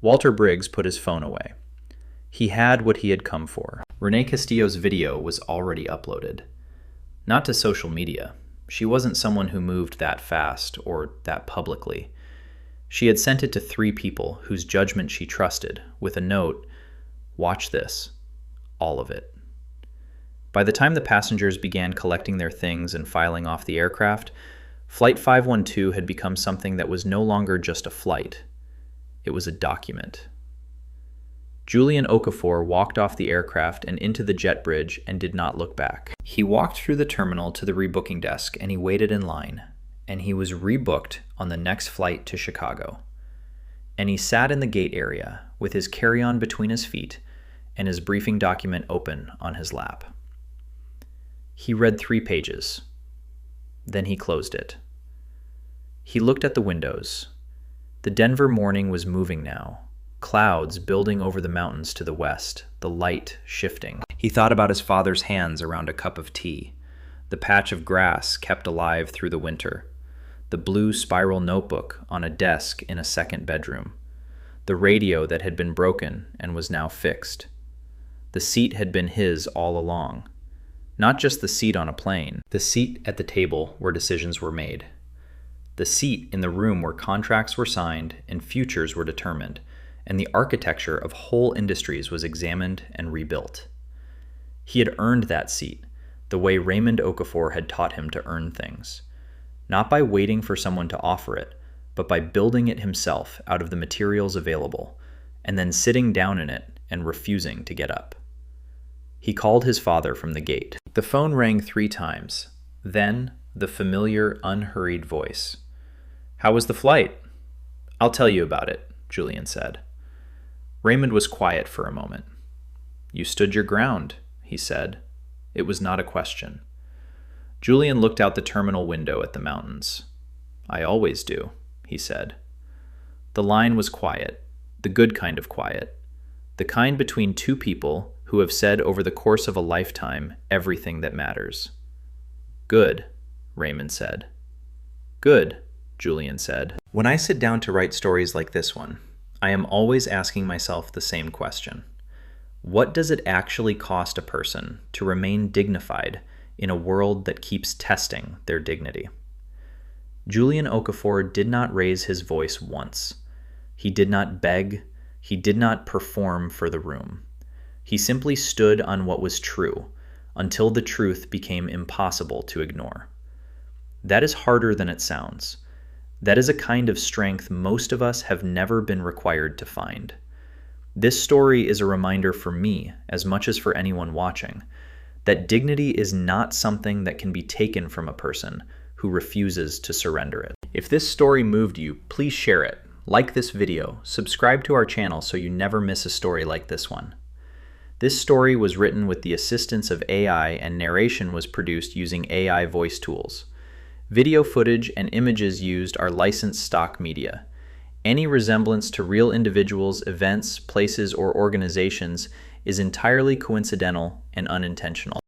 Walter Briggs put his phone away. He had what he had come for. Renee Castillo's video was already uploaded. Not to social media. She wasn't someone who moved that fast or that publicly. She had sent it to 3 people whose judgment she trusted, with a note, "Watch this. All of it." By the time the passengers began collecting their things and filing off the aircraft, Flight 512 had become something that was no longer just a flight. It was a document. Julian Okafor walked off the aircraft and into the jet bridge and did not look back. He walked through the terminal to the rebooking desk and he waited in line, and he was rebooked on the next flight to Chicago. And he sat in the gate area with his carry-on between his feet and his briefing document open on his lap. He read 3 pages. Then he closed it. He looked at the windows. The Denver morning was moving now, clouds building over the mountains to the west, the light shifting. He thought about his father's hands around a cup of tea, the patch of grass kept alive through the winter, the blue spiral notebook on a desk in a second bedroom, the radio that had been broken and was now fixed. The seat had been his all along. Not just the seat on a plane, the seat at the table where decisions were made. The seat in the room where contracts were signed and futures were determined, and the architecture of whole industries was examined and rebuilt. He had earned that seat, the way Raymond Okafor had taught him to earn things. Not by waiting for someone to offer it, but by building it himself out of the materials available, and then sitting down in it and refusing to get up. He called his father from the gate. The phone rang 3 times. Then, the familiar, unhurried voice. "How was the flight?" "I'll tell you about it," Julian said. Raymond was quiet for a moment. "You stood your ground," he said. It was not a question. Julian looked out the terminal window at the mountains. "I always do," he said. The line was quiet, the good kind of quiet, the kind between 2 people who have said over the course of a lifetime everything that matters. "Good," Raymond said. "Good," Julian said. When I sit down to write stories like this one, I am always asking myself the same question. What does it actually cost a person to remain dignified in a world that keeps testing their dignity? Julian Okafor did not raise his voice once. He did not beg. He did not perform for the room. He simply stood on what was true until the truth became impossible to ignore. That is harder than it sounds. That is a kind of strength most of us have never been required to find. This story is a reminder for me, as much as for anyone watching, that dignity is not something that can be taken from a person who refuses to surrender it. If this story moved you, please share it, like this video, subscribe to our channel so you never miss a story like this one. This story was written with the assistance of AI, and narration was produced using AI voice tools. Video footage and images used are licensed stock media. Any resemblance to real individuals, events, places, or organizations is entirely coincidental and unintentional.